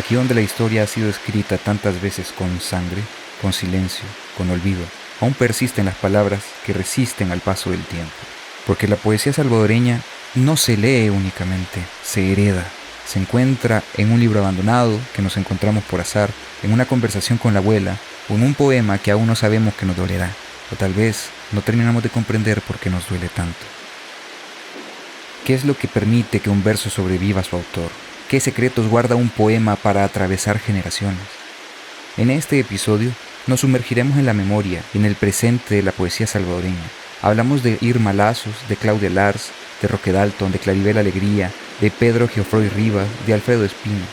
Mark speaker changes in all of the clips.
Speaker 1: aquí donde la historia ha sido escrita tantas veces con sangre, con silencio, con olvido, aún persisten las palabras que resisten al paso del tiempo. Porque la poesía salvadoreña no se lee únicamente, se hereda. Se encuentra en un libro abandonado que nos encontramos por azar, en una conversación con la abuela, o en un poema que aún no sabemos que nos dolerá, o tal vez no terminamos de comprender por qué nos duele tanto. ¿Qué es lo que permite que un verso sobreviva a su autor? ¿Qué secretos guarda un poema para atravesar generaciones? En este episodio nos sumergiremos en la memoria y en el presente de la poesía salvadoreña. Hablamos de Irma Lazos, de Claudia Lars, de Roque Dalton, de Claribel Alegría, de Pedro Geoffroy Rivas, de Alfredo Espino.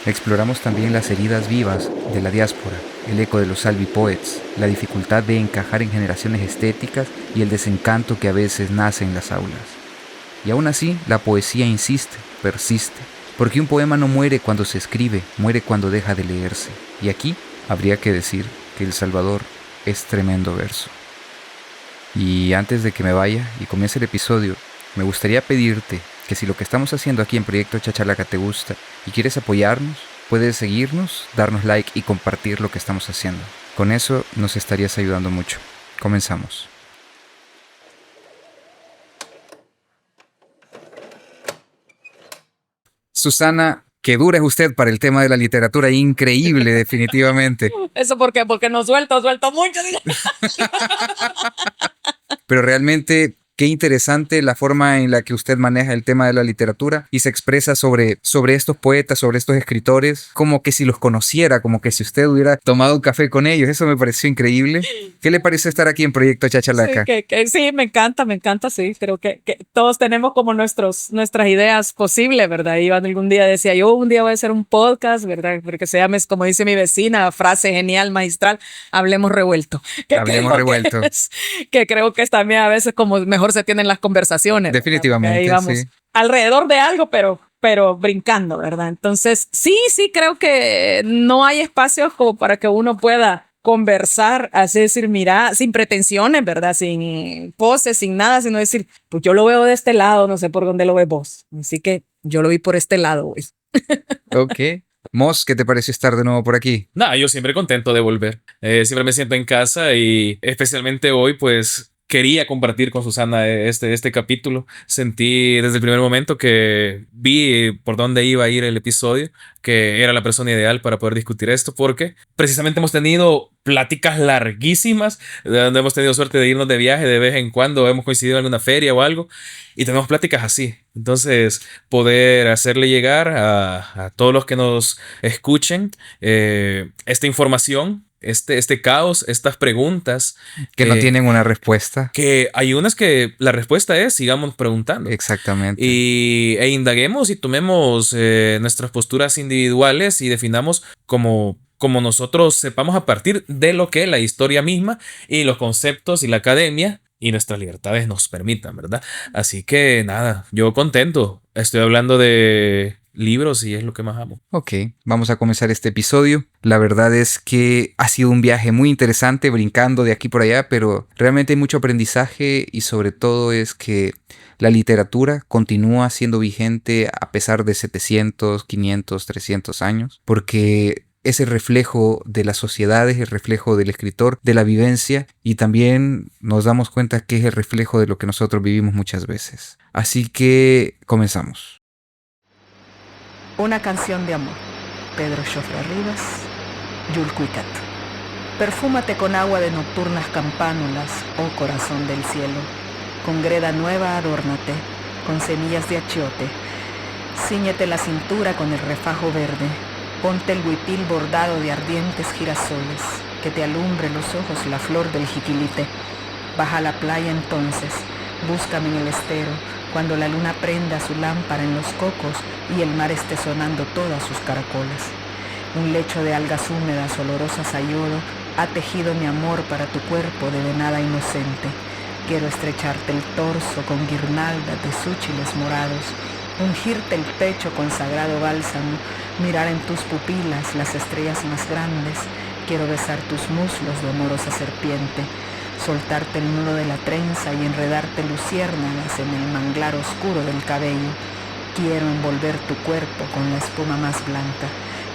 Speaker 1: Exploramos también las heridas vivas de la diáspora, el eco de los Salvi Poets, la dificultad de encajar en generaciones estéticas y el desencanto que a veces nace en las aulas. Y aún así, la poesía insiste, persiste, porque un poema no muere cuando se escribe, muere cuando deja de leerse. Y aquí habría que decir que El Salvador es tremendo verso. Y antes de que me vaya y comience el episodio, me gustaría pedirte que si lo que estamos haciendo aquí en Proyecto Chachalaca te gusta y quieres apoyarnos, puedes seguirnos, darnos like y compartir lo que estamos haciendo. Con eso nos estarías ayudando mucho. Comenzamos. Susana, qué dura es usted para el tema de la literatura, increíble definitivamente.
Speaker 2: ¿Eso por qué? Porque no suelto mucho.
Speaker 1: Pero realmente qué interesante la forma en la que usted maneja el tema de la literatura y se expresa sobre estos poetas, sobre estos escritores, como que si los conociera, como que si usted hubiera tomado un café con ellos. Eso me pareció increíble. ¿Qué le parece estar aquí en Proyecto Chachalaca?
Speaker 2: Sí, me encanta, sí. Creo que todos tenemos como nuestras ideas posibles, ¿verdad? Y algún día decía, yo un día voy a hacer un podcast, ¿verdad? Porque se llame, como dice mi vecina, frase genial, magistral, hablemos revuelto.
Speaker 1: Hablemos revuelto.
Speaker 2: Que creo que es también a veces como mejor se tienen las conversaciones.
Speaker 1: Definitivamente,
Speaker 2: ahí vamos
Speaker 1: sí.
Speaker 2: Alrededor de algo, pero brincando, ¿verdad? Entonces, sí, creo que no hay espacios como para que uno pueda conversar, así decir, mira, sin pretensiones, ¿verdad? Sin poses, sin nada, sino decir, pues yo lo veo de este lado, no sé por dónde lo ves vos. Así que yo lo vi por este lado, güey.
Speaker 1: Ok. Mos, ¿qué te pareció estar de nuevo por aquí?
Speaker 3: Nada, yo siempre contento de volver. Siempre me siento en casa y especialmente hoy, pues quería compartir con Susana este capítulo. Sentí desde el primer momento que vi por dónde iba a ir el episodio, que era la persona ideal para poder discutir esto, porque precisamente hemos tenido pláticas larguísimas, donde hemos tenido suerte de irnos de viaje de vez en cuando, hemos coincidido en alguna feria o algo, y tenemos pláticas así. Entonces, poder hacerle llegar a todos los que nos escuchen esta información, este caos, estas preguntas.
Speaker 1: Que no tienen una respuesta.
Speaker 3: Que hay unas que la respuesta es sigamos preguntando.
Speaker 1: Exactamente.
Speaker 3: E indaguemos y tomemos nuestras posturas individuales y definamos como nosotros sepamos a partir de lo que la historia misma y los conceptos y la academia y nuestras libertades nos permitan, ¿verdad? Así que nada, yo contento. Estoy hablando de libros y es lo que más amo.
Speaker 1: Ok, vamos a comenzar este episodio. La verdad es que ha sido un viaje muy interesante, brincando de aquí por allá, pero realmente hay mucho aprendizaje y sobre todo es que la literatura continúa siendo vigente a pesar de 700, 500, 300 años, porque es el reflejo de la sociedad, es el reflejo del escritor, de la vivencia, y también nos damos cuenta que es el reflejo de lo que nosotros vivimos muchas veces. Así que comenzamos.
Speaker 4: Una canción de amor. Pedro Geoffroy Rivas, Yulcuicat. Perfúmate con agua de nocturnas campánulas, oh corazón del cielo. Con greda nueva adórnate, con semillas de achiote. Cíñete la cintura con el refajo verde. Ponte el huipil bordado de ardientes girasoles, que te alumbre los ojos la flor del jiquilite. Baja a la playa entonces, búscame en el estero, cuando la luna prenda su lámpara en los cocos y el mar esté sonando todas sus caracoles. Un lecho de algas húmedas olorosas a yodo ha tejido mi amor para tu cuerpo de venada inocente. Quiero estrecharte el torso con guirnaldas de súchiles morados, ungirte el pecho con sagrado bálsamo, mirar en tus pupilas las estrellas más grandes. Quiero besar tus muslos de amorosa serpiente, soltarte el nudo de la trenza y enredarte luciérnagas en el manglar oscuro del cabello. Quiero envolver tu cuerpo con la espuma más blanca,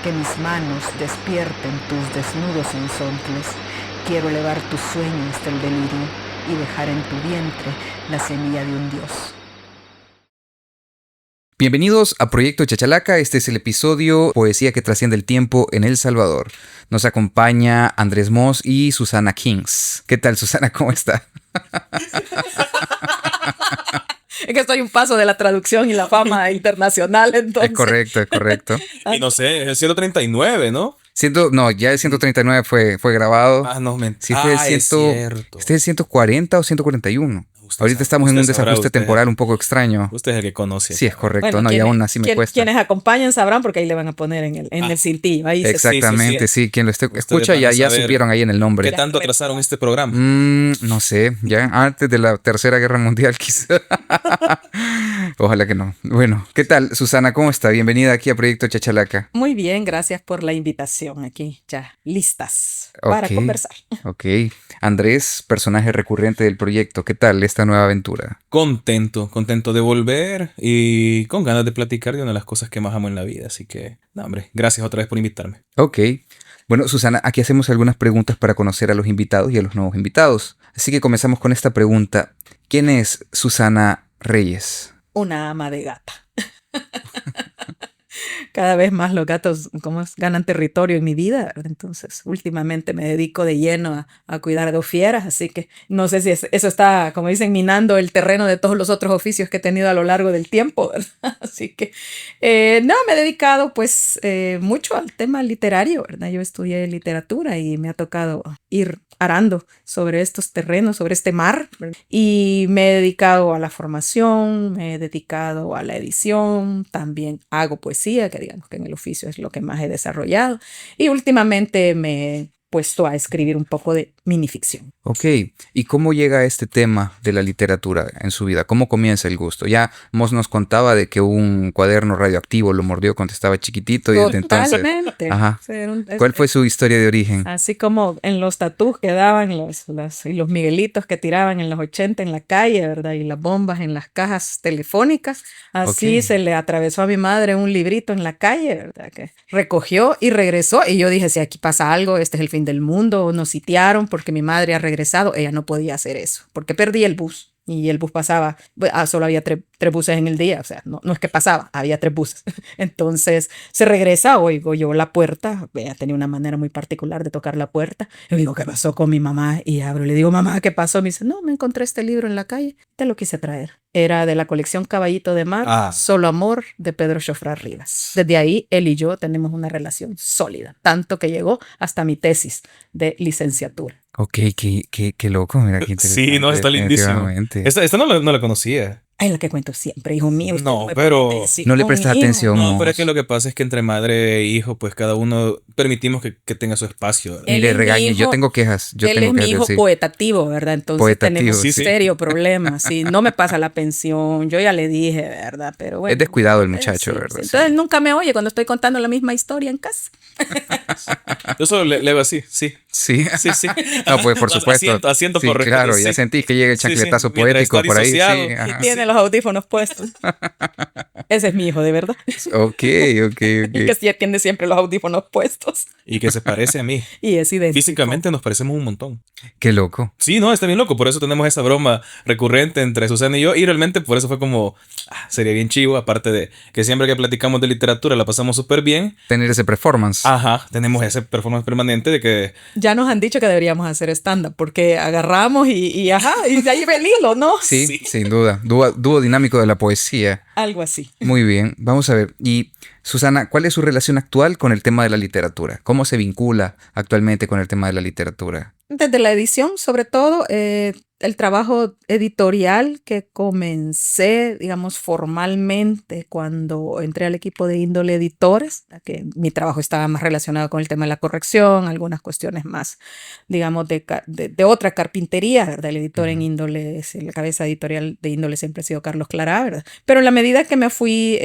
Speaker 4: que mis manos despierten tus desnudos ensontles. Quiero elevar tu sueño hasta el delirio y dejar en tu vientre la semilla de un dios.
Speaker 1: Bienvenidos a Proyecto Chachalaca. Este es el episodio Poesía que trasciende el tiempo en El Salvador. Nos acompaña Andrés Moss y Susana Kings. ¿Qué tal, Susana? ¿Cómo está?
Speaker 2: Es que estoy un paso de la traducción y la fama internacional, entonces.
Speaker 1: Es correcto, es correcto.
Speaker 3: Y no sé, es el 139, ¿no?
Speaker 1: No, ya el 139 fue grabado.
Speaker 3: Ah, no,
Speaker 1: Sí, fue el
Speaker 3: es cierto.
Speaker 1: Este es el 140 o 141.
Speaker 3: Usted
Speaker 1: Ahorita
Speaker 3: sabe,
Speaker 1: estamos en un
Speaker 3: usted sabrá,
Speaker 1: desajuste
Speaker 3: usted-
Speaker 1: temporal un poco extraño.
Speaker 3: Usted es el que conoce.
Speaker 1: Sí, es correcto,
Speaker 2: Bueno,
Speaker 1: ¿no? Y aún así me cuesta.
Speaker 2: Quienes acompañan sabrán porque ahí le van a poner en el cintillo. Ahí se-
Speaker 1: Exactamente, sí. Quien lo
Speaker 3: Ustedes
Speaker 1: escucha
Speaker 3: van a
Speaker 1: ya
Speaker 3: saber
Speaker 1: supieron ahí en el
Speaker 3: ¿Qué
Speaker 1: nombre.
Speaker 3: tanto atrasaron este programa?
Speaker 1: No sé, ya antes de la Tercera Guerra Mundial quizá. Ojalá que no. Bueno, ¿qué tal, Susana? ¿Cómo está? Bienvenida aquí a Proyecto Chachalaca.
Speaker 2: Muy bien, gracias por la invitación aquí. Ya listas para
Speaker 1: Ok.
Speaker 2: conversar.
Speaker 1: Ok. Andrés, personaje recurrente del proyecto. ¿Qué tal esta nueva aventura?
Speaker 3: Contento de volver y con ganas de platicar de una de las cosas que más amo en la vida. Así que, no, hombre, gracias otra vez por invitarme.
Speaker 1: Ok. Bueno, Susana, aquí hacemos algunas preguntas para conocer a los invitados y a los nuevos invitados. Así que comenzamos con esta pregunta. ¿Quién es Susana Reyes?
Speaker 2: Una ama de gata. Cada vez más los gatos ganan territorio en mi vida, ¿verdad? Entonces, últimamente me dedico de lleno a cuidar de dos fieras, así que no sé si eso está, como dicen, minando el terreno de todos los otros oficios que he tenido a lo largo del tiempo, ¿verdad? Así que, no, me he dedicado pues mucho al tema literario, ¿verdad? Yo estudié literatura y me ha tocado ir arando sobre estos terrenos, sobre este mar, ¿verdad? Y me he dedicado a la formación, me he dedicado a la edición, también hago poesía, que digamos que en el oficio es lo que más he desarrollado, y últimamente me he puesto a escribir un poco de minificción.
Speaker 1: Ok, ¿y cómo llega este tema de la literatura en su vida? ¿Cómo comienza el gusto? Ya Moss nos contaba de que un cuaderno radioactivo lo mordió cuando estaba chiquitito y desde entonces...
Speaker 2: Totalmente.
Speaker 1: Ajá.
Speaker 2: O sea,
Speaker 1: ¿Cuál fue su historia de origen?
Speaker 2: Así como en los tatús que daban y los miguelitos que tiraban en los 80 en la calle, ¿verdad? Y las bombas en las cajas telefónicas, así
Speaker 1: Ok.
Speaker 2: se le atravesó a mi madre un librito en la calle, ¿verdad? Que recogió y regresó. Y yo dije, si aquí pasa algo, este es el fin del mundo. Nos sitiaron porque mi madre ha regresado. Ella no podía hacer eso porque perdí el bus. Y el bus pasaba, solo había tres buses en el día, o sea, no es que pasaba, había 3 buses. Entonces se regresa, oigo yo la puerta, ella tenía una manera muy particular de tocar la puerta. Yo digo, ¿qué pasó con mi mamá? Y abro, le digo, mamá, ¿qué pasó? Me dice, no, me encontré este libro en la calle, te lo quise traer. Era de la colección Caballito de Mar, Solo Amor, de Pedro Xofra Rivas. Desde ahí, él y yo tenemos una relación sólida, tanto que llegó hasta mi tesis de licenciatura.
Speaker 1: Ok, qué loco, mira qué interesante.
Speaker 3: Sí, no, está lindísimo.
Speaker 1: Definitivamente.
Speaker 3: Esta no la conocía.
Speaker 2: Es lo que cuento siempre, hijo mío. usted
Speaker 3: No,
Speaker 2: me
Speaker 3: pero
Speaker 2: pone tesis
Speaker 1: no le
Speaker 2: con
Speaker 1: prestas
Speaker 2: mi hijo.
Speaker 1: atención.
Speaker 3: No,
Speaker 1: Moss.
Speaker 3: pero es que lo que pasa es que entre madre e hijo, pues cada uno permitimos que tenga su espacio, ¿verdad?
Speaker 1: Ni
Speaker 2: Él
Speaker 1: le
Speaker 2: es mi
Speaker 1: regañe, yo
Speaker 2: hijo-
Speaker 1: tengo quejas. Yo
Speaker 2: Él
Speaker 1: tengo
Speaker 2: es mi
Speaker 1: quejas,
Speaker 2: hijo
Speaker 1: sí.
Speaker 2: poetativo, ¿verdad? Entonces
Speaker 1: Poetativo,
Speaker 2: tenemos
Speaker 3: sí,
Speaker 2: un
Speaker 3: sí.
Speaker 2: serio problema. Sí, no me pasa la pensión, yo ya le dije, ¿verdad? Pero bueno.
Speaker 1: Es descuidado el muchacho,
Speaker 2: sí,
Speaker 1: ¿verdad?
Speaker 2: sí.
Speaker 1: Sí.
Speaker 2: Entonces nunca me oye cuando estoy contando la misma historia en casa.
Speaker 3: Yo solo leo así, sí.
Speaker 1: Sí.
Speaker 3: Sí.
Speaker 1: No, pues por supuesto.
Speaker 3: Asiento
Speaker 1: Sí,
Speaker 3: correcto.
Speaker 1: claro, ya
Speaker 3: sí.
Speaker 1: sentí que llega el
Speaker 3: Sí, sí.
Speaker 1: chancletazo
Speaker 3: Mientras
Speaker 1: poético
Speaker 3: está
Speaker 1: por ahí. Sí,
Speaker 3: disociado.
Speaker 2: Y
Speaker 1: ajá.
Speaker 2: tiene los audífonos puestos. Ese es mi hijo, de verdad.
Speaker 1: Ok.
Speaker 2: Y que sí tiene siempre los audífonos puestos.
Speaker 3: Y que se parece a mí.
Speaker 2: Y es idéntico.
Speaker 3: Físicamente nos parecemos un montón.
Speaker 1: Qué loco.
Speaker 3: Sí, no, está bien loco. Por eso tenemos esa broma recurrente entre Susana y yo. Y realmente por eso fue como, sería bien chivo. Aparte de que siempre que platicamos de literatura la pasamos súper bien.
Speaker 1: Tener ese performance.
Speaker 3: Ajá, tenemos ese performance permanente de que
Speaker 2: Ya nos han dicho que deberíamos hacer stand-up porque agarramos y de ahí ve el hilo, ¿no?
Speaker 1: Sí,
Speaker 3: sí.
Speaker 1: sin duda. Dúo dinámico de la poesía.
Speaker 2: Algo así.
Speaker 1: Muy bien, vamos a ver. Y Susana, ¿cuál es su relación actual con el tema de la literatura? ¿Cómo se vincula actualmente con el tema de la literatura?
Speaker 2: Desde la edición, sobre todo, el trabajo editorial que comencé, digamos, formalmente cuando entré al equipo de Índole Editores, que mi trabajo estaba más relacionado con el tema de la corrección, algunas cuestiones más, digamos, de otra carpintería, ¿verdad? El editor en Índole, la cabeza editorial de Índole siempre ha sido Carlos Clará, ¿verdad? Pero en la medida que me fui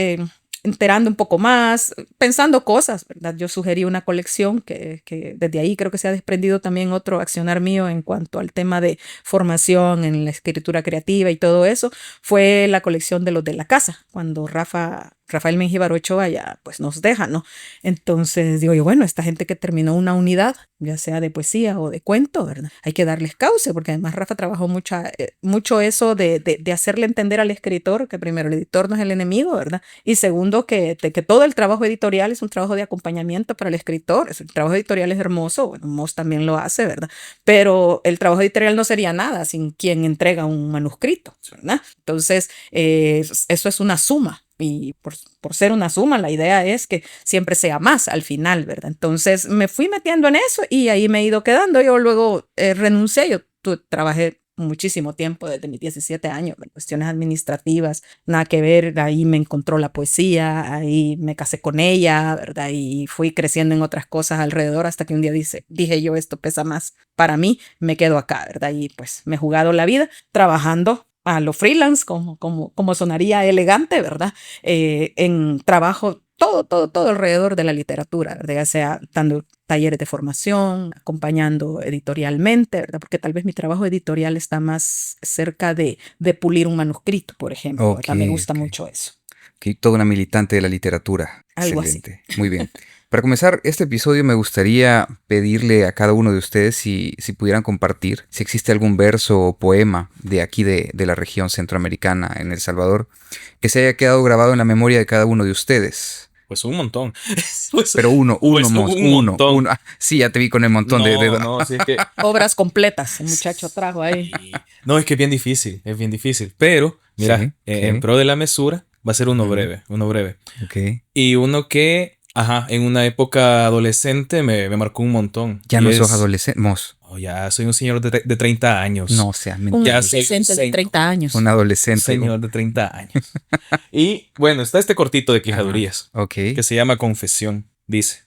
Speaker 2: enterando un poco más, pensando cosas, ¿verdad? Yo sugerí una colección que desde ahí creo que se ha desprendido también otro accionar mío en cuanto al tema de formación en la escritura creativa y todo eso, fue la colección de los de la casa, cuando Rafa Rafael Mengíbar Ochoa ya pues nos deja, ¿no? Entonces digo yo, bueno, esta gente que terminó una unidad, ya sea de poesía o de cuento, ¿verdad? Hay que darles cauce, porque además Rafa trabajó mucho eso de hacerle entender al escritor que primero el editor no es el enemigo, ¿verdad? Y segundo, que todo el trabajo editorial es un trabajo de acompañamiento para el escritor. El trabajo editorial es hermoso, bueno, Moss también lo hace, ¿verdad? Pero el trabajo editorial no sería nada sin quien entrega un manuscrito, ¿verdad? Entonces, eso es una suma. Y por ser una suma, la idea es que siempre sea más al final, ¿verdad? Entonces me fui metiendo en eso y ahí me he ido quedando. Yo luego renuncié, trabajé muchísimo tiempo, desde mis 17 años, en cuestiones administrativas, nada que ver, ahí me encontró la poesía, ahí me casé con ella, ¿verdad? Y fui creciendo en otras cosas alrededor hasta que un día dije yo, esto pesa más para mí, me quedo acá, ¿verdad? Y pues me he jugado la vida trabajando a lo freelance, como sonaría elegante, ¿verdad? En trabajo todo alrededor de la literatura, ¿verdad? Ya sea dando talleres de formación, acompañando editorialmente, ¿verdad? Porque tal vez mi trabajo editorial está más cerca de pulir un manuscrito, por ejemplo.
Speaker 1: Ok,
Speaker 2: Me gusta
Speaker 1: ok.
Speaker 2: mucho eso.
Speaker 1: Toda una militante de la literatura.
Speaker 2: Algo
Speaker 1: Excelente. Muy bien. Para comenzar este episodio me gustaría pedirle a cada uno de ustedes si pudieran compartir, si existe algún verso o poema de aquí de la región centroamericana en El Salvador que se haya quedado grabado en la memoria de cada uno de ustedes.
Speaker 3: Pues un montón.
Speaker 1: Pero uno,
Speaker 3: Pues
Speaker 1: Mos,
Speaker 3: un
Speaker 1: uno.
Speaker 3: montón.
Speaker 1: Ah, sí, ya te vi con el montón de...
Speaker 3: No, sí, es que...
Speaker 2: Obras completas, el muchacho trajo ahí.
Speaker 3: No, es que es bien difícil. Pero, mira,
Speaker 1: Sí,
Speaker 3: en
Speaker 1: ok.
Speaker 3: pro de la mesura va a ser uno
Speaker 1: Ujú.
Speaker 3: breve.
Speaker 1: Ok.
Speaker 3: Y uno que, en una época adolescente me marcó un montón.
Speaker 1: Ya
Speaker 3: Y
Speaker 1: no sos adolescente, Mos.
Speaker 3: Oh, ya soy un señor de 30 años.
Speaker 1: No seas
Speaker 2: Un
Speaker 1: mentira.
Speaker 3: Ya sé,
Speaker 2: adolescente de 30 años.
Speaker 1: Un
Speaker 3: Un
Speaker 1: adolescente.
Speaker 3: señor de 30 años. Y bueno, está este cortito de quejadurías
Speaker 1: Ok.
Speaker 3: que se llama Confesión. Dice: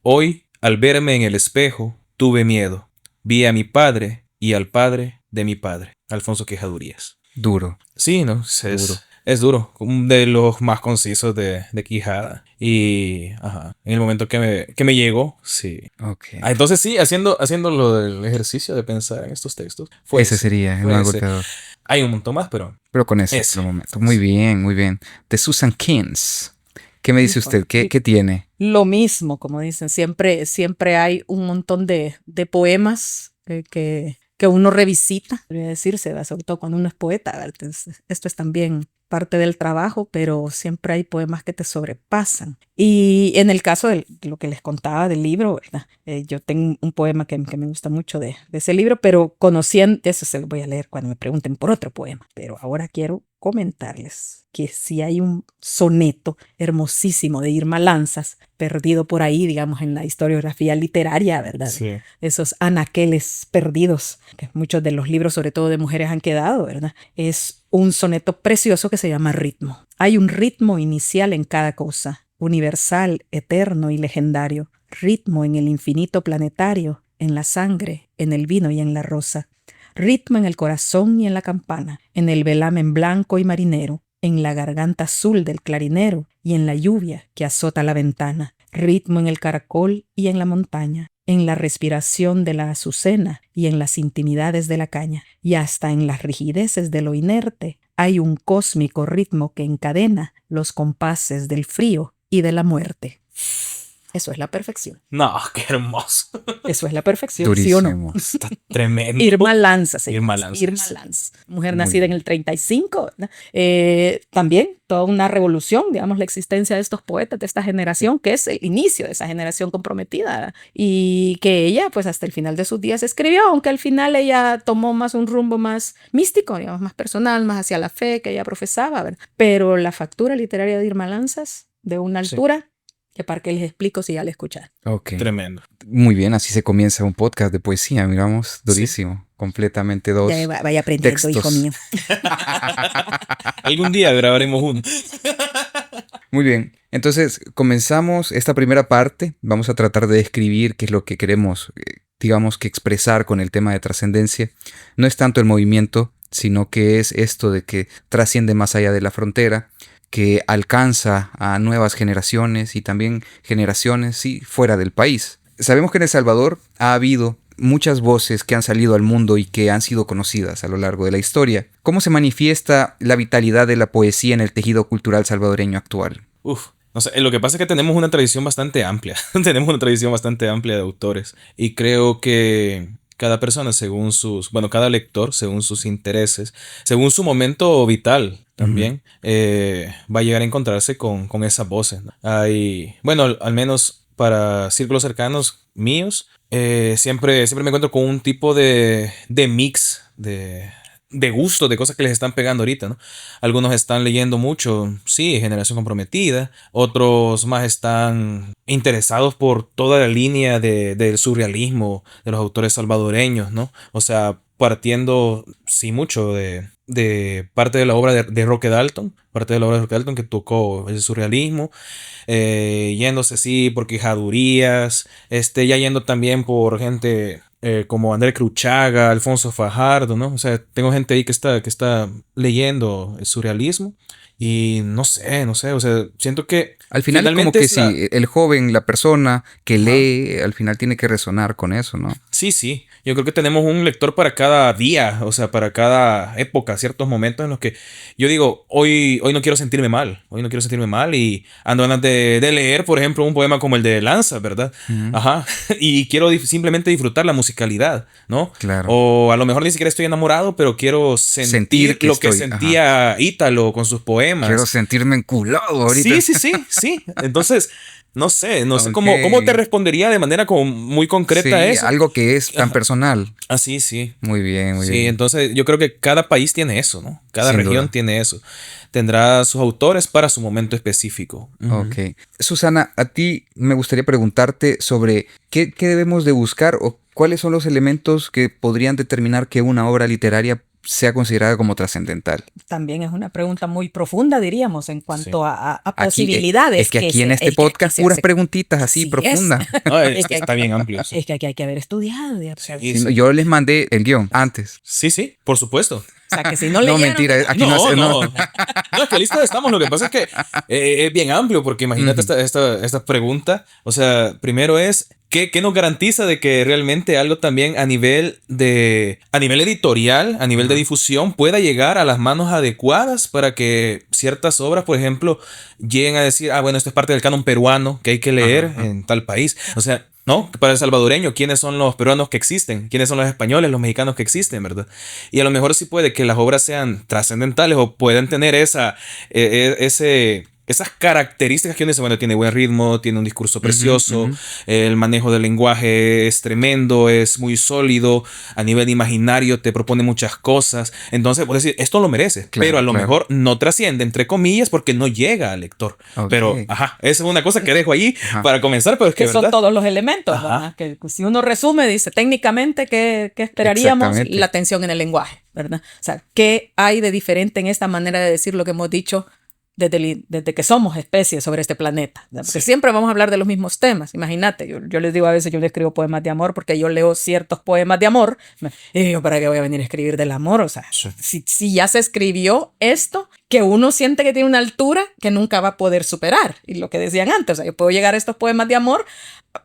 Speaker 3: Hoy, al verme en el espejo, tuve miedo. Vi a mi padre y al padre de mi padre. Alfonso Quejadurías.
Speaker 1: Duro.
Speaker 3: Sí, ¿no?
Speaker 1: Duro.
Speaker 3: Es duro. De los más concisos de Quijada. Y, en el momento que me llegó, sí.
Speaker 1: Ok.
Speaker 3: Entonces sí, haciendo lo del ejercicio de pensar en estos textos.
Speaker 1: Ese sería un agotador.
Speaker 3: Hay un montón más, pero
Speaker 1: Pero con ese
Speaker 3: ese.
Speaker 1: por el momento. Muy bien, muy bien. De Susan Keynes. ¿Qué me dice usted? ¿Qué tiene?
Speaker 2: Lo mismo, como dicen, siempre hay un montón de poemas que uno revisita, podría decirse, ¿verdad? Sobre todo cuando uno es poeta, ¿verdad? Entonces, esto es también parte del trabajo, pero siempre hay poemas que te sobrepasan. Y en el caso de lo que les contaba del libro, ¿verdad? Yo tengo un poema que me gusta mucho de ese libro, pero conociendo, eso se lo voy a leer cuando me pregunten por otro poema, pero ahora quiero comentarles que sí hay un soneto hermosísimo de Irma Lanzas, perdido por ahí, digamos, en la historiografía literaria, ¿verdad?
Speaker 3: Sí.
Speaker 2: Esos anaqueles perdidos, que muchos de los libros, sobre todo de mujeres, han quedado, ¿verdad? Es un soneto precioso que se llama Ritmo. Hay un ritmo inicial en cada cosa, universal, eterno y legendario. Ritmo en el infinito planetario, en la sangre, en el vino y en la rosa. Ritmo en el corazón y en la campana, en el velamen blanco y marinero, en la garganta azul del clarinero y en la lluvia que azota la ventana. Ritmo en el caracol y en la montaña, en la respiración de la azucena y en las intimidades de la caña, y hasta en las rigideces de lo inerte hay un cósmico ritmo que encadena los compases del frío y de la muerte. Eso es la perfección.
Speaker 3: No, qué hermoso.
Speaker 2: Eso es la perfección,
Speaker 1: Durísimo.
Speaker 2: ¿sí o no?
Speaker 3: Está tremendo.
Speaker 2: Irma Lanzas.
Speaker 3: Irma Lanzas.
Speaker 2: Irma Lanzas. Mujer
Speaker 1: Muy
Speaker 2: nacida
Speaker 1: bien.
Speaker 2: en el 35. ¿Verdad? También toda una revolución, digamos, la existencia de estos poetas de esta generación, que es el inicio de esa generación comprometida, ¿verdad? Y que ella, pues hasta el final de sus días escribió, aunque al final ella tomó más un rumbo más místico, digamos, más personal, más hacia la fe que ella profesaba, ¿verdad? Pero la factura literaria de Irma Lanzas, de una altura, que para qué les explico si ya la escuchan.
Speaker 1: Ok.
Speaker 3: Tremendo.
Speaker 1: Muy bien, así se comienza un podcast de poesía, miramos, durísimo. Completamente dos
Speaker 2: Ya vaya aprendiendo,
Speaker 1: textos.
Speaker 2: hijo mío.
Speaker 3: Algún día grabaremos uno.
Speaker 1: Muy bien, entonces comenzamos esta primera parte. Vamos a tratar de describir qué es lo que queremos, digamos, que expresar con el tema de trascendencia. No es tanto el movimiento, sino que es esto de que trasciende más allá de la frontera, que alcanza a nuevas generaciones y también generaciones, sí, fuera del país. Sabemos que en El Salvador ha habido muchas voces que han salido al mundo y que han sido conocidas a lo largo de la historia. ¿Cómo se manifiesta la vitalidad de la poesía en el tejido cultural salvadoreño actual?
Speaker 3: No sé, lo que pasa es que tenemos una tradición bastante amplia. Tenemos una tradición bastante amplia de autores. Y creo que cada persona según cada lector según sus intereses, según su momento vital también, va a llegar a encontrarse con esas voces, ¿no? Al menos para círculos cercanos míos, siempre me encuentro con un tipo de mix de gusto, de cosas que les están pegando ahorita, ¿no? Algunos están leyendo mucho, sí, Generación Comprometida, otros más están interesados por toda la línea del surrealismo de los autores salvadoreños, ¿no? O sea, partiendo, sí, mucho de parte de la obra de Roque Dalton, parte de la obra de Roque Dalton que tocó el surrealismo, yéndose, sí, por quijadurías, ya yendo también por gente como André Cruchaga, Alfonso Fajardo, ¿no? O sea, tengo gente ahí que está leyendo el surrealismo y no sé, o sea, siento que
Speaker 1: Al final como que sí, el joven, la persona que lee, al final tiene que resonar con eso, ¿no?
Speaker 3: Sí, yo creo que tenemos un lector para cada día, o sea, para cada época, ciertos momentos en los que yo digo, hoy no quiero sentirme mal y ando ganas de leer, por ejemplo, un poema como el de Lanza, ¿verdad? Ajá, y quiero simplemente disfrutar la musicalidad, ¿no?
Speaker 1: Claro.
Speaker 3: O a lo mejor ni siquiera estoy enamorado, pero quiero sentir lo que sentía Ítalo con sus poemas.
Speaker 1: Quiero sentirme enculado ahorita.
Speaker 3: Sí. Entonces, no sé cómo te respondería de manera como muy concreta a eso.
Speaker 1: Algo que es tan personal.
Speaker 3: Sí.
Speaker 1: Muy bien.
Speaker 3: Sí, entonces yo creo que cada país tiene eso, ¿no? Cada región tiene eso. Tendrá sus autores para su momento específico.
Speaker 1: Ok. Susana, a ti me gustaría preguntarte sobre qué debemos de buscar o cuáles son los elementos que podrían determinar que una obra literaria sea considerada como trascendental.
Speaker 2: También es una pregunta muy profunda, diríamos, en cuanto a posibilidades.
Speaker 1: Es que aquí en este podcast puras preguntitas así profundas.
Speaker 3: No, es que está bien amplio.
Speaker 2: Es que aquí hay que haber estudiado.
Speaker 1: Yo les mandé el guión antes.
Speaker 3: Sí, por supuesto.
Speaker 2: O sea, que si no leyeron...
Speaker 1: No, mentira. Aquí
Speaker 3: no, es que listos estamos. Lo que pasa es que es bien amplio, porque imagínate esta pregunta. O sea, primero es, ¿qué nos garantiza de que realmente algo también a nivel editorial, a nivel de difusión, pueda llegar a las manos adecuadas para que ciertas obras, por ejemplo, lleguen a decir, bueno, esto es parte del canon peruano que hay que leer en tal país? O sea, ¿no? Para el salvadoreño, ¿quiénes son los peruanos que existen? ¿Quiénes son los españoles, los mexicanos que existen, verdad? Y a lo mejor sí puede que las obras sean trascendentales o puedan tener esas características que uno dice, bueno, tiene buen ritmo, tiene un discurso precioso, el manejo del lenguaje es tremendo, es muy sólido, a nivel imaginario te propone muchas cosas. Entonces, puedes decir, esto lo merece, pero a lo mejor no trasciende, entre comillas, porque no llega al lector.
Speaker 1: Okay.
Speaker 3: Pero, esa es una cosa que dejo ahí para comenzar, pero es que
Speaker 2: son todos los elementos, ¿verdad? Que si uno resume, dice, técnicamente, ¿qué esperaríamos? La tensión en el lenguaje, ¿verdad? O sea, ¿qué hay de diferente en esta manera de decir lo que hemos dicho desde que somos especies sobre este planeta? Porque siempre vamos a hablar de los mismos temas. Imagínate, yo les digo a veces, yo le escribo poemas de amor porque yo leo ciertos poemas de amor y yo, ¿para qué voy a venir a escribir del amor? O sea, si ya se escribió esto, que uno siente que tiene una altura que nunca va a poder superar. Y lo que decían antes, o sea, yo puedo llegar a estos poemas de amor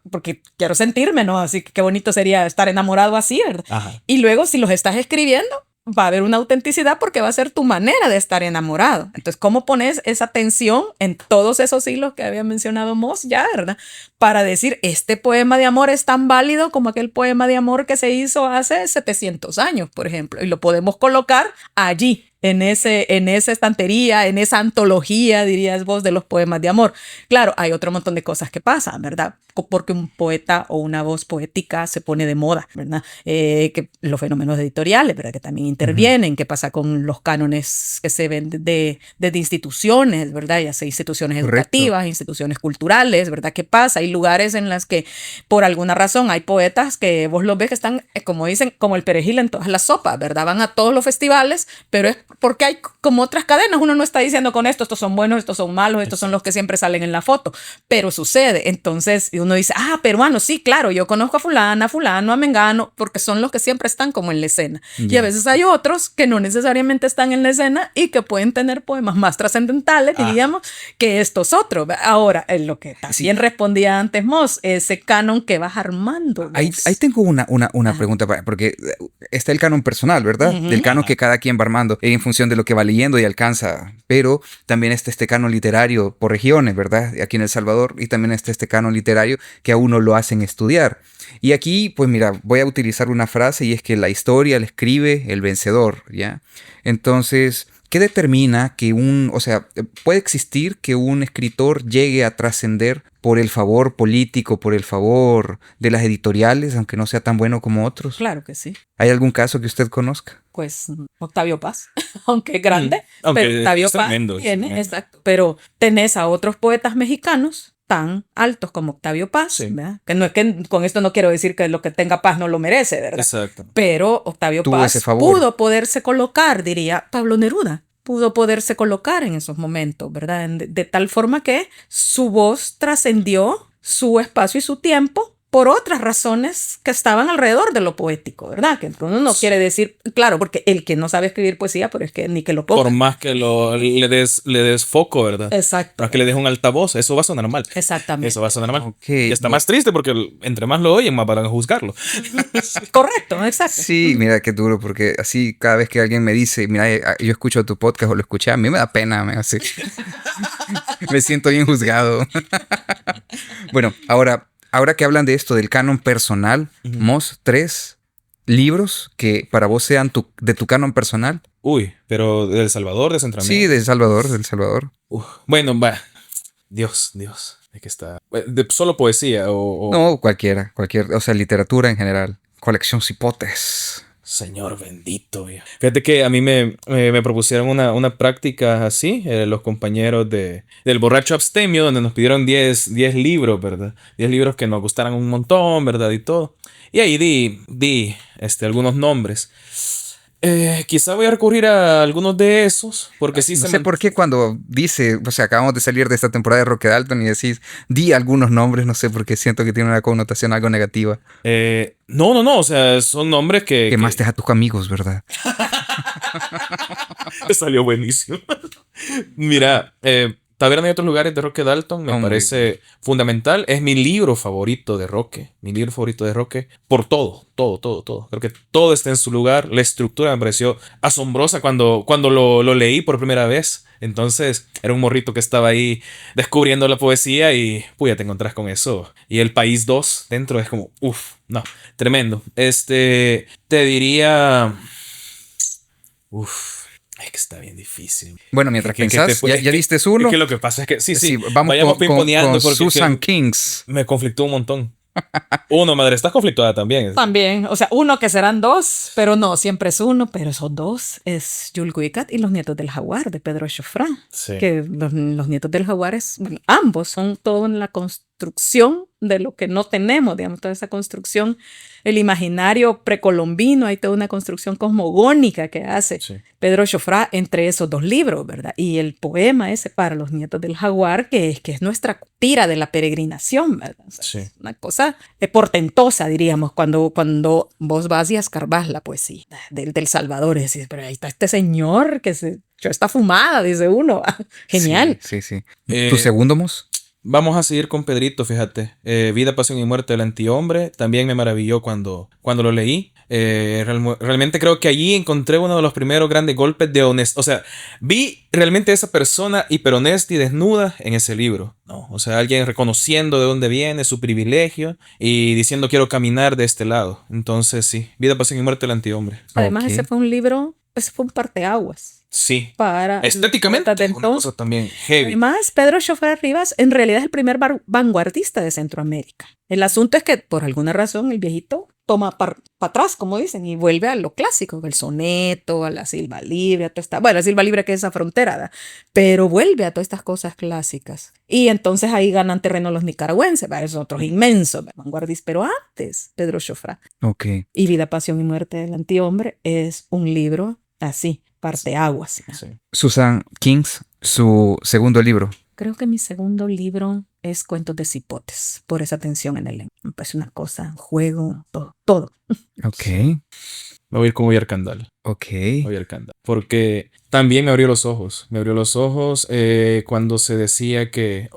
Speaker 2: porque quiero sentirme, ¿no? Así que qué bonito sería estar enamorado así, ¿verdad? Y luego, si los estás escribiendo, va a haber una autenticidad porque va a ser tu manera de estar enamorado. Entonces, ¿cómo pones esa tensión en todos esos hilos que había mencionado Moss ya, ¿verdad? Para decir, este poema de amor es tan válido como aquel poema de amor que se hizo hace 700 años, por ejemplo, y lo podemos colocar allí, en esa estantería, en esa antología, dirías vos, de los poemas de amor. Claro, hay otro montón de cosas que pasan, ¿verdad? Porque un poeta o una voz poética se pone de moda, ¿verdad? Que los fenómenos editoriales, ¿verdad? Que también intervienen. ¿Qué pasa con los cánones que se ven de instituciones, ¿verdad? Ya sea instituciones educativas, instituciones culturales, ¿verdad? ¿Qué pasa? Hay lugares en las que por alguna razón hay poetas que vos los ves que están, como dicen, como el perejil en todas las sopas, ¿verdad? Van a todos los festivales, pero es porque hay como otras cadenas. Uno no está diciendo con esto, estos son buenos, estos son malos, estos son los que siempre salen en la foto, pero sucede. Entonces, Y uno dice, peruano, sí, claro, yo conozco a fulana, a fulano, a mengano, porque son los que siempre están como en la escena. Y a veces hay otros que no necesariamente están en la escena y que pueden tener poemas más trascendentales, diríamos, que estos otros. Ahora, en lo que también respondía antes Moss, ese canon que vas armando.
Speaker 1: Ahí tengo una pregunta, porque está el canon personal, ¿verdad? Del canon que cada quien va armando en función de lo que va leyendo y alcanza. Pero también está este canon literario por regiones, ¿verdad? Aquí en El Salvador. Y también está este canon literario que a uno lo hacen estudiar. Y aquí, pues mira, voy a utilizar una frase y es que la historia la escribe el vencedor, ¿ya? Entonces, ¿qué determina que puede existir que un escritor llegue a trascender por el favor político, por el favor de las editoriales, aunque no sea tan bueno como otros?
Speaker 2: Claro que sí.
Speaker 1: ¿Hay algún caso que usted conozca?
Speaker 2: Pues Octavio Paz, aunque es grande,
Speaker 3: aunque
Speaker 2: pero Octavio
Speaker 3: es
Speaker 2: Paz
Speaker 3: tremendo,
Speaker 2: tiene, exacto. Pero tenés a otros poetas mexicanos tan altos como Octavio Paz,
Speaker 3: Sí.
Speaker 2: ¿verdad? Que no es que con esto no quiero decir que lo que tenga Paz no lo merece, ¿verdad?
Speaker 3: Exacto.
Speaker 2: Pero Octavio
Speaker 1: Tuvo
Speaker 2: Paz
Speaker 1: ese favor.
Speaker 2: pudo poderse colocar, diría Pablo Neruda, pudo poderse colocar en esos momentos, ¿verdad? De tal forma que su voz trascendió su espacio y su tiempo por otras razones que estaban alrededor de lo poético, ¿verdad? Que uno no quiere decir, claro, porque el que no sabe escribir poesía, pero es que ni que lo ponga.
Speaker 3: Por más que le des foco, ¿verdad?
Speaker 2: Exacto.
Speaker 3: Por más que le des un altavoz, eso va a sonar mal.
Speaker 2: Exactamente.
Speaker 3: Eso va a sonar mal.
Speaker 1: Ok.
Speaker 3: Y está más triste porque entre más lo oyen, más van a juzgarlo.
Speaker 2: Correcto, exacto.
Speaker 1: Sí, mira qué duro, porque así cada vez que alguien me dice, mira, yo escucho tu podcast o lo escuché, a mí me da pena, me siento bien juzgado. Bueno, ahora que hablan de esto, del canon personal, Moss, 3 libros que para vos sean de tu canon personal.
Speaker 3: Uy, pero de El Salvador, de Centroamérica.
Speaker 1: Sí, de El Salvador.
Speaker 3: Bueno, va. Dios. ¿De qué está? Solo poesía o...
Speaker 1: No, cualquier, o sea, literatura en general. Colección Cipotes.
Speaker 3: Señor bendito. Viejo. Fíjate que a mí me propusieron una práctica así, los compañeros del borracho abstemio, donde nos pidieron 10 libros, ¿verdad? 10 libros que nos gustaran un montón, ¿verdad? Y todo. Y ahí di algunos nombres. Quizá voy a recurrir a algunos de esos, porque sí
Speaker 1: No sé por qué cuando dice, o sea, acabamos de salir de esta temporada de Roque Dalton y decís, di algunos nombres, no sé, porque siento que tiene una connotación algo negativa.
Speaker 3: No, o sea, son nombres que...
Speaker 1: Quemaste a tus amigos, ¿verdad?
Speaker 3: Salió buenísimo. Mira, Taberna y otros lugares de Roque Dalton me parece fundamental. Es mi libro favorito de Roque. Mi libro favorito de Roque. Por todo. Creo que todo está en su lugar. La estructura me pareció asombrosa cuando lo leí por primera vez. Entonces, era un morrito que estaba ahí descubriendo la poesía y ya te encontrás con eso. Y El País 2 dentro es como, no, tremendo. Te diría... Es que está bien difícil.
Speaker 1: Bueno, mientras pensás, ¿ya diste uno?
Speaker 3: Es que lo que pasa es que sí,
Speaker 1: vamos
Speaker 3: vayamos pimponeando
Speaker 1: con
Speaker 3: porque
Speaker 1: Susan Kings.
Speaker 3: me conflictó un montón. Uno, madre, estás conflictuada también.
Speaker 2: También, o sea, uno que serán 2, pero no, siempre es uno, pero son 2. Es Jules Guicat y Los Nietos del Jaguar, de Pedro Chofrán.
Speaker 3: Sí.
Speaker 2: Que los Nietos del Jaguar ambos son todo en la construcción de lo que no tenemos, digamos, toda esa construcción, el imaginario precolombino, hay toda una construcción cosmogónica que hace Pedro Chofrán entre esos 2 libros, ¿verdad? Y el poema ese para Los Nietos del Jaguar, que es nuestra tira de la peregrinación, ¿verdad? O sea, es una cosa portentosa, diríamos, cuando vos vas y escarbás la poesía del Salvador, y decís, pero ahí está este señor que se echó esta fumada, dice uno. Genial.
Speaker 1: Sí. ¿Tu segundo, Moss?
Speaker 3: Vamos a seguir con Pedrito, fíjate. Vida, Pasión y Muerte del Antihombre. También me maravilló cuando lo leí. Realmente creo que allí encontré uno de los primeros grandes golpes de honestidad. O sea, vi realmente a esa persona hiperhonesta y desnuda en ese libro, ¿no? O sea, alguien reconociendo de dónde viene, su privilegio y diciendo quiero caminar de este lado. Entonces sí, Vida, Pasión y Muerte del Antihombre.
Speaker 2: Además, ese fue un parteaguas.
Speaker 3: Sí.
Speaker 2: Para
Speaker 3: estéticamente una cosa también heavy.
Speaker 2: Además, Pedro Chofrán Rivas en realidad es el primer vanguardista de Centroamérica. El asunto es que por alguna razón el viejito toma para atrás, como dicen, y vuelve a lo clásico, el soneto, a la silva libre, a toda esta, bueno, la silva libre que es esa frontera, ¿verdad? Pero vuelve a todas estas cosas clásicas. Y entonces ahí ganan terreno los nicaragüenses, ¿verdad? Es otros inmensos vanguardistas, pero antes Pedro Chofrán.
Speaker 1: Ok.
Speaker 2: Y Vida, Pasión y Muerte del Antihombre es un libro así, parteaguas.
Speaker 3: Sí.
Speaker 1: Susan Kings, su segundo libro.
Speaker 2: Creo que mi segundo libro es Cuentos de Cipotes, por esa tensión en el lenguaje. Me parece una cosa, juego, todo, todo.
Speaker 1: Ok,
Speaker 3: Me voy a ir con Oyarkandal.
Speaker 1: ok.
Speaker 3: Oyarkandal. Porque también me abrió los ojos. Me abrió los ojos cuando se decía que...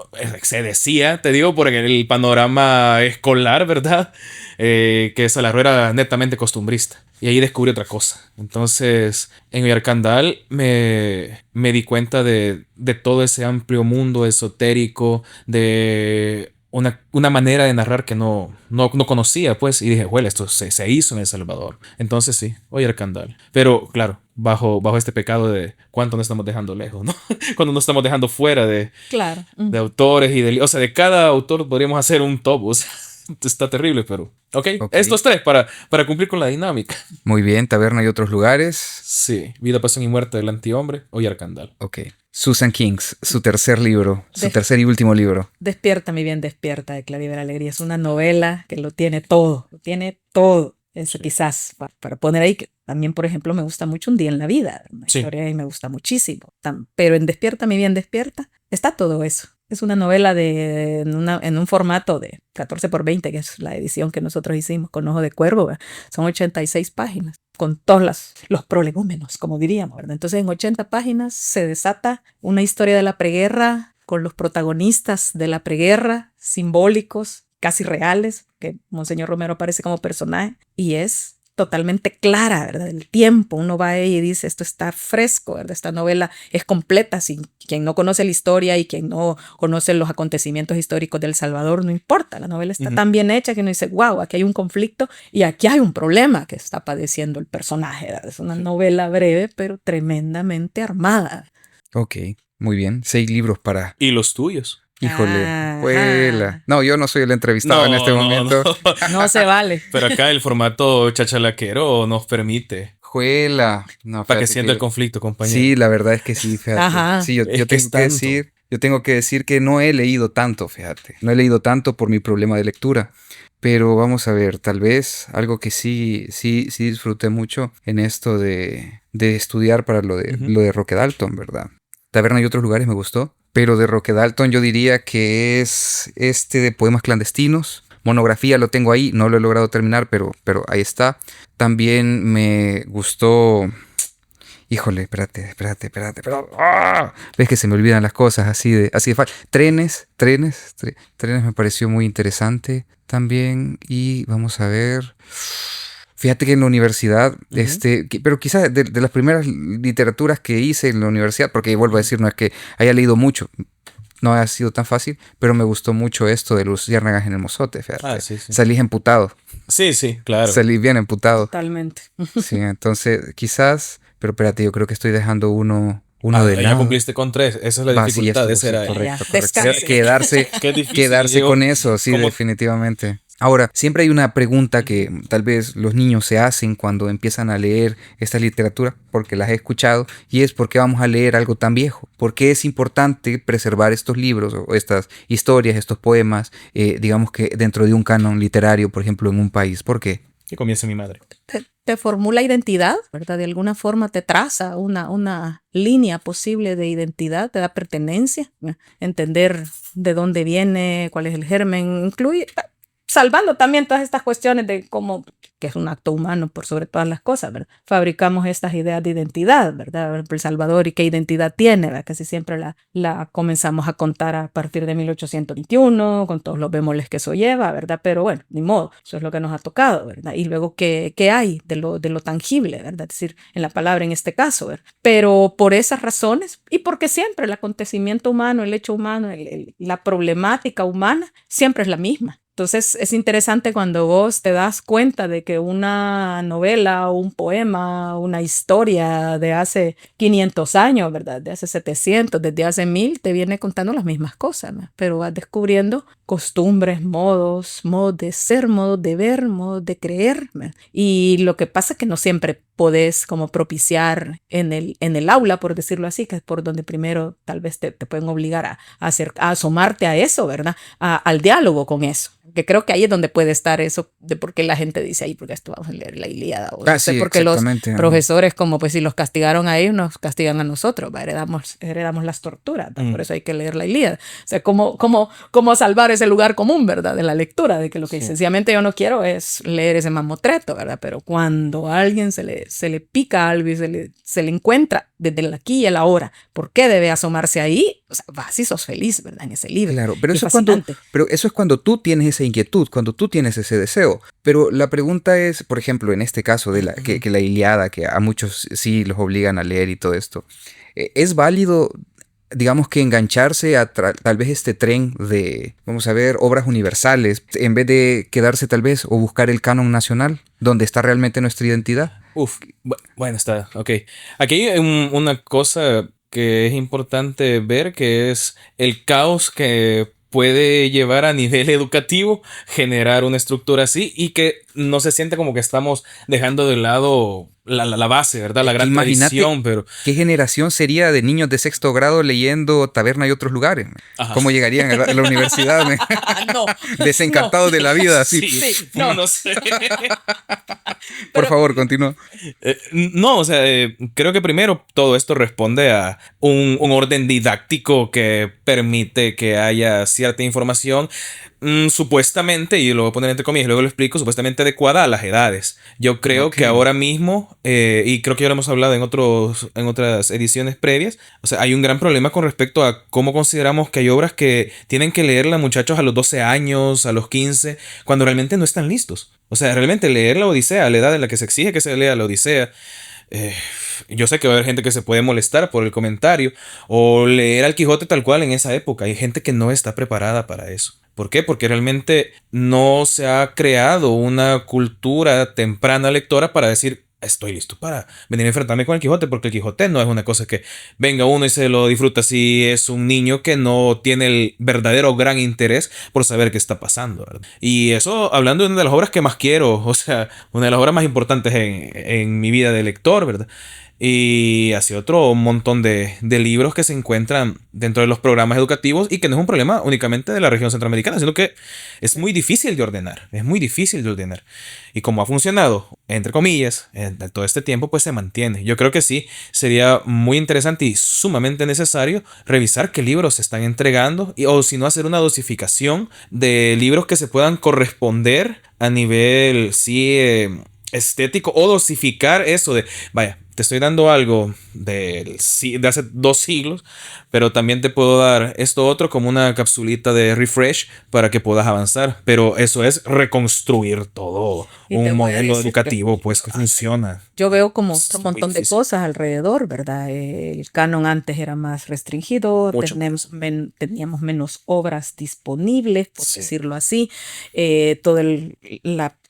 Speaker 3: Se decía, te digo, por el panorama escolar, ¿verdad? Que Salarro era netamente costumbrista. Y ahí descubrí otra cosa. Entonces, en Oyarkandal me di cuenta de todo ese amplio mundo esotérico, de una manera de narrar que no conocía, pues, y dije, bueno, esto se hizo en El Salvador. Entonces sí, Oyarkandal. Pero, claro, bajo este pecado de cuánto nos estamos dejando lejos, ¿no? Cuando nos estamos dejando fuera
Speaker 2: Claro.
Speaker 3: de autores y o sea, de cada autor podríamos hacer un top, o sea, está terrible, pero... Ok, estos tres para cumplir con la dinámica.
Speaker 1: Muy bien, Taberna y otros lugares.
Speaker 3: Sí, Vida, Pasión y Muerte del Antihombre, Oyarkandal.
Speaker 1: Ok. Susan Kings, su tercer libro, su tercer y último libro.
Speaker 2: Despierta, mi bien, despierta, de Claribel Alegría. Es una novela que lo tiene todo, lo tiene todo. Eso quizás para poner ahí, que también, por ejemplo, me gusta mucho Un día en la vida, una historia y me gusta muchísimo. Pero en Despierta, mi bien, despierta, está todo eso. Es una novela en un formato de 14x20, que es la edición que nosotros hicimos con Ojo de Cuervo, ¿verdad? Son 86 páginas, con todos los prolegómenos, como diríamos, ¿verdad? Entonces, en 80 páginas se desata una historia de la preguerra con los protagonistas de la preguerra, simbólicos, casi reales, que Monseñor Romero aparece como personaje, y es totalmente clara, ¿verdad? El tiempo, uno va ahí y dice, esto está fresco, ¿verdad? Esta novela es completa, sin quien no conoce la historia y quien no conoce los acontecimientos históricos de El Salvador, no importa, la novela está tan bien hecha que uno dice, wow, aquí hay un conflicto y aquí hay un problema que está padeciendo el personaje, ¿verdad? Es una novela breve, pero tremendamente armada.
Speaker 1: Ok, muy bien. 6 libros para...
Speaker 3: ¿Y los tuyos?
Speaker 1: Híjole, juela. No, yo no soy el entrevistado en este momento.
Speaker 2: No se vale.
Speaker 3: Pero acá el formato chachalaquero nos permite.
Speaker 1: Juela. No,
Speaker 3: para que sienta el conflicto, compañero.
Speaker 1: Sí, la verdad es que sí, fíjate.
Speaker 2: Ajá.
Speaker 1: Sí, yo tengo que decir que no he leído tanto, fíjate. No he leído tanto por mi problema de lectura. Pero vamos a ver, tal vez algo que sí disfruté mucho en esto de estudiar para lo de Roque Dalton, ¿verdad? Taberna y otros lugares me gustó. Pero de Roque Dalton yo diría que es este de Poemas Clandestinos. Monografía lo tengo ahí, no lo he logrado terminar, pero ahí está. También me gustó... Híjole, espérate. ¡Ah! Ves que se me olvidan las cosas así de fácil. Trenes me pareció muy interesante también. Y vamos a ver... Fíjate que en la universidad, pero quizás de las primeras literaturas que hice en la universidad, porque vuelvo a decir, no es que haya leído mucho, no ha sido tan fácil, pero me gustó mucho esto de Luciérnagas en el Mozote, fíjate.
Speaker 3: Sí.
Speaker 1: Salí emputado.
Speaker 3: Sí, claro.
Speaker 1: Salí bien emputado.
Speaker 2: Totalmente.
Speaker 1: Sí, entonces quizás, pero espérate, yo creo que estoy dejando uno de lado.
Speaker 3: Ya cumpliste con 3, esa es la dificultad.
Speaker 1: Sí, correcto.
Speaker 2: Descanse.
Speaker 1: Quedarse con eso, sí, definitivamente. Ahora, siempre hay una pregunta que tal vez los niños se hacen cuando empiezan a leer esta literatura, porque las he escuchado, y es ¿por qué vamos a leer algo tan viejo? ¿Por qué es importante preservar estos libros o estas historias, estos poemas, digamos que dentro de un canon literario, por ejemplo, en un país? ¿Por qué?
Speaker 3: Que comience mi madre.
Speaker 2: Te formula identidad, ¿verdad? De alguna forma te traza una línea posible de identidad, te da pertenencia, entender de dónde viene, cuál es el germen, incluye... Salvando también todas estas cuestiones de cómo, que es un acto humano por sobre todas las cosas, ¿verdad? Fabricamos estas ideas de identidad, ¿verdad? El Salvador y qué identidad tiene, ¿verdad? Casi siempre la comenzamos a contar a partir de 1821, con todos los bemoles que eso lleva, ¿verdad? Pero bueno, ni modo, eso es lo que nos ha tocado, ¿verdad? Y luego, ¿qué hay de lo tangible, ¿verdad? Es decir, en la palabra en este caso, ¿verdad? Pero por esas razones, y porque siempre el acontecimiento humano, el hecho humano, la problemática humana, siempre es la misma. Entonces es interesante cuando vos te das cuenta de que una novela, un poema, una historia de hace 500 años, ¿verdad? De hace 700, desde hace 1000, te viene contando las mismas cosas, ¿no? Pero vas descubriendo costumbres, modos de ser, modos de ver, modos de creer, ¿no? Y lo que pasa es que no siempre podés como propiciar en el aula, por decirlo así, que es por donde primero tal vez te pueden obligar a asomarte a eso, ¿verdad? Al diálogo con eso. Que creo que ahí es donde puede estar eso de por qué la gente dice ahí, porque esto vamos a leer la Ilíada. O no sé,
Speaker 1: sí,
Speaker 2: porque los profesores, como pues si los castigaron a ellos, nos castigan a nosotros, heredamos las torturas, por eso hay que leer la Ilíada. O sea, cómo salvar ese lugar común, ¿verdad? De la lectura, de que lo que sencillamente yo no quiero es leer ese mamotreto, ¿verdad? Pero cuando a alguien se le pica algo y se le encuentra desde el aquí y el ahora, ¿por qué debe asomarse ahí? O sea, vas y sos feliz, ¿verdad? En ese libro.
Speaker 1: Claro, pero eso es cuando tú tienes esa inquietud, cuando tú tienes ese deseo. Pero la pregunta es, por ejemplo, en este caso de que la Ilíada, que a muchos sí los obligan a leer y todo esto, ¿es válido, digamos, que engancharse a tal vez este tren de, vamos a ver, obras universales, en vez de quedarse tal vez o buscar el canon nacional, donde está realmente nuestra identidad?
Speaker 3: Bueno, está, ok. Aquí hay una cosa que es importante ver, que es el caos que puede llevar a nivel educativo generar una estructura así y que no se siente como que estamos dejando de lado la base, ¿verdad? La gran tradición, pero...
Speaker 1: ¿Qué generación sería de niños de 6º grado leyendo Taberna y otros lugares?
Speaker 3: Ajá.
Speaker 1: ¿Cómo llegarían a la universidad?
Speaker 2: No,
Speaker 1: desencantados de la vida, así.
Speaker 3: Sí, no sé.
Speaker 1: Por favor, continúa.
Speaker 3: No, o sea, creo que primero todo esto responde a un orden didáctico que permite que haya cierta información supuestamente, y lo voy a poner entre comillas, luego lo explico, supuestamente adecuada a las edades. Yo creo que ahora mismo, y creo que ya lo hemos hablado en otras ediciones previas, o sea, hay un gran problema con respecto a cómo consideramos que hay obras que tienen que leerlas muchachos a los 12 años, a los 15, cuando realmente no están listos. O sea, realmente leer la Odisea a la edad en la que se exige que se lea la Odisea. Yo sé que va a haber gente que se puede molestar por el comentario, o leer al Quijote tal cual en esa época. Hay gente que no está preparada para eso. ¿Por qué? Porque realmente no se ha creado una cultura temprana lectora para decir, estoy listo para venir a enfrentarme con el Quijote, porque el Quijote no es una cosa que venga uno y se lo disfruta si es un niño que no tiene el verdadero gran interés por saber qué está pasando, ¿verdad? Y eso hablando de una de las obras que más quiero, o sea, una de las obras más importantes en mi vida de lector, ¿verdad? Y así otro montón de libros que se encuentran dentro de los programas educativos y que no es un problema únicamente de la región centroamericana, sino que es muy difícil de ordenar, Y como ha funcionado, entre comillas, en todo este tiempo, pues se mantiene. Yo creo que sí, sería muy interesante y sumamente necesario revisar qué libros se están entregando o si no hacer una dosificación de libros que se puedan corresponder a nivel, sí, estético, o dosificar eso de, vaya, te estoy dando algo de hace 2 siglos, pero también te puedo dar esto otro como una capsulita de refresh para que puedas avanzar. Pero eso es reconstruir todo un modelo educativo pues que funciona.
Speaker 2: Yo veo como un montón de cosas alrededor, ¿verdad? El canon antes era más restringido, teníamos menos obras disponibles, por decirlo así.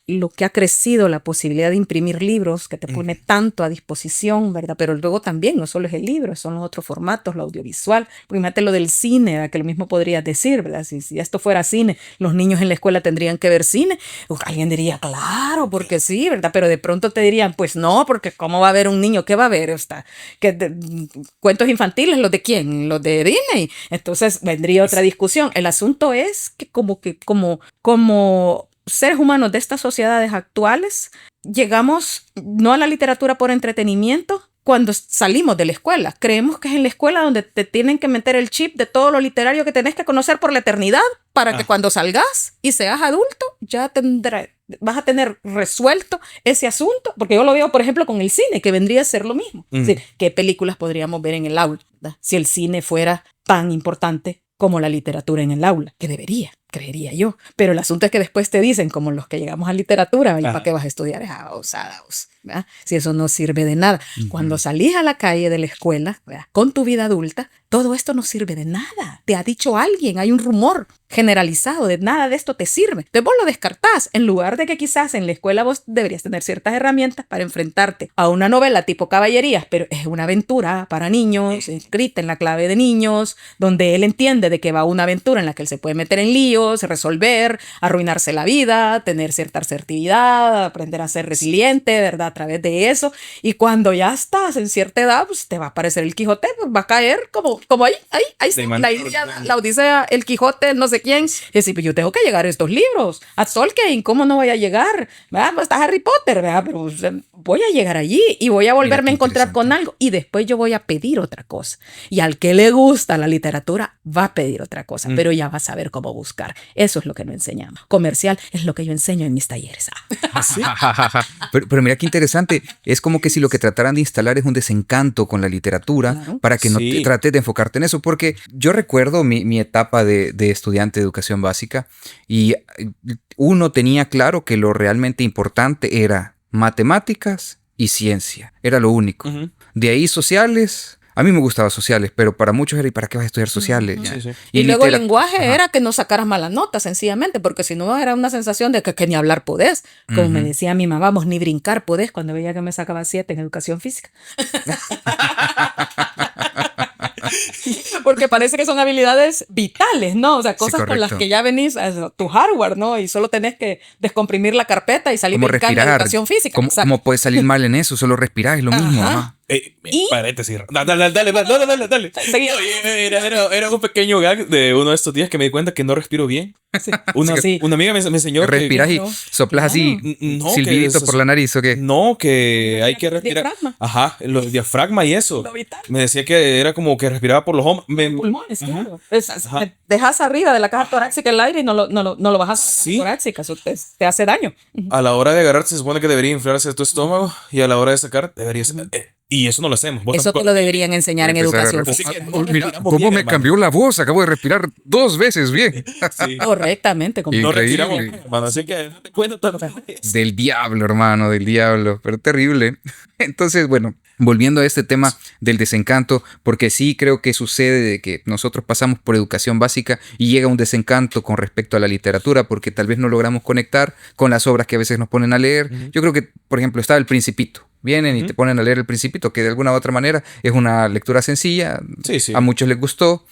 Speaker 2: Lo que ha crecido, la posibilidad de imprimir libros que te pone tanto a disposición, ¿verdad? Pero luego también no solo es el libro, son los otros formatos, lo audiovisual. Porque imagínate lo del cine, ¿verdad? Que lo mismo podrías decir, ¿verdad? Si esto fuera cine, los niños en la escuela tendrían que ver cine. Alguien diría, claro, porque sí, ¿verdad? Pero de pronto te dirían, pues no, porque ¿cómo va a haber un niño? ¿Qué va a ver? ¿Cuentos infantiles? ¿Los de quién? ¿Los de Disney? Entonces vendría otra discusión. El asunto es que como seres humanos de estas sociedades actuales, llegamos no a la literatura por entretenimiento cuando salimos de la escuela. Creemos que es en la escuela donde te tienen que meter el chip de todo lo literario que tenés que conocer por la eternidad para que cuando salgas y seas adulto ya vas a tener resuelto ese asunto. Porque yo lo veo, por ejemplo, con el cine, que vendría a ser lo mismo. Es decir, ¿qué películas podríamos ver en el aula, ¿verdad? Si el cine fuera tan importante como la literatura en el aula? Que debería, creería yo. Pero el asunto es que después te dicen, como los que llegamos a literatura, ¿y para qué vas a estudiar esa babosada? ¿Verdad? Si eso no sirve de nada. Cuando salís a la calle de la escuela, ¿verdad? Con tu vida adulta, todo esto no sirve de nada. Te ha dicho alguien, hay un rumor generalizado de nada de esto te sirve. Entonces vos lo descartás, en lugar de que quizás en la escuela vos deberías tener ciertas herramientas para enfrentarte a una novela tipo Caballerías, pero es una aventura para niños, escrita en la clave de niños, donde él entiende de que va a una aventura en la que él se puede meter en líos desafíos, resolver, arruinarse la vida, tener cierta asertividad, aprender a ser resiliente, ¿verdad? A través de eso. Y cuando ya estás en cierta edad, pues te va a aparecer el Quijote, pues va a caer como ahí está, la Ilíada, la Odisea, el Quijote, no sé quién. Y decir, pues yo tengo que llegar a estos libros, a Tolkien, ¿cómo no voy a llegar? ¿Verdad? Pues está Harry Potter, ¿verdad? Pero voy a llegar allí y voy a volverme a encontrar con algo y después yo voy a pedir otra cosa. Y al que le gusta la literatura va a pedir otra cosa, pero ya va a saber cómo buscar. Eso es lo que no enseñamos. Comercial es lo que yo enseño en mis talleres.
Speaker 3: ¿Sí?
Speaker 1: Pero mira qué interesante, es como que si lo que trataran de instalar es un desencanto con la literatura,
Speaker 2: Claro.
Speaker 1: para que no
Speaker 3: Sí.
Speaker 1: te trates de enfocarte en eso, porque yo recuerdo mi etapa de estudiante de educación básica y uno tenía claro que lo realmente importante era matemáticas y ciencia, era lo único.
Speaker 3: Ujú.
Speaker 1: De ahí sociales. A mí me gustaba sociales, pero para muchos era, ¿y para qué vas a estudiar sociales?
Speaker 3: Sí, sí.
Speaker 2: Y luego el lenguaje
Speaker 1: Ajá.
Speaker 2: era que no sacaras malas notas, sencillamente, porque si no era una sensación de que ni hablar podés. Como me
Speaker 1: Ujú.
Speaker 2: decía mi mamá, vos ni brincar podés cuando veía que me sacaba 7 en educación física. Porque parece que son habilidades vitales, ¿no? O sea, cosas con las
Speaker 1: correcto.
Speaker 2: que ya venís a tu hardware, ¿no? Y solo tenés que descomprimir la carpeta y salir
Speaker 1: Como
Speaker 2: brincando en
Speaker 1: respirar.
Speaker 2: educación física.
Speaker 1: ¿Cómo,
Speaker 2: Exacto.
Speaker 1: cómo puedes salir mal en eso? Solo respirar, es lo mismo.
Speaker 2: Ajá.
Speaker 1: Ajá.
Speaker 2: Y-
Speaker 3: Paréntesis. Dale.
Speaker 2: Seguí.
Speaker 3: Era un pequeño gag de uno de estos días que me di cuenta que no respiro bien. Una,
Speaker 2: Sí.
Speaker 3: una amiga me enseñó que...
Speaker 1: Respiras y
Speaker 2: claro.
Speaker 1: soplas así,
Speaker 3: No, que
Speaker 1: silbidito
Speaker 3: es-
Speaker 1: por la nariz, ¿o qué?
Speaker 3: No, que hay que respirar.
Speaker 2: Diafragma.
Speaker 3: Ajá, el diafragma y eso.
Speaker 2: Lo vital.
Speaker 3: Me decía que era como que respiraba por los hombros.
Speaker 2: Pulmones,
Speaker 3: Ajá.
Speaker 2: claro.
Speaker 3: Ajá.
Speaker 2: Dejas arriba de la caja torácica el aire y no lo bajas a la
Speaker 3: Sí.
Speaker 2: caja torácica. Eso te hace daño.
Speaker 3: A la hora de agarrar se supone que debería inflarse tu estómago y a la hora de sacar deberías... y eso no lo hacemos. Vos
Speaker 2: Eso te
Speaker 3: tampoco-
Speaker 2: lo deberían enseñar en
Speaker 1: Empezar a
Speaker 2: educación
Speaker 1: respirar.
Speaker 2: física.
Speaker 3: no
Speaker 1: Mira,
Speaker 3: respiramos
Speaker 1: ¿cómo
Speaker 3: bien,
Speaker 1: me
Speaker 3: hermano.
Speaker 1: cambió la voz? Acabo de respirar 2 veces bien.
Speaker 3: Sí.
Speaker 2: Correctamente. Como
Speaker 1: Y-
Speaker 3: No
Speaker 1: Increíble.
Speaker 3: respiramos bien, hermano. Así que no te cuento tantas veces.
Speaker 1: Del diablo, hermano, del diablo, pero terrible. Entonces, bueno, volviendo a este tema del desencanto, porque sí creo que sucede de que nosotros pasamos por educación básica y llega un desencanto con respecto a la literatura, porque tal vez no logramos conectar con las obras que a veces nos ponen a leer. Yo creo que, por ejemplo, está El Principito. Vienen y te ponen a leer El Principito, que de alguna u otra manera es una lectura sencilla,
Speaker 3: Sí, sí.
Speaker 1: a muchos les gustó.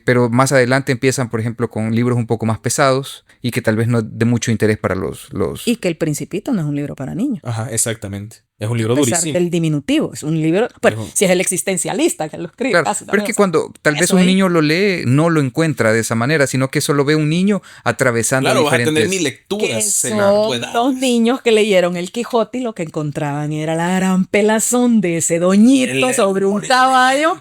Speaker 1: Pero más adelante empiezan, por ejemplo, con libros un poco más pesados y que tal vez no de mucho interés para los...
Speaker 2: Y que El Principito no es un libro para niños.
Speaker 3: Ajá, exactamente. Es un libro
Speaker 2: A pesar
Speaker 3: durísimo.
Speaker 2: del diminutivo. Es un libro. Bueno,
Speaker 3: Ujú.
Speaker 2: si es el existencialista que lo escribe.
Speaker 1: Claro,
Speaker 2: casi
Speaker 1: pero es
Speaker 2: también,
Speaker 1: que
Speaker 2: o sea,
Speaker 1: cuando tal vez
Speaker 2: eso
Speaker 1: un
Speaker 2: ahí.
Speaker 1: niño lo lee, no lo encuentra de esa manera, sino que solo ve un niño atravesando
Speaker 3: Claro, vas a
Speaker 1: diferentes...
Speaker 3: tener mil
Speaker 2: Que
Speaker 3: lecturas en tu
Speaker 2: son
Speaker 3: edad.
Speaker 2: los niños que leyeron el Quijote y lo que encontraban era la gran pelazón de ese doñito sobre un caballo.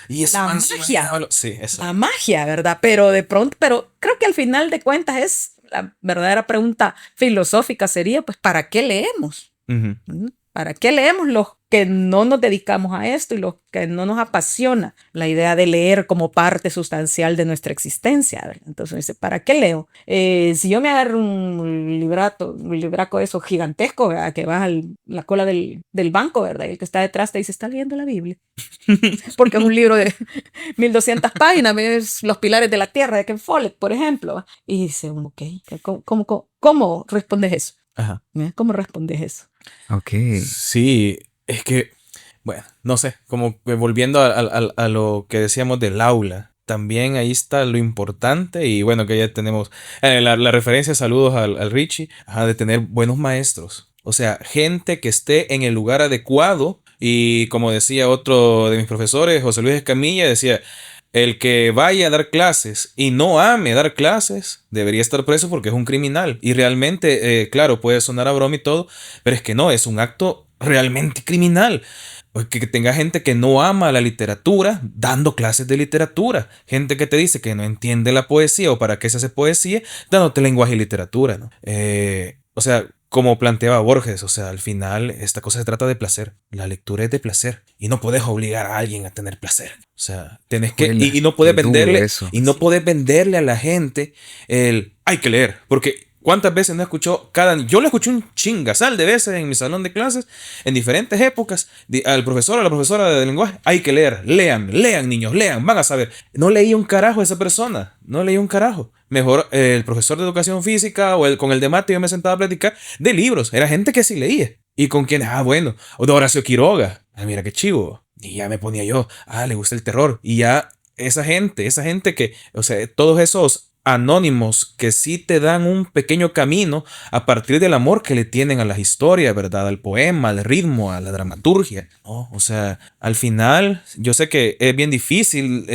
Speaker 3: Y esa
Speaker 2: La
Speaker 3: mansión
Speaker 2: magia.
Speaker 3: de diablo. Sí, eso.
Speaker 2: La magia, ¿verdad? Pero de pronto, pero creo que al final de cuentas es la verdadera pregunta filosófica sería, pues, ¿para qué leemos?
Speaker 3: Ujú.
Speaker 2: ¿Mm? ¿Para qué leemos los que no nos dedicamos a esto y los que no nos apasiona la idea de leer como parte sustancial de nuestra existencia? ¿Verdad? Entonces, dice, ¿para qué leo? Si yo me agarro un libraco de esos gigantesco, ¿verdad? Que va a la cola del banco, ¿verdad? Y el que está detrás te dice, está leyendo la Biblia. Porque es un libro de 1200 páginas, es Los Pilares de la Tierra de Ken Follett, por ejemplo. ¿va? Y dice, ok, ¿cómo respondes eso?
Speaker 3: Ajá.
Speaker 2: ¿Cómo respondes eso?
Speaker 1: Ok.
Speaker 3: Sí, es que, bueno, no sé, como que volviendo a lo que decíamos del aula, también ahí está lo importante y bueno, que ya tenemos la referencia, saludos al Richie, ajá, de tener buenos maestros, o sea, gente que esté en el lugar adecuado y como decía otro de mis profesores, José Luis Escamilla, decía... El que vaya a dar clases y no ame dar clases debería estar preso porque es un criminal. Y realmente, claro, puede sonar a broma y todo, pero es que no, es un acto realmente criminal. Que tenga gente que no ama la literatura dando clases de literatura. Gente que te dice que no entiende la poesía o para qué se hace poesía dándote lenguaje y literatura, ¿no? O sea, como planteaba Borges, o sea, al final esta cosa se trata de placer. La lectura es de placer y no puedes obligar a alguien a tener placer. O sea, tenés que
Speaker 1: Juela,
Speaker 3: y no puedes
Speaker 1: qué duro
Speaker 3: venderle
Speaker 1: eso.
Speaker 3: y no puedes venderle a la gente el hay que leer, porque ¿cuántas veces no escuchó yo le escuché un chingasal de veces en mi salón de clases en diferentes épocas al profesor o a la profesora de lenguaje, hay que leer, lean niños, lean, van a saber. No leía un carajo esa persona, no leía un carajo. Mejor el profesor de educación física o con el de mate yo me sentaba a platicar de libros, era gente que sí leía. Y con quienes, bueno, o de Horacio Quiroga, mira qué chivo. Y ya me ponía yo, le gusta el terror. Y ya esa gente que, o sea, todos esos anónimos que sí te dan un pequeño camino a partir del amor que le tienen a las historias, ¿verdad? Al poema, al ritmo, a la dramaturgia, ¿no? O sea, al final, yo sé que es bien difícil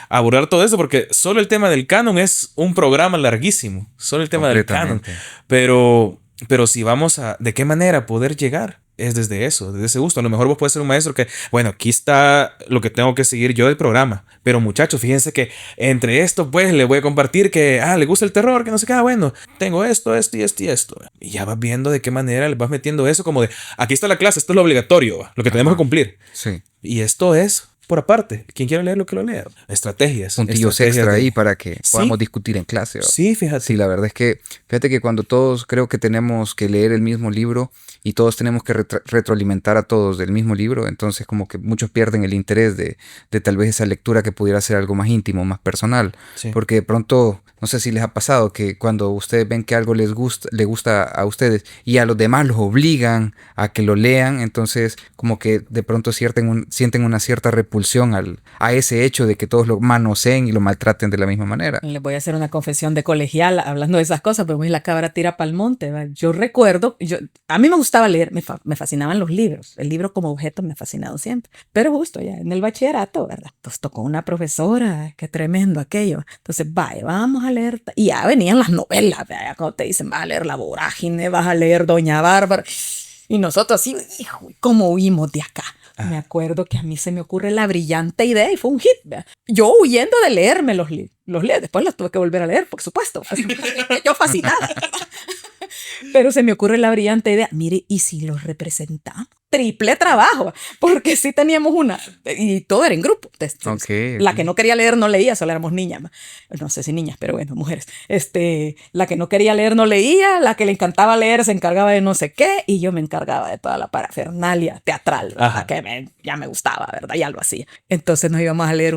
Speaker 3: abordar todo eso porque solo el tema del canon es un programa larguísimo, solo el tema del canon. Pero si vamos a, ¿de qué manera poder llegar? Es desde eso, desde ese gusto. A lo mejor vos puedes ser un maestro que, bueno, aquí está lo que tengo que seguir yo del programa. Pero muchachos, fíjense que entre esto, pues, le voy a compartir que, le gusta el terror, que no sé qué, bueno, tengo esto, esto y esto y esto. Y ya vas viendo de qué manera le vas metiendo eso como de, aquí está la clase, esto es lo obligatorio, lo que tenemos que cumplir.
Speaker 1: Sí.
Speaker 3: Y esto es por aparte. Quien quiera leer lo que lo lea. Estrategias.
Speaker 1: Puntillos extra ahí para que podamos discutir en clase.
Speaker 3: Sí, fíjate.
Speaker 1: Sí, la verdad es que, fíjate que cuando todos creo que tenemos que leer el mismo libro y todos tenemos que retroalimentar a todos del mismo libro, entonces como que muchos pierden el interés de tal vez esa lectura que pudiera ser algo más íntimo, más personal. Sí. Porque de pronto, no sé si les ha pasado que cuando ustedes ven que algo le gusta a ustedes y a los demás los obligan a que lo lean, entonces como que de pronto sienten una cierta repulsión a ese hecho de que todos lo manoseen y lo maltraten de la misma manera.
Speaker 2: Les voy a hacer una confesión de colegial hablando de esas cosas, pero la cabra tira pa'l monte, ¿verdad? Yo recuerdo, a mí me gustaba leer, me fascinaban los libros, el libro como objeto me ha fascinado siempre, pero justo ya en el bachillerato, ¿verdad? Pues tocó una profesora, qué tremendo aquello, entonces vamos a leer, y ya venían las novelas, ¿verdad? Cuando te dicen, vas a leer La Vorágine, vas a leer Doña Bárbara, y nosotros así, hijo, ¿cómo huimos de acá? Me acuerdo que a mí se me ocurre la brillante idea y fue un hit, ¿verdad? Yo huyendo de leerme los leí, después los tuve que volver a leer, por supuesto. Yo fascinada. Pero se me ocurre la brillante idea, mire, ¿y si los representamos? Triple trabajo, porque sí teníamos una, y todo era en grupo. La que no quería leer no leía, solo éramos niñas. No sé si niñas, pero bueno, mujeres. La que no quería leer no leía, la que le encantaba leer se encargaba de no sé qué, y yo me encargaba de toda la parafernalia teatral, ¿verdad? Que ya me gustaba, ¿verdad? Ya lo hacía. Entonces nos íbamos a leer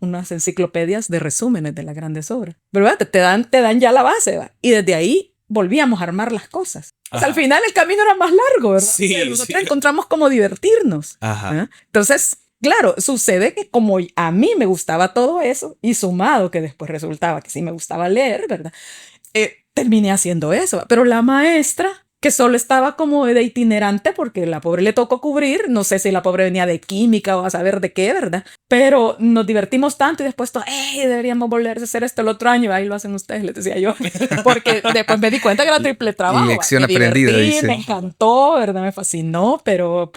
Speaker 2: unas enciclopedias de resúmenes de las grandes obras. Pero ¿verdad? Te dan ya la base, ¿verdad? Y desde ahí volvíamos a armar las cosas. O sea, al final el camino era más largo, ¿verdad? Sí, nosotros encontramos cómo divertirnos. Ajá. Entonces, claro, sucede que como a mí me gustaba todo eso, y sumado que después resultaba que sí me gustaba leer, ¿verdad? Terminé haciendo eso. Pero la maestra, que solo estaba como de itinerante porque la pobre le tocó cubrir, no sé si la pobre venía de química o a saber de qué, ¿verdad? Pero nos divertimos tanto y después deberíamos volver a hacer esto el otro año, ahí lo hacen ustedes, les decía yo, porque después me di cuenta que era triple trabajo.
Speaker 1: Y lección aprendida, dice.
Speaker 2: Me encantó, ¿verdad? Me fascinó, pero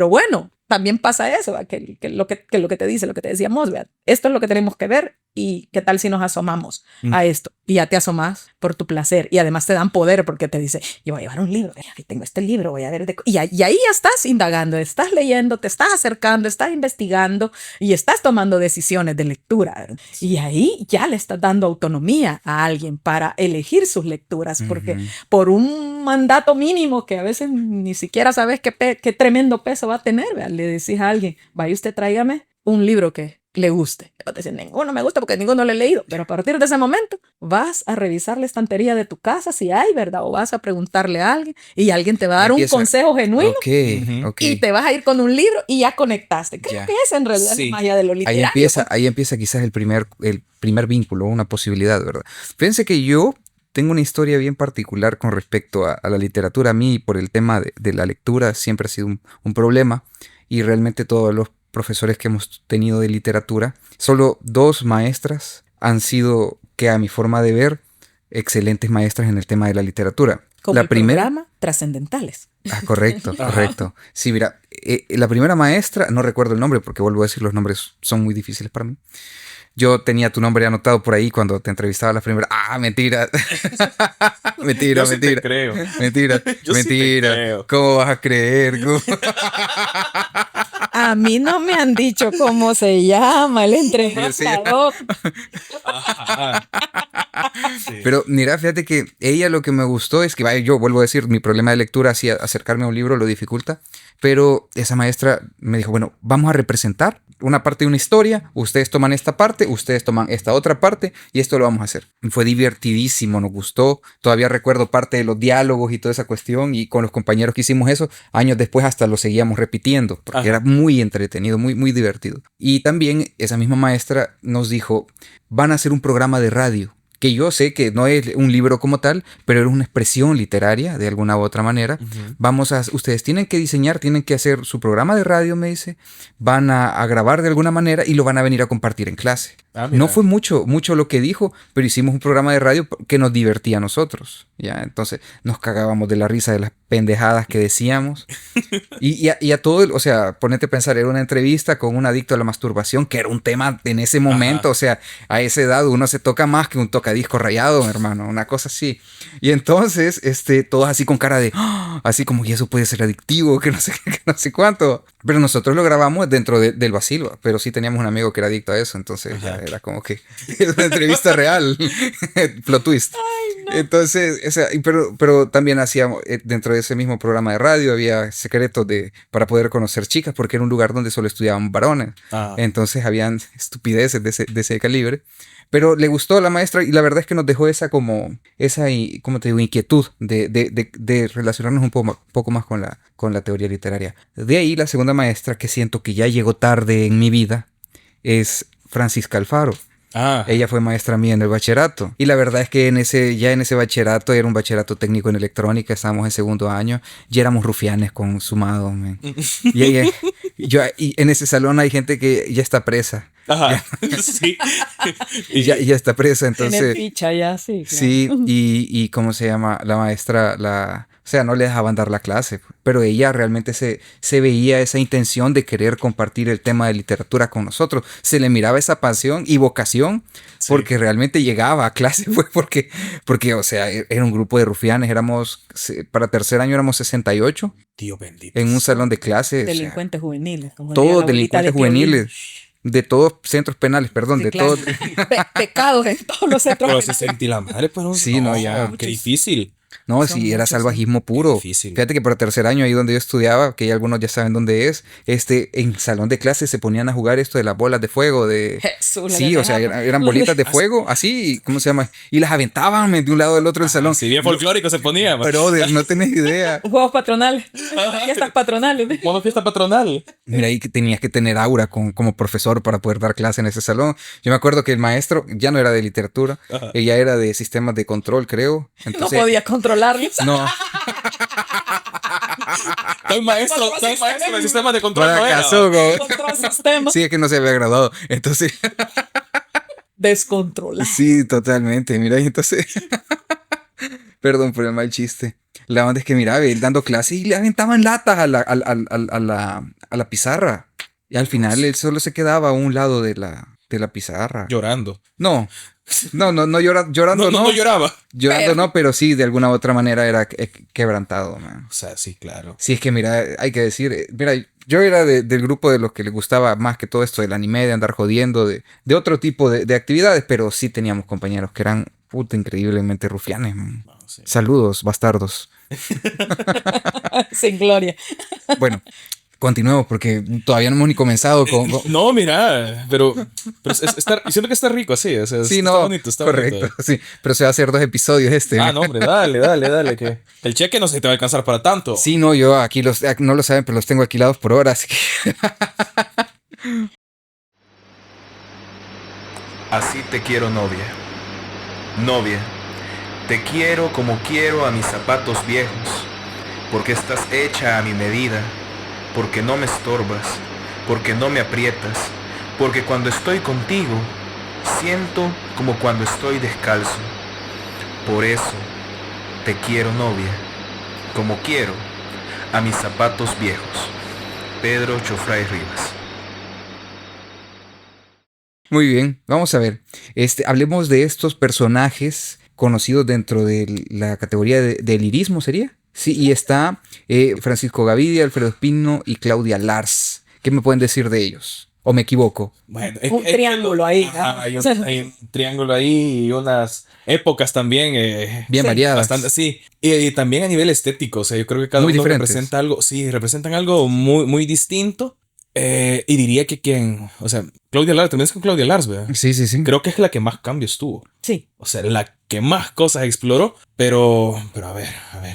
Speaker 2: bueno, también pasa eso, ¿verdad? Que lo que te dice, lo que te decíamos, ¿verdad? Esto es lo que tenemos que ver y qué tal si nos asomamos a esto y ya te asomas por tu placer y además te dan poder porque te dice, yo voy a llevar un libro, aquí tengo este libro, voy a ver y ahí ya estás indagando, estás leyendo, te estás acercando, estás investigando y estás tomando decisiones de lectura, ¿verdad? Y ahí ya le estás dando autonomía a alguien para elegir sus lecturas porque por un mandato mínimo que a veces ni siquiera sabes qué tremendo peso va a tener, ¿verdad? Le decís a alguien, vaya usted tráigame un libro que le guste. Te dicen, ninguno me gusta porque ninguno lo he leído. Pero a partir de ese momento vas a revisar la estantería de tu casa si hay, ¿verdad? O vas a preguntarle a alguien y alguien te va a dar un consejo genuino y te vas a ir con un libro y ya conectaste. Creo que esa en realidad es la magia de lo literario.
Speaker 1: Ahí empieza quizás el primer vínculo, una posibilidad, ¿verdad? Fíjense que yo tengo una historia bien particular con respecto a la literatura. A mí, por el tema de la lectura, siempre ha sido un problema y realmente todos los profesores que hemos tenido de literatura, solo 2 maestras han sido, que a mi forma de ver, excelentes maestras en el tema de la literatura.
Speaker 2: Como la primera, programa Trascendentales.
Speaker 1: Correcto. Sí, mira, la primera maestra, no recuerdo el nombre porque vuelvo a decir, los nombres son muy difíciles para mí. Yo tenía tu nombre anotado por ahí cuando te entrevistaba la primera. Mentira. Mentira.
Speaker 3: Yo sí te creo.
Speaker 1: Mentira.
Speaker 3: Yo sí te creo.
Speaker 1: ¿Cómo vas a creer?
Speaker 2: A mí no me han dicho cómo se llama el entrevistador.
Speaker 1: Sí. Pero mira, fíjate que ella lo que me gustó es que, yo vuelvo a decir, mi problema de lectura, así acercarme a un libro lo dificulta, pero esa maestra me dijo, bueno, vamos a representar una parte de una historia, ustedes toman esta parte, ustedes toman esta otra parte y esto lo vamos a hacer. Fue divertidísimo, nos gustó, todavía recuerdo parte de los diálogos y toda esa cuestión y con los compañeros que hicimos eso, años después hasta lo seguíamos repitiendo, porque era muy muy entretenido, muy, muy divertido. Y también esa misma maestra nos dijo, van a hacer un programa de radio, que yo sé que no es un libro como tal, pero es una expresión literaria de alguna u otra manera. Ustedes tienen que diseñar, tienen que hacer su programa de radio, me dice, van a grabar de alguna manera y lo van a venir a compartir en clase. No fue mucho lo que dijo, pero hicimos un programa de radio que nos divertía a nosotros. ¿Ya? Entonces nos cagábamos de la risa de las pendejadas que decíamos. y a todo, o sea, ponete a pensar, era una entrevista con un adicto a la masturbación, que era un tema en ese momento. Ajá. O sea, a esa edad uno se toca más que un tocadisco rayado, mi hermano, una cosa así. Y entonces, todos así con cara de, así como, y eso puede ser adictivo, que no sé cuánto. Pero nosotros lo grabamos dentro del vacilo, pero sí teníamos un amigo que era adicto a eso, entonces ya era como que era una entrevista real, plot twist. Ay, no. Entonces, o sea, pero también hacíamos, dentro de ese mismo programa de radio, había secretos para poder conocer chicas, porque era un lugar donde solo estudiaban varones. Entonces habían estupideces de ese calibre. Pero le gustó a la maestra y la verdad es que nos dejó ¿cómo te digo? Inquietud de relacionarnos un poco más con la teoría literaria. De ahí la segunda maestra, que siento que ya llegó tarde en mi vida, es Francisca Alfaro. Ella fue maestra mía en el bachillerato. Y la verdad es que en ese bachillerato, era un bachillerato técnico en electrónica, estábamos en segundo año, y éramos rufianes consumados. Y en ese salón hay gente que ya está presa.
Speaker 3: Ajá, sí.
Speaker 1: Y ya está presa, entonces...
Speaker 2: Tiene ficha ya, sí. Claro.
Speaker 1: Sí, y ¿cómo se llama? La maestra, o sea, no le dejaban dar la clase, pero ella realmente se veía esa intención de querer compartir el tema de literatura con nosotros. Se le miraba esa pasión y vocación, sí, porque realmente llegaba a clase, fue porque, o sea, era un grupo de rufianes, para tercer año éramos 68.
Speaker 3: Dios bendito.
Speaker 1: En un salón de clases.
Speaker 2: Delincuentes juveniles.
Speaker 1: Todos delincuentes juveniles. De todos centros penales, perdón, sí, de claro. Todos.
Speaker 2: Pecados en todos los centros penales.
Speaker 3: Pero se sentí la madre, pero
Speaker 1: sí, no, ya.
Speaker 3: Qué difícil.
Speaker 1: No, sí, era salvajismo puro. Difícil. Fíjate que para tercer año, ahí donde yo estudiaba, que ya algunos ya saben dónde es, en salón de clases se ponían a jugar esto de las bolas de fuego,
Speaker 2: Jesús,
Speaker 1: sí, o sea, eran bolitas de fuego, así, ¿cómo se llama? Y las aventaban de un lado del otro del salón.
Speaker 3: Sí, bien folclórico se ponía.
Speaker 1: Brother, no tenés idea.
Speaker 2: Juegos patronales, fiestas patronales.
Speaker 3: Juegos fiesta patronal.
Speaker 1: Mira, ahí que tenías que tener aura como profesor para poder dar clase en ese salón. Yo me acuerdo que el maestro ya no era de literatura, ella era de sistemas de control, creo.
Speaker 2: Entonces, no podía controlarlos.
Speaker 1: No.
Speaker 3: Soy maestro del sistema de control.
Speaker 2: Control sistema.
Speaker 1: Sí, es que no se había graduado. Entonces.
Speaker 2: Descontrolado.
Speaker 1: Sí, totalmente. Mira, y entonces. Perdón por el mal chiste. La onda es que miraba él dando clases y le aventaban latas a la pizarra. Y al final él solo se quedaba a un lado de la pizarra.
Speaker 3: Llorando.
Speaker 1: No llorando.
Speaker 3: No lloraba.
Speaker 1: Llorando no, pero sí, de alguna u otra manera era quebrantado, man.
Speaker 3: O sea, sí, claro.
Speaker 1: Sí, es que mira, hay que decir, mira, yo era del grupo de los que les gustaba más que todo esto del anime, de andar jodiendo, de otro tipo de actividades, pero sí teníamos compañeros que eran increíblemente rufianes, man. No, sí. Saludos, bastardos.
Speaker 2: Sin gloria.
Speaker 1: Bueno, continuemos porque todavía no hemos ni comenzado con...
Speaker 3: No, mira, pero siento que está rico así, o sea,
Speaker 1: sí,
Speaker 3: está bonito, está
Speaker 1: correcto,
Speaker 3: bonito.
Speaker 1: Sí, pero se va a hacer 2 episodios
Speaker 3: no, hombre, dale, que el cheque no se te va a alcanzar para tanto.
Speaker 1: Sí, no, yo aquí no lo saben, pero los tengo alquilados por horas.
Speaker 5: Así te quiero, novia. Novia, te quiero como quiero a mis zapatos viejos, porque estás hecha a mi medida, porque no me estorbas, porque no me aprietas, porque cuando estoy contigo, siento como cuando estoy descalzo. Por eso, te quiero, novia, como quiero a mis zapatos viejos. Pedro Chofray Rivas.
Speaker 1: Muy bien, vamos a ver. Hablemos de estos personajes conocidos dentro de la categoría del lirismo, ¿sería? Sí, y está Francisco Gavidia, Alfredo Espino y Claudia Lars. ¿Qué me pueden decir de ellos? ¿O me equivoco?
Speaker 2: Bueno, un triángulo ahí.
Speaker 3: Hay un triángulo ahí y unas épocas también.
Speaker 1: Bien
Speaker 2: sí,
Speaker 1: variadas.
Speaker 3: Bastante, sí. Y también a nivel estético. O sea, yo creo que cada
Speaker 1: muy
Speaker 3: uno
Speaker 1: diferentes.
Speaker 3: representa algo. Sí, representan algo muy, muy distinto. Y diría que Claudia Lars, también es con Claudia Lars, ¿verdad?
Speaker 1: Sí, sí, sí.
Speaker 3: Creo que es la que más cambios tuvo.
Speaker 2: Sí.
Speaker 3: O sea, la que más cosas exploró, pero a ver,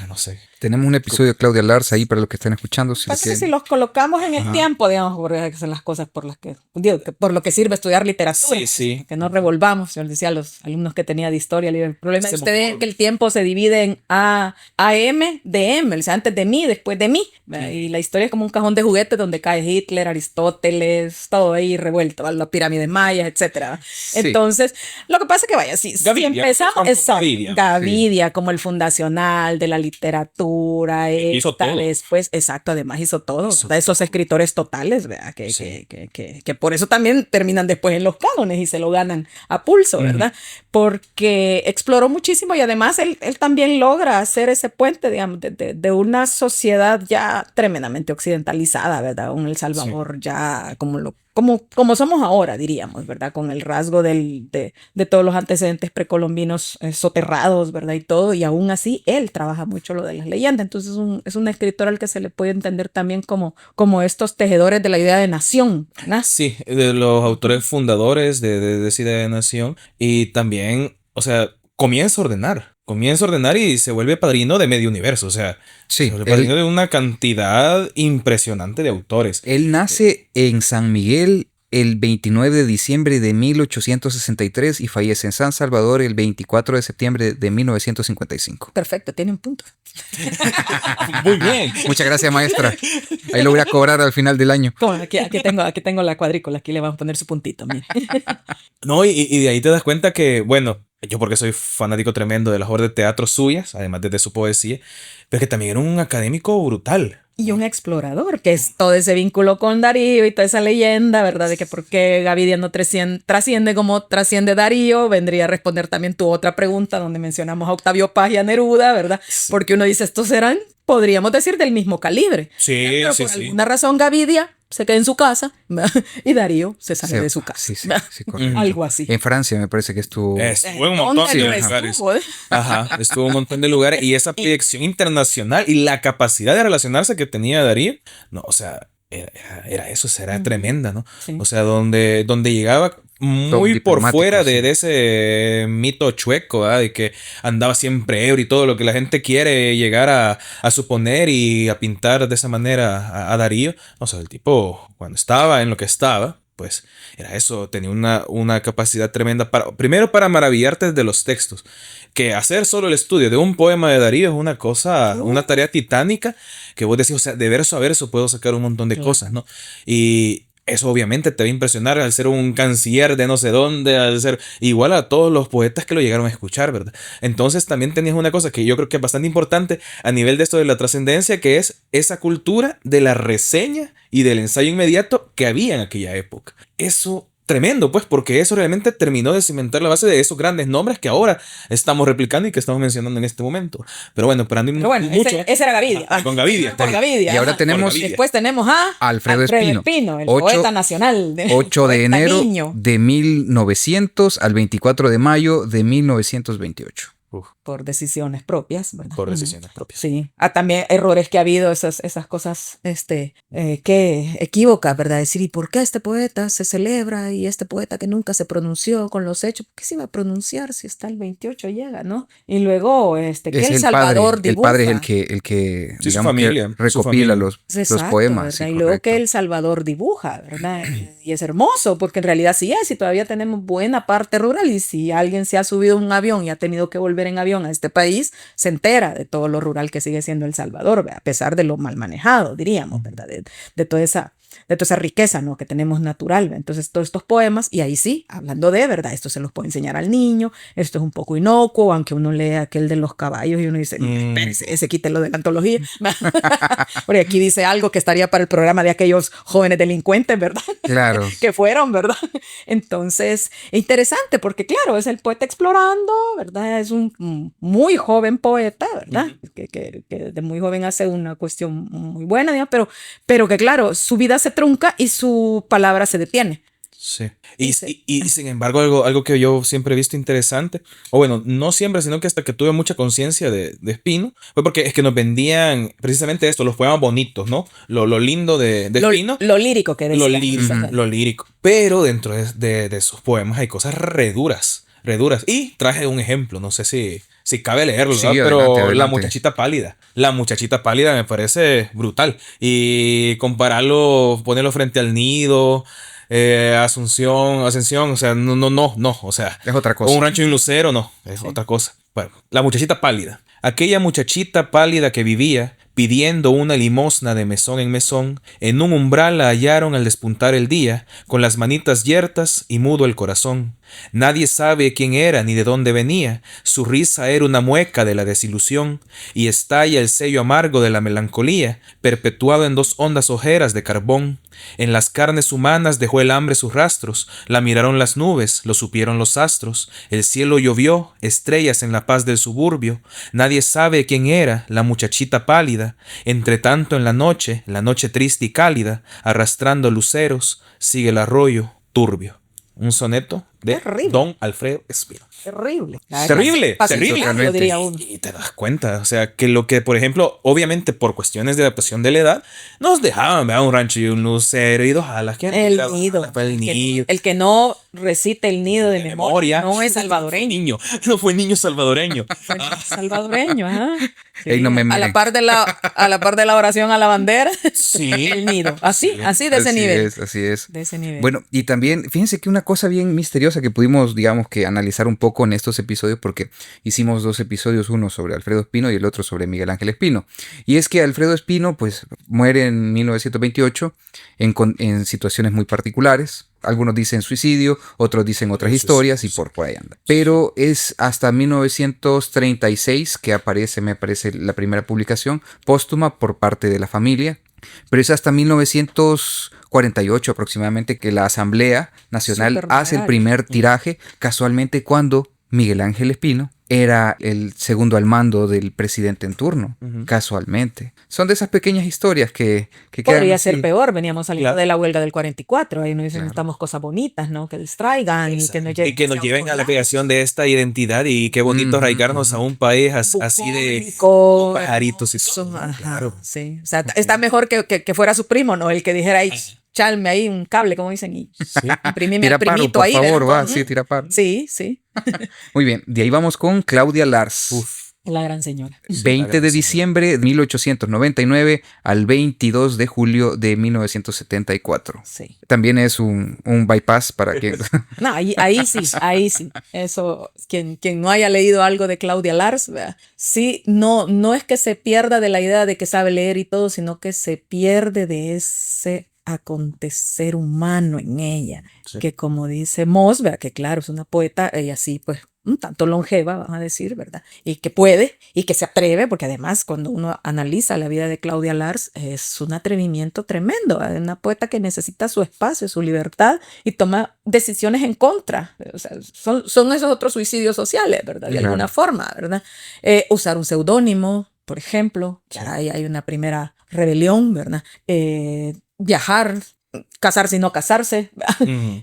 Speaker 3: no sé.
Speaker 1: Tenemos un episodio de Claudia Lars ahí para los que están escuchando. Si
Speaker 2: Pasa que
Speaker 1: quieren.
Speaker 2: si los colocamos en el tiempo, digamos, porque son las cosas por las que, digo, que por lo que sirve estudiar literatura.
Speaker 3: Sí, sí.
Speaker 2: Que no revolvamos. Yo les decía a los alumnos que tenía de historia, el problema de
Speaker 3: Se
Speaker 2: ustedes
Speaker 3: me-
Speaker 2: es que el tiempo se divide en A, AM, DM, o sea, antes de mí, después de mí. Y la historia es como un cajón de juguetes donde cae Hitler, Aristóteles, todo ahí revuelto, ¿vale? Las pirámides mayas, etcétera.
Speaker 1: Sí.
Speaker 2: Entonces, lo que pasa es que vaya, si
Speaker 3: Gavidia,
Speaker 2: empezamos,
Speaker 3: Juan
Speaker 2: exacto,
Speaker 3: Gavidia.
Speaker 2: Gavidia como el fundacional de la literatura,
Speaker 3: Hizo todo.
Speaker 2: después, exacto, además hizo todo,
Speaker 3: Hizo
Speaker 2: ¿verdad? Esos escritores totales, ¿verdad?
Speaker 3: Sí.
Speaker 2: Que por eso también terminan después en los cánones y se lo ganan a pulso, ¿verdad? Porque exploró muchísimo y además él también logra hacer ese puente, digamos, de una sociedad ya tremendamente occidentalizada, ¿verdad? Un El Salvador ya como somos ahora, diríamos, ¿verdad? Con el rasgo de todos los antecedentes precolombinos soterrados, ¿verdad? Y todo, y aún así él trabaja mucho lo de las leyendas, entonces es un escritor al que se le puede entender también como estos tejedores de la idea de nación, ¿verdad?
Speaker 3: Sí, de los autores fundadores de esa idea de nación. Y también, o sea, comienza a ordenar y se vuelve padrino de medio universo. O sea,
Speaker 1: Sí,
Speaker 3: se vuelve padrino de una cantidad impresionante de autores.
Speaker 1: Él nace en San Miguel el 29 de diciembre de 1863 y fallece en San Salvador el 24 de septiembre de 1955.
Speaker 2: Perfecto, tiene un punto.
Speaker 3: Muy bien.
Speaker 1: Muchas gracias, maestra. Ahí lo voy a cobrar al final del año.
Speaker 2: Como aquí tengo la cuadrícula, aquí le vamos a poner su puntito, mire.
Speaker 3: No, y de ahí te das cuenta que, bueno, yo porque soy fanático tremendo de las obras de teatro suyas, además de su poesía, pero que también era un académico brutal.
Speaker 2: Y un explorador, que es todo ese vínculo con Darío y toda esa leyenda, ¿verdad? De que por qué Gavidia no trasciende como trasciende Darío, vendría a responder también tu otra pregunta donde mencionamos a Octavio Paz y a Neruda, ¿verdad? Porque uno dice, estos serán, podríamos decir, del mismo calibre.
Speaker 3: Sí,
Speaker 2: Pero
Speaker 3: sí,
Speaker 2: por
Speaker 3: sí.
Speaker 2: alguna razón Gavidia se queda en su casa y Darío se sale de su casa.
Speaker 1: Sí, sí, sí, correcto.
Speaker 2: Algo así.
Speaker 1: En Francia me parece que estuvo...
Speaker 3: Estuvo en un montón
Speaker 2: ¿Dónde
Speaker 3: de
Speaker 2: no
Speaker 3: lugares.
Speaker 2: estuvo, eh?
Speaker 3: Ajá, estuvo en un montón de lugares y esa proyección internacional y la capacidad de relacionarse que tenía Darío, no, o sea, era eso, era tremenda, ¿no?
Speaker 2: Sí.
Speaker 3: O sea, donde llegaba muy por
Speaker 1: diplomático,
Speaker 3: fuera
Speaker 1: sí.
Speaker 3: de ese mito chueco, ¿verdad? De que andaba siempre ebrio y todo lo que la gente quiere llegar a suponer y a pintar de esa manera a Darío. O sea, el tipo, cuando estaba en lo que estaba, pues era eso, tenía una capacidad tremenda primero para maravillarte de los textos, que hacer solo el estudio de un poema de Darío es una cosa, una tarea titánica, que vos decís, o sea, de verso a verso puedo sacar un montón de cosas, ¿no? Y eso obviamente te va a impresionar al ser un canciller de no sé dónde, al ser igual a todos los poetas que lo llegaron a escuchar, ¿verdad? Entonces también tenías una cosa que yo creo que es bastante importante a nivel de esto de la trascendencia, que es esa cultura de la reseña y del ensayo inmediato que había en aquella época. Eso tremendo, pues, porque eso realmente terminó de cimentar la base de esos grandes nombres que ahora estamos replicando y que estamos mencionando en este momento. Pero bueno,
Speaker 2: Pero bueno,
Speaker 3: mucho.
Speaker 2: ese era Gavidia.
Speaker 3: Con Gavidia.
Speaker 2: Con Gavidia.
Speaker 1: Y ahora
Speaker 2: ajá.
Speaker 1: tenemos
Speaker 3: Gavidia.
Speaker 2: Después tenemos a
Speaker 1: Alfredo Espino,
Speaker 2: el
Speaker 1: 8
Speaker 2: poeta nacional.
Speaker 1: 8 de
Speaker 2: poeta
Speaker 1: enero
Speaker 2: niño,
Speaker 1: de 1900 al 24 de mayo de 1928.
Speaker 2: por decisiones propias, ¿verdad?
Speaker 3: Por
Speaker 2: Ujú.
Speaker 3: decisiones propias.
Speaker 2: Sí, también errores que ha habido, esas cosas que equívocas, ¿verdad? Decir, ¿y por qué este poeta se celebra y este poeta que nunca se pronunció con los hechos? ¿Por qué se iba a pronunciar si está el 28 llega, ¿no? Y luego, que
Speaker 1: Es
Speaker 2: El
Speaker 1: el
Speaker 2: Salvador
Speaker 1: padre. El
Speaker 2: dibuja.
Speaker 1: padre es el que
Speaker 3: Sí, su
Speaker 1: digamos,
Speaker 3: familia,
Speaker 1: que
Speaker 3: su
Speaker 1: recopila
Speaker 3: familia.
Speaker 1: los
Speaker 2: Exacto,
Speaker 1: poemas.
Speaker 2: ¿verdad?
Speaker 1: Sí,
Speaker 2: Y luego
Speaker 1: correcto.
Speaker 2: que El Salvador dibuja, ¿verdad? Y es hermoso, porque en realidad sí es, y todavía tenemos buena parte rural, y si alguien se ha subido a un avión y ha tenido que volver en avión a este país, se entera de todo lo rural que sigue siendo El Salvador, ¿verdad? A pesar de lo mal manejado, diríamos, ¿verdad? De toda esa riqueza, ¿no? Que tenemos natural, ¿verdad? Entonces, todos estos poemas, y ahí sí, hablando de, ¿verdad? Esto se los puede enseñar al niño, esto es un poco inocuo, aunque uno lea aquel de los caballos y uno dice, espérese, ese quítelo de la antología. Porque aquí dice algo que estaría para el programa de aquellos jóvenes delincuentes, ¿verdad?
Speaker 1: Claro.
Speaker 2: Que fueron, ¿verdad? Entonces, interesante, porque claro, es el poeta explorando, ¿verdad? Es un muy joven poeta, ¿verdad? Que desde muy joven hace una cuestión muy buena, digamos, pero que claro, su vida se trunca y su palabra se detiene.
Speaker 3: Sí.
Speaker 2: Sí.
Speaker 3: Y sin embargo, algo que yo siempre he visto interesante, o bueno, no siempre, sino que hasta que tuve mucha conciencia de Espino, fue porque es que nos vendían precisamente esto, los poemas bonitos, ¿no? Lo lindo de Espino,
Speaker 2: Lo lírico que
Speaker 3: lo,
Speaker 2: decía.
Speaker 3: lo lírico. Pero dentro de sus poemas hay cosas re duras, re duras. Y traje un ejemplo, no sé si cabe leerlo,
Speaker 1: Sí,
Speaker 3: ¿verdad?
Speaker 1: adelante,
Speaker 3: Pero La
Speaker 1: adelante.
Speaker 3: muchachita pálida. La muchachita pálida me parece brutal. Y compararlo, ponerlo frente al nido, Ascensión, o sea, no, o sea,
Speaker 1: Es otra
Speaker 3: un
Speaker 1: cosa.
Speaker 3: rancho y un lucero, no, es otra cosa. Bueno, la muchachita pálida. Aquella muchachita pálida que vivía pidiendo una limosna de mesón en mesón, en un umbral la hallaron al despuntar el día, con las manitas yertas y mudo el corazón. Nadie sabe quién era ni de dónde venía, su risa era una mueca de la desilusión, y estalla el sello amargo de la melancolía, perpetuado en dos hondas ojeras de carbón. En las carnes humanas dejó el hambre sus rastros, la miraron las nubes, lo supieron los astros, el cielo llovió, estrellas en la paz del suburbio, nadie sabe quién era la muchachita pálida, entre tanto en la noche triste y cálida, arrastrando luceros, sigue el arroyo turbio. Un soneto de
Speaker 2: Terrible.
Speaker 3: Don Alfredo Espino.
Speaker 2: Terrible.
Speaker 3: Terrible,
Speaker 2: Pasional,
Speaker 3: terrible.
Speaker 2: yo diría uno.
Speaker 3: Y te das cuenta, o sea, que lo que, por ejemplo, obviamente por cuestiones de adaptación de la edad, nos dejaban ver un rancho y un lucero y dos alas. ¿Quién
Speaker 2: El
Speaker 3: era?
Speaker 2: nido.
Speaker 3: El nido.
Speaker 2: El que no recite el nido de memoria no es
Speaker 3: Fue
Speaker 2: salvadoreño.
Speaker 3: niño, no fue niño salvadoreño.
Speaker 2: Fue salvadoreño, ajá. Sí,
Speaker 1: Ey, no me
Speaker 2: a
Speaker 1: miren.
Speaker 2: la par de la oración a la bandera,
Speaker 3: Sí.
Speaker 2: el nido. Así de ese nivel.
Speaker 1: Así es.
Speaker 2: De ese nivel.
Speaker 1: Bueno, y también, fíjense que una cosa bien misteriosa que pudimos, digamos, que analizar un poco en estos episodios, porque hicimos dos episodios, uno sobre Alfredo Espino y el otro sobre Miguel Ángel Espino. Y es que Alfredo Espino, pues, muere en 1928 en situaciones muy particulares. Algunos dicen suicidio, otros dicen otras historias y por ahí anda. Pero es hasta 1936 que aparece, me parece, la primera publicación póstuma por parte de la familia. Pero es hasta 1948 aproximadamente que la Asamblea Nacional
Speaker 2: Súper
Speaker 1: hace el
Speaker 2: real.
Speaker 1: primer tiraje, casualmente cuando Miguel Ángel Espino era el segundo al mando del presidente en turno, casualmente. Son de esas pequeñas historias que quedan
Speaker 2: Podría
Speaker 1: así.
Speaker 2: ser peor, veníamos saliendo
Speaker 3: Claro.
Speaker 2: de la huelga del 44, ahí nos dicen
Speaker 1: Claro.
Speaker 2: necesitamos cosas bonitas, ¿no? Que distraigan y que nos lleven,
Speaker 3: Y que nos lleven a la creación de esta identidad y qué bonito
Speaker 1: Ujú,
Speaker 3: arraigarnos a un país así de
Speaker 2: bucólico,
Speaker 3: pajaritos y
Speaker 2: son-
Speaker 3: todo.
Speaker 2: ajá,
Speaker 3: Claro.
Speaker 2: sí. O sea, está mejor que fuera su primo, ¿no? El que dijera ahí, chalme ahí un cable, como dicen, y imprimime
Speaker 1: Tira
Speaker 2: al
Speaker 1: paro,
Speaker 2: primito
Speaker 1: por
Speaker 2: ahí.
Speaker 1: favor,
Speaker 2: ¿verdad?
Speaker 1: va, sí, tira paro.
Speaker 2: Sí, sí.
Speaker 1: Muy bien, de ahí vamos con Claudia Lars.
Speaker 2: La gran señora.
Speaker 1: 20 de diciembre de 1899 al 22 de julio de 1974.
Speaker 2: Sí.
Speaker 1: También es un bypass para que...
Speaker 2: No, ahí sí. Eso, quien no haya leído algo de Claudia Lars, ¿verdad? Sí, no es que se pierda de la idea de que sabe leer y todo, sino que se pierde de ese acontecer humano en ella.
Speaker 3: Sí.
Speaker 2: Que como dice Moss, ¿verdad? Que claro, es una poeta, ella sí, pues, un tanto longeva, vamos a decir, ¿verdad? Y que puede y que se atreve, porque además cuando uno analiza la vida de Claudia Lars, es un atrevimiento tremendo, ¿verdad? Una poeta que necesita su espacio, su libertad y toma decisiones en contra. O sea, son esos otros suicidios sociales, ¿verdad? De
Speaker 1: Claro.
Speaker 2: alguna forma, ¿verdad? Usar un seudónimo, por ejemplo, ya hay una primera rebelión, ¿verdad? Viajar, casarse y no casarse.
Speaker 3: Ujú.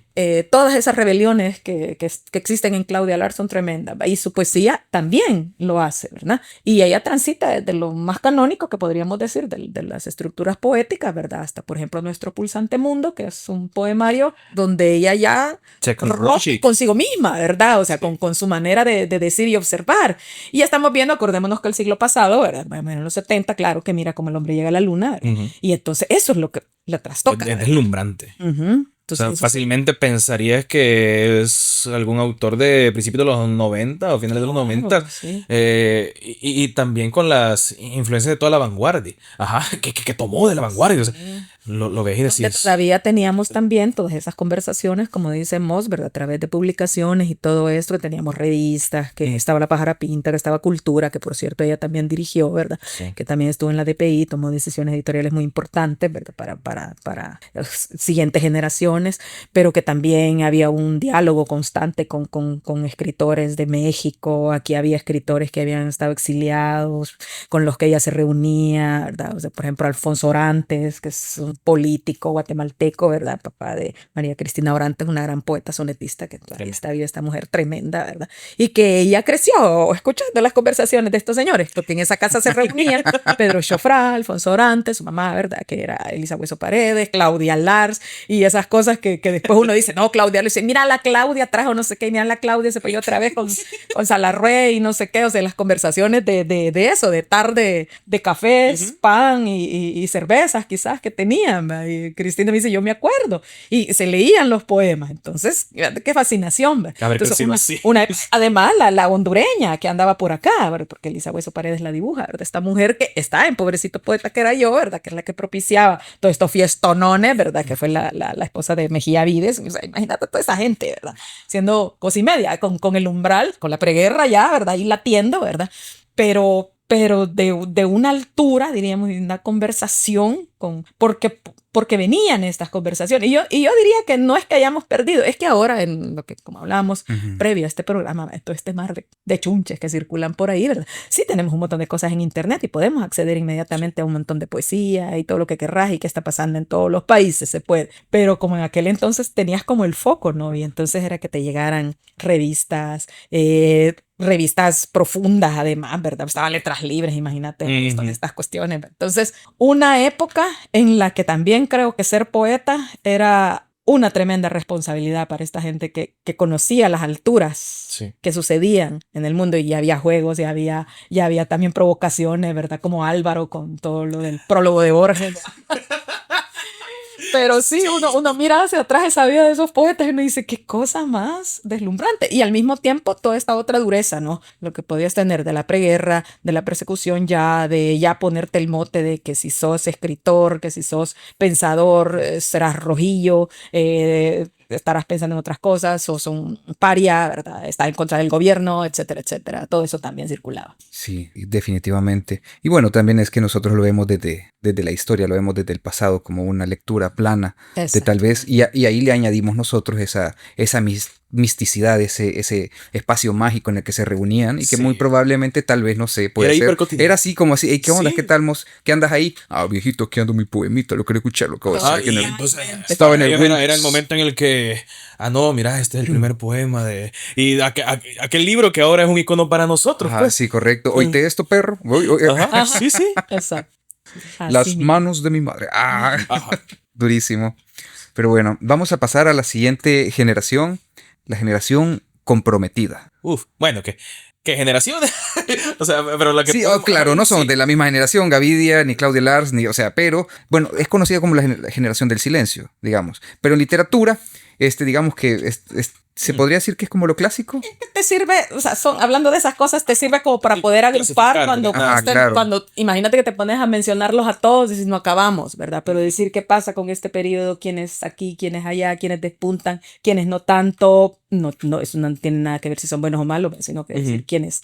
Speaker 2: Todas esas rebeliones que existen en Claudia Lars son tremendas. Y su poesía también lo hace, ¿verdad? Y ella transita desde lo más canónico que podríamos decir de las estructuras poéticas, ¿verdad? Hasta, por ejemplo, Nuestro Pulsante Mundo, que es un poemario donde ella ya rompe consigo misma, ¿verdad? O sea, con su manera de decir y observar. Y ya estamos viendo, acordémonos que el siglo pasado, ¿verdad? Bueno, en los 70, claro, que mira cómo el hombre llega a la luna, ¿verdad?
Speaker 3: Ujú.
Speaker 2: Y entonces eso es lo que la trastoca.
Speaker 3: Es deslumbrante.
Speaker 2: Ujú.
Speaker 3: O sea,
Speaker 2: Entonces,
Speaker 3: fácilmente pensarías que es algún autor de principios de los 90 o finales de los 90.
Speaker 2: sí.
Speaker 3: Y también con las influencias de toda la vanguardia. Ajá, que tomó de la vanguardia. O sea, lo ves y
Speaker 2: Que
Speaker 3: decís.
Speaker 2: todavía teníamos también todas esas conversaciones, como dice Moss, ¿verdad? A través de publicaciones y todo esto, que teníamos revistas, que estaba La Pájara Pinta, que estaba Cultura, que por cierto ella también dirigió, ¿verdad?
Speaker 3: Sí.
Speaker 2: Que también estuvo en la DPI, tomó decisiones editoriales muy importantes, ¿verdad? Para las siguientes generaciones, pero que también había un diálogo constante con escritores de México. Aquí había escritores que habían estado exiliados, con los que ella se reunía, ¿verdad? O sea, por ejemplo, Alfonso Orantes, que es un político guatemalteco, ¿verdad? Papá de María Cristina Orantes, una gran poeta sonetista que todavía está viva, esta mujer tremenda, ¿verdad? Y que ella creció escuchando las conversaciones de estos señores, porque en esa casa se reunían Pedro Chofrá, Alfonso Orantes, su mamá, ¿verdad? Que era Elisa Hueso Paredes, Claudia Lars, y esas cosas que después uno dice, no, Claudia, le dice, mira, la Claudia trajo no sé qué, mira, la Claudia se peleó otra vez con Salarrué y no sé qué, o sea, las conversaciones de eso, de tarde, de cafés, pan y cervezas quizás que tenían, ¿verdad? Y Cristina me dice, yo me acuerdo, y se leían los poemas, entonces, qué fascinación, ¿verdad?
Speaker 3: Haber
Speaker 2: Entonces,
Speaker 3: crecido así.
Speaker 2: además, la hondureña que andaba por acá, ¿verdad? Porque Elisa Hueso Paredes la dibuja, ¿verdad? Esta mujer que está en Pobrecito Poeta, que era yo, ¿verdad? Que es la que propiciaba todo esto fiestonones, ¿verdad? Que fue la esposa de Mejía Vides, o sea, imagínate toda esa gente, ¿verdad? Siendo cosimedia, con el umbral, con la preguerra ya, ¿verdad? Ahí latiendo, ¿verdad? Pero de una altura, diríamos, de una conversación, porque venían estas conversaciones. Y yo diría que no es que hayamos perdido, es que ahora, en lo que, como hablábamos previo a este programa, todo este mar de chunches que circulan por ahí, ¿verdad? Sí tenemos un montón de cosas en internet y podemos acceder inmediatamente a un montón de poesía y todo lo que querrás y que está pasando en todos los países, se puede. Pero como en aquel entonces tenías como el foco, ¿no? Y entonces era que te llegaran revistas profundas además, ¿verdad? Estaban Letras Libres, imagínate, todas estas cuestiones. Entonces, una época en la que también creo que ser poeta era una tremenda responsabilidad para esta gente que conocía las alturas que sucedían en el mundo, y ya había juegos, ya había también provocaciones, ¿verdad? Como Álvaro con todo lo del prólogo de Borges. Pero sí, uno mira hacia atrás esa vida de esos poetas y uno dice, qué cosa más deslumbrante. Y al mismo tiempo, toda esta otra dureza, ¿no? Lo que podías tener de la preguerra, de la persecución de ya ponerte el mote de que si sos escritor, que si sos pensador, serás rojillo, estarás pensando en otras cosas, sos un paria, ¿verdad? Estás en contra del gobierno, etcétera, etcétera. Todo eso también circulaba.
Speaker 1: Sí, definitivamente. Y bueno, también es que nosotros lo vemos desde la historia, lo vemos desde el pasado como una lectura plana de tal vez, y ahí le añadimos nosotros esa misticidad, ese espacio mágico en el que se reunían y que muy probablemente tal vez, no sé, puede ser. Era así como así, hey, ¿qué onda? ¿Qué tal? ¿Qué andas ahí? Ah, viejito, aquí ando mi poemita, lo quiero escuchar, lo acabo de hacer.
Speaker 3: Estaba en era el momento en el que, no, mira, este es el primer poema y aquel libro que ahora es un icono para nosotros.
Speaker 1: Ajá,
Speaker 3: pues.
Speaker 1: sí, correcto. Oíste esto, perro.
Speaker 3: Ajá, sí.
Speaker 2: Exacto.
Speaker 1: Las manos de mi madre. Durísimo. Pero bueno, vamos a pasar a la siguiente generación, la generación comprometida.
Speaker 3: Bueno, ¿qué generación? O sea, pero la que...
Speaker 1: Sí, claro, no son de la misma generación, Gavidia, ni Claudia Lars, pero, bueno, es conocida como la generación del silencio, digamos. Pero en literatura, digamos que se podría decir que es como lo clásico.
Speaker 2: Te sirve, o sea, hablando de esas cosas, te sirve como para poder agrupar cuando imagínate que te pones a mencionarlos a todos y dices, no acabamos, ¿verdad? Pero decir qué pasa con este periodo, quiénes aquí, quiénes allá, quiénes despuntan, quiénes no tanto, no, eso no tiene nada que ver si son buenos o malos, sino que decir quiénes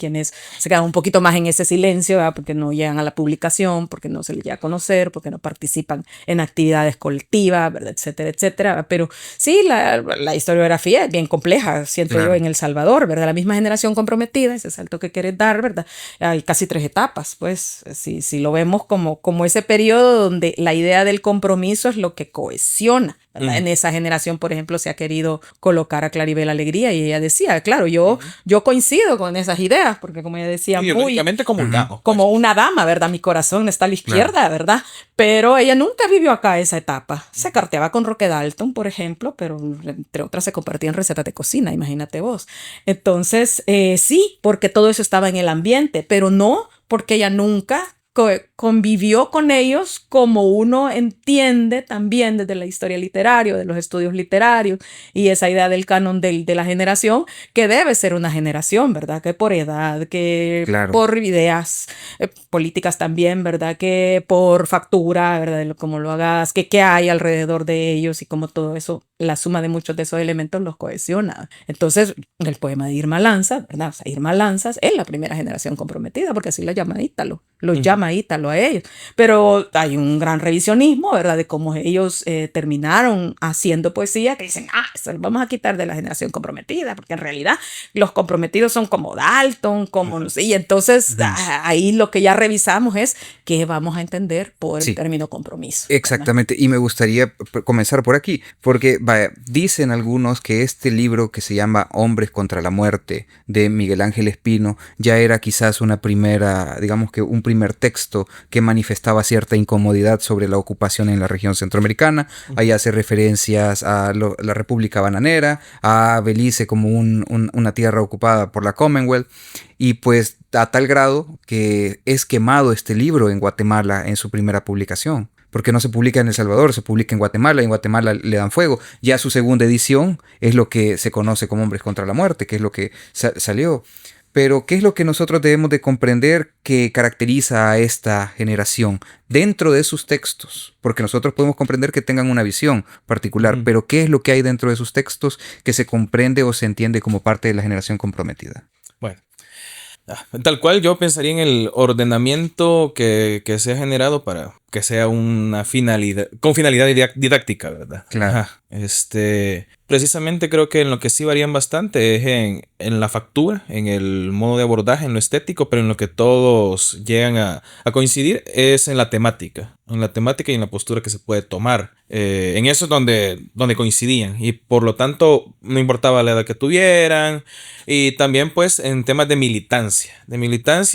Speaker 2: se quedan un poquito más en ese silencio, ¿verdad? Porque no llegan a la publicación, porque no se les llega a conocer, porque no participan en actividades colectivas, ¿verdad? Etcétera, etcétera. Pero sí, la historiografía es bien compleja, siento yo, en El Salvador, ¿verdad? La misma generación comprometida, ese salto que quieres dar, ¿verdad? Hay casi 3 etapas, pues, si lo vemos como ese periodo donde la idea del compromiso es lo que cohesiona, ¿verdad? En esa generación, por ejemplo, se ha querido colocar a Claribel Alegría y ella decía, claro, yo coincido con esas ideas, porque como ella decía, como una dama, ¿verdad? Mi corazón está a la izquierda, ¿verdad? Pero ella nunca vivió acá esa etapa. Se carteaba con Roque Dalton, por ejemplo, pero entre otras se compartían recetas de cocina, imagínate vos. Entonces, sí, porque todo eso estaba en el ambiente, pero no porque ella nunca convivió con ellos como uno entiende también desde la historia literaria, de los estudios literarios y esa idea del canon de la generación, que debe ser una generación, ¿verdad? Que por edad, que por ideas políticas también, ¿verdad? Que por factura, ¿verdad? Cómo lo hagas, qué hay alrededor de ellos y cómo todo eso, la suma de muchos de esos elementos los cohesiona. Entonces, el poema de Irma Lanza, ¿verdad? O sea, Irma Lanzas es la primera generación comprometida, porque así la llama Ítalo, lo llama llama Ítalo a ellos. Pero hay un gran revisionismo, ¿verdad? De cómo ellos terminaron haciendo poesía, que dicen, eso lo vamos a quitar de la generación comprometida, porque en realidad los comprometidos son como Dalton, como no sé, y entonces ahí lo que ya revisamos es qué vamos a entender por el término compromiso.
Speaker 1: Exactamente, ¿verdad? Y me gustaría comenzar por aquí, porque vaya, dicen algunos que este libro que se llama Hombres contra la Muerte, de Miguel Ángel Espino, ya era quizás una primera, digamos que un primer texto que manifestaba cierta incomodidad sobre la ocupación en la región centroamericana. Ahí hace referencias a la República Bananera, a Belice como una tierra ocupada por la Commonwealth, y pues a tal grado que es quemado este libro en Guatemala en su primera publicación. Porque no se publica en El Salvador, se publica en Guatemala, y en Guatemala le dan fuego. Ya su segunda edición es lo que se conoce como Hombres contra la Muerte, que es lo que salió. Pero, ¿qué es lo que nosotros debemos de comprender que caracteriza a esta generación dentro de sus textos? Porque nosotros podemos comprender que tengan una visión particular, pero ¿qué es lo que hay dentro de sus textos que se comprende o se entiende como parte de la generación comprometida?
Speaker 3: Bueno, tal cual yo pensaría en el ordenamiento que se ha generado para que sea una finalidad, con finalidad didáctica, ¿verdad?
Speaker 1: Claro.
Speaker 3: Ajá. Precisamente creo que en lo que sí varían bastante es en la factura, en el modo de abordaje, en lo estético, pero en lo que todos llegan a coincidir es en la temática y en la postura que se puede tomar. En eso es donde coincidían, y por lo tanto no importaba la edad que tuvieran, y también pues en temas de militancia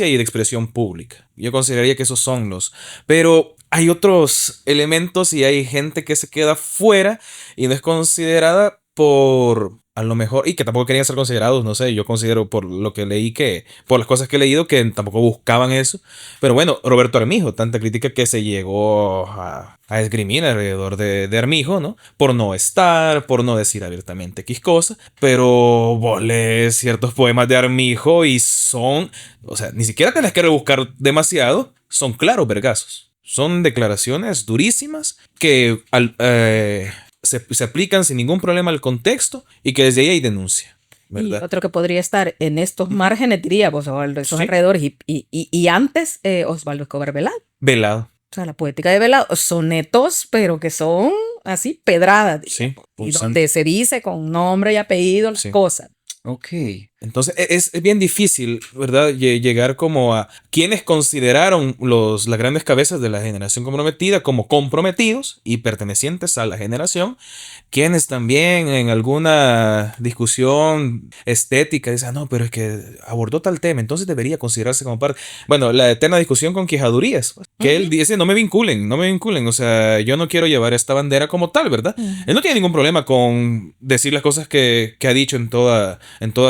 Speaker 3: y de expresión pública. Yo consideraría que esos son pero hay otros elementos y hay gente que se queda fuera y no es considerada por, a lo mejor, y que tampoco querían ser considerados, no sé, yo considero por lo que leí, por las cosas que he leído, que tampoco buscaban eso. Pero bueno, Roberto Armijo, tanta crítica que se llegó a esgrimir alrededor de Armijo, ¿no? Por no estar, por no decir abiertamente X cosa, pero vos lees ciertos poemas de Armijo y son, o sea, ni siquiera tenés que rebuscar demasiado, son claros vergazos. Son declaraciones durísimas que se aplican sin ningún problema al contexto, y que desde ahí hay denuncia, ¿verdad?
Speaker 2: Y otro que podría estar en estos márgenes, diría vos, Osvaldo, esos alrededores, y antes Osvaldo Escobar
Speaker 3: Velado.
Speaker 2: O sea, la poética de Velado, sonetos, pero que son así pedradas,
Speaker 3: Sí,
Speaker 2: y donde se dice con nombre y apellido las cosas.
Speaker 1: Ok.
Speaker 3: Entonces es bien difícil, ¿verdad? Llegar como a quienes consideraron las grandes cabezas de la generación comprometida como comprometidos y pertenecientes a la generación, quienes también en alguna discusión estética dicen, no, pero es que abordó tal tema, entonces debería considerarse como parte. Bueno, la eterna discusión con Quijadurías, pues, que él dice, no me vinculen, o sea, yo no quiero llevar esta bandera como tal, ¿verdad? Él no tiene ningún problema con decir las cosas que ha dicho en toda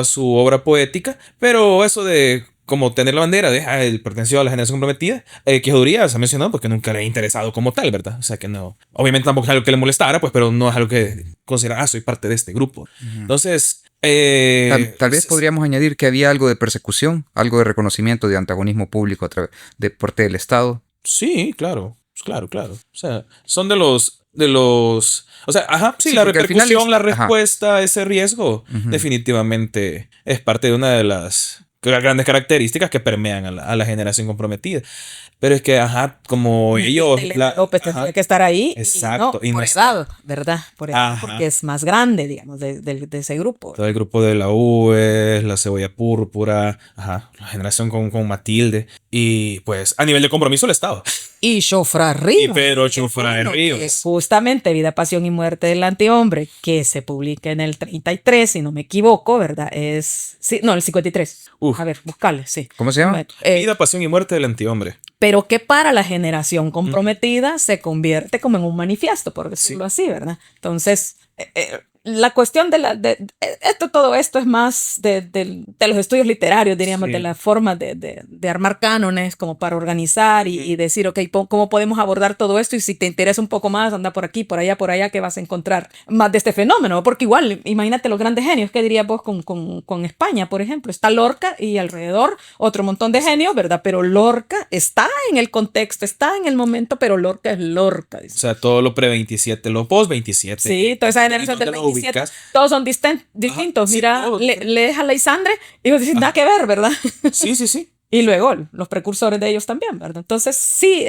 Speaker 3: su obra poética, pero eso de como tener la bandera de él perteneció a la generación comprometida, Quijadurías ha mencionado porque nunca le ha interesado como tal, ¿verdad? O sea que no, obviamente tampoco es algo que le molestara, pues, pero no es algo que considera, soy parte de este grupo. Entonces,
Speaker 1: tal vez podríamos añadir que había algo de persecución, algo de reconocimiento de antagonismo público a través de parte del Estado.
Speaker 3: Sí, claro. O sea, son de los, o sea, sí, la repercusión, la respuesta a ese riesgo, definitivamente es parte de una de las grandes características que permean a la generación comprometida. Pero es que, como ellos...
Speaker 2: López tendría que estar ahí.
Speaker 3: Exacto.
Speaker 2: Y no por edad, ¿verdad? Por edad, porque es más grande, digamos, de ese grupo.
Speaker 3: Todo el grupo de la UE, la Cebolla Púrpura, la generación con Matilde. Y pues a nivel de compromiso el Estado.
Speaker 2: Y Chofra Rivas.
Speaker 3: Y Pedro Chofra Rivas.
Speaker 2: Justamente Vida, Pasión y Muerte del Antihombre, que se publica en el 33, si no me equivoco, ¿verdad? El 53. A ver, buscarle, sí.
Speaker 1: ¿Cómo se llama?
Speaker 3: Vida, Pasión y Muerte del Antihombre.
Speaker 2: Pero que para la generación comprometida se convierte como en un manifiesto, por decirlo así, ¿verdad? Entonces, la cuestión todo esto es más de los estudios literarios, diríamos, de la forma de armar cánones como para organizar y decir, ok, ¿cómo podemos abordar todo esto? Y si te interesa un poco más, anda por aquí, por allá, que vas a encontrar más de este fenómeno. Porque igual, imagínate los grandes genios, ¿qué dirías vos con España, por ejemplo? Está Lorca y alrededor otro montón de genios, ¿verdad? Pero Lorca está en el contexto, está en el momento, pero Lorca es Lorca. Dice.
Speaker 3: O sea, todo lo pre-27, lo post-27.
Speaker 2: Sí, toda esa generación del 27. Todos son distintos. Mira, lees a Leisandre y vos dices, nada que ver, ¿verdad?
Speaker 3: Sí.
Speaker 2: Y luego los precursores de ellos también, ¿verdad? Entonces, sí,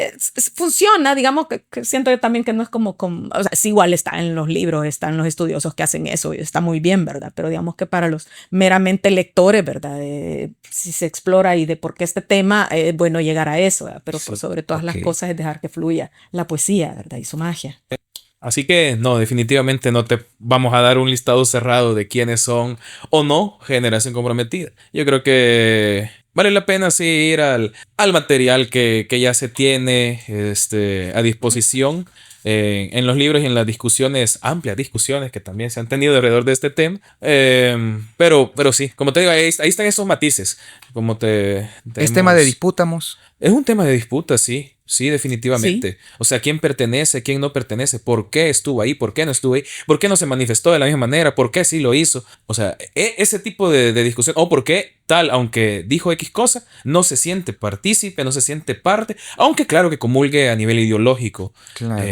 Speaker 2: funciona, digamos que siento yo también que no es como, o sea, es igual está en los libros, están los estudiosos que hacen eso y está muy bien, ¿verdad? Pero digamos que para los meramente lectores, ¿verdad? Si se explora y de por qué este tema, es bueno llegar a eso, ¿verdad? Pero por sobre todas las cosas es dejar que fluya la poesía, ¿verdad? Y su magia.
Speaker 3: Así que no, definitivamente no te vamos a dar un listado cerrado de quiénes son o no Generación Comprometida. Yo creo que vale la pena sí ir al material que ya se tiene a disposición en los libros y en las discusiones, amplias discusiones que también se han tenido alrededor de este tema. Pero sí, como te digo, ahí están esos matices. Como
Speaker 1: ¿Es tema de disputamos?
Speaker 3: Es un tema de disputa, sí. Sí,
Speaker 2: Sí.
Speaker 3: definitivamente. O sea, quién pertenece, quién no pertenece, por qué estuvo ahí, por qué no estuvo ahí, por qué no se manifestó de la misma manera, por qué sí lo hizo. O sea, ese tipo de discusión, o por qué tal, aunque dijo X cosa, no se siente partícipe, no se siente parte, aunque claro que comulgue a nivel ideológico
Speaker 1: Claro.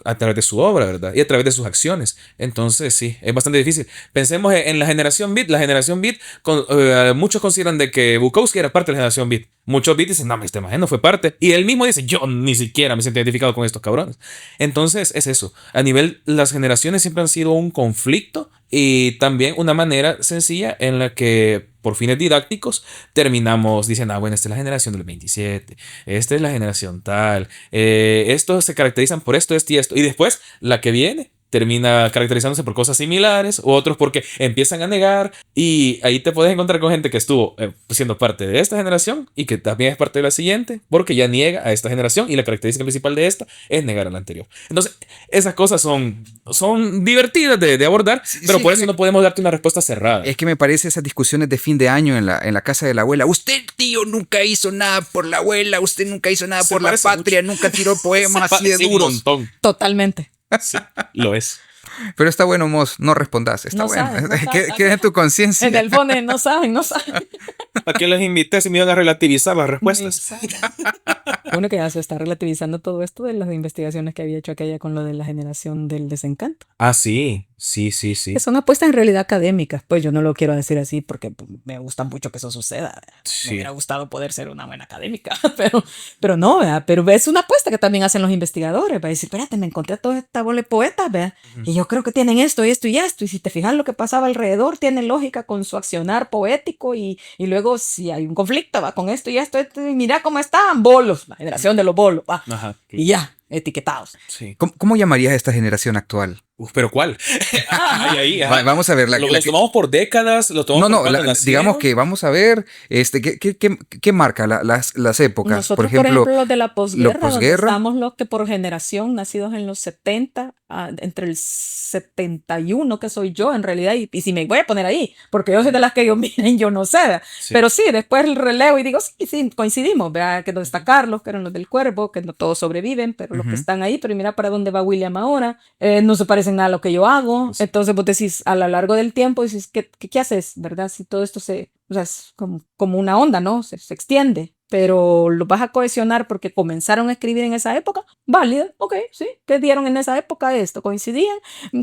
Speaker 3: a través de su obra, ¿verdad? Y a través de sus acciones. Entonces, sí, es bastante difícil. Pensemos en la generación Beat. La generación Beat, muchos consideran de que Bukowski era parte de la generación Beat. Muchos Beat dicen, no, este maje no fue parte. Y él mismo dice, yo ni siquiera me siento identificado con estos cabrones. Entonces, es eso. A nivel, las generaciones siempre han sido un conflicto y también una manera sencilla en la que, por fines didácticos, terminamos diciendo, bueno, esta es la generación del 27, esta es la generación tal, estos se caracterizan por esto, esto y esto. Y después, la que viene termina caracterizándose por cosas similares, u otros porque empiezan a negar, y ahí te puedes encontrar con gente que estuvo siendo parte de esta generación y que también es parte de la siguiente, porque ya niega a esta generación y la característica principal de esta es negar a la anterior. Entonces, esas cosas son divertidas de abordar, pero
Speaker 1: sí,
Speaker 3: por eso no podemos darte una respuesta cerrada.
Speaker 1: Es que me parece esas discusiones de fin de año en la casa de la abuela. Usted, tío, nunca hizo nada por la abuela, usted nunca hizo nada
Speaker 3: Se
Speaker 1: por la
Speaker 3: parece
Speaker 1: patria, nunca tiró poemas así de
Speaker 3: Sí, un
Speaker 1: duros.
Speaker 3: montón.
Speaker 2: Totalmente.
Speaker 3: Sí, lo es.
Speaker 1: Pero está bueno, Mos, no respondas, está
Speaker 2: No
Speaker 1: bueno.
Speaker 2: sabes, no sabes.
Speaker 1: Queda en tu conciencia.
Speaker 2: En el fondo no saben.
Speaker 3: ¿A qué les invité si me iban a relativizar las respuestas?
Speaker 2: Bueno, que ya se está relativizando todo esto de las investigaciones que había hecho aquella con lo de la generación del desencanto.
Speaker 3: Ah, sí. Sí.
Speaker 2: Que son apuestas en realidad académicas. Pues yo no lo quiero decir así porque pues, me gusta mucho que eso suceda.
Speaker 3: Sí.
Speaker 2: Me hubiera gustado poder ser una buena académica, pero no, ¿verdad? Pero es una apuesta que también hacen los investigadores. Para decir, espérate, me encontré toda esta bola de poetas, ¿verdad? Y yo creo que tienen esto y esto y esto. Y si te fijas lo que pasaba alrededor, tiene lógica con su accionar poético. Y luego, si hay un conflicto, va con esto y esto, y mira cómo están, bolos, la generación de los bolos, va.
Speaker 3: Ajá.
Speaker 2: Y ya, etiquetados.
Speaker 3: Sí.
Speaker 1: ¿Cómo llamarías a esta generación actual?
Speaker 3: ¿Pero cuál? Ahí.
Speaker 1: Vamos a ver.
Speaker 3: ¿Los tomamos por décadas? ¿Lo tomamos por cuando nacieron?
Speaker 1: Digamos que vamos a ver qué marca las épocas.
Speaker 2: Nosotros,
Speaker 1: por ejemplo,
Speaker 2: los de la posguerra, donde
Speaker 1: posguerra.
Speaker 2: estamos los que por generación, nacidos en los 70, entre el 71, que soy yo en realidad, y si me voy a poner ahí, porque yo soy de las que yo miren, yo no sé,
Speaker 3: Sí.
Speaker 2: pero sí, después el relevo y digo, sí, coincidimos, ¿verdad? Que donde está Carlos, que eran los del Cuervo, que no todos sobreviven, pero los que están ahí, pero mira para dónde va William ahora, no se parecen nada a lo que yo hago,
Speaker 3: Sí.
Speaker 2: entonces vos decís, a lo largo del tiempo, dices, ¿qué haces, verdad? Si todo esto o sea, es como una onda, ¿no? Se extiende, pero lo vas a cohesionar porque comenzaron a escribir en esa época, válido, ok, sí, ¿qué dieron en esa época? Esto, coincidían,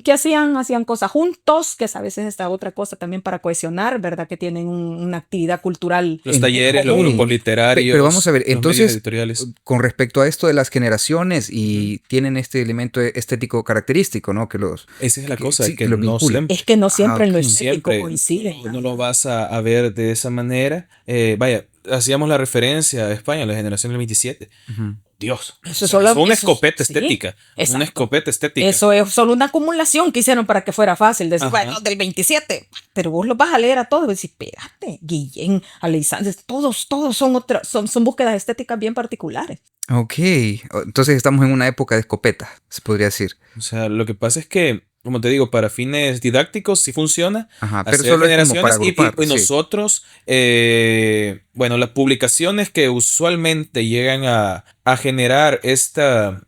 Speaker 2: ¿qué hacían? Hacían cosas juntos, que a veces está otra cosa también para cohesionar, ¿verdad? Que tienen una actividad cultural.
Speaker 3: Los talleres, los
Speaker 1: común.
Speaker 3: grupos literarios.
Speaker 1: Pero vamos a ver,
Speaker 3: los medios
Speaker 1: entonces,
Speaker 3: editoriales.
Speaker 1: con respecto a esto de las generaciones y tienen este elemento estético característico, ¿no? Que los
Speaker 3: Esa es la cosa,
Speaker 1: sí,
Speaker 3: que
Speaker 1: lo
Speaker 3: no
Speaker 1: vinculan.
Speaker 3: siempre,
Speaker 2: Es que no siempre en lo
Speaker 1: ok.
Speaker 2: estético
Speaker 3: siempre
Speaker 2: coinciden.
Speaker 3: no lo vas a ver de esa manera. Vaya, hacíamos la referencia a España, la generación del 27.
Speaker 1: Ujú.
Speaker 3: Dios,
Speaker 2: Eso
Speaker 3: fue una
Speaker 2: eso-
Speaker 3: escopeta
Speaker 2: sí,
Speaker 3: estética.
Speaker 2: exacto.
Speaker 3: Una escopeta estética.
Speaker 2: Eso es solo una acumulación que hicieron para que fuera fácil. Decir,
Speaker 3: Ajá.
Speaker 2: bueno, del 27. Pero vos lo vas a leer a todos y decís, espérate, Guillén, Alexander, todos son búsquedas estéticas bien particulares.
Speaker 1: Ok, entonces estamos en una época de escopeta, se podría decir.
Speaker 3: O sea, lo que pasa es que, como te digo, para fines didácticos sí funciona.
Speaker 1: Ajá, pero
Speaker 3: Hacer
Speaker 1: solo es como para
Speaker 3: generaciones
Speaker 1: agrupar.
Speaker 3: y
Speaker 1: sí.
Speaker 3: nosotros, bueno, las publicaciones que usualmente llegan a generar esta,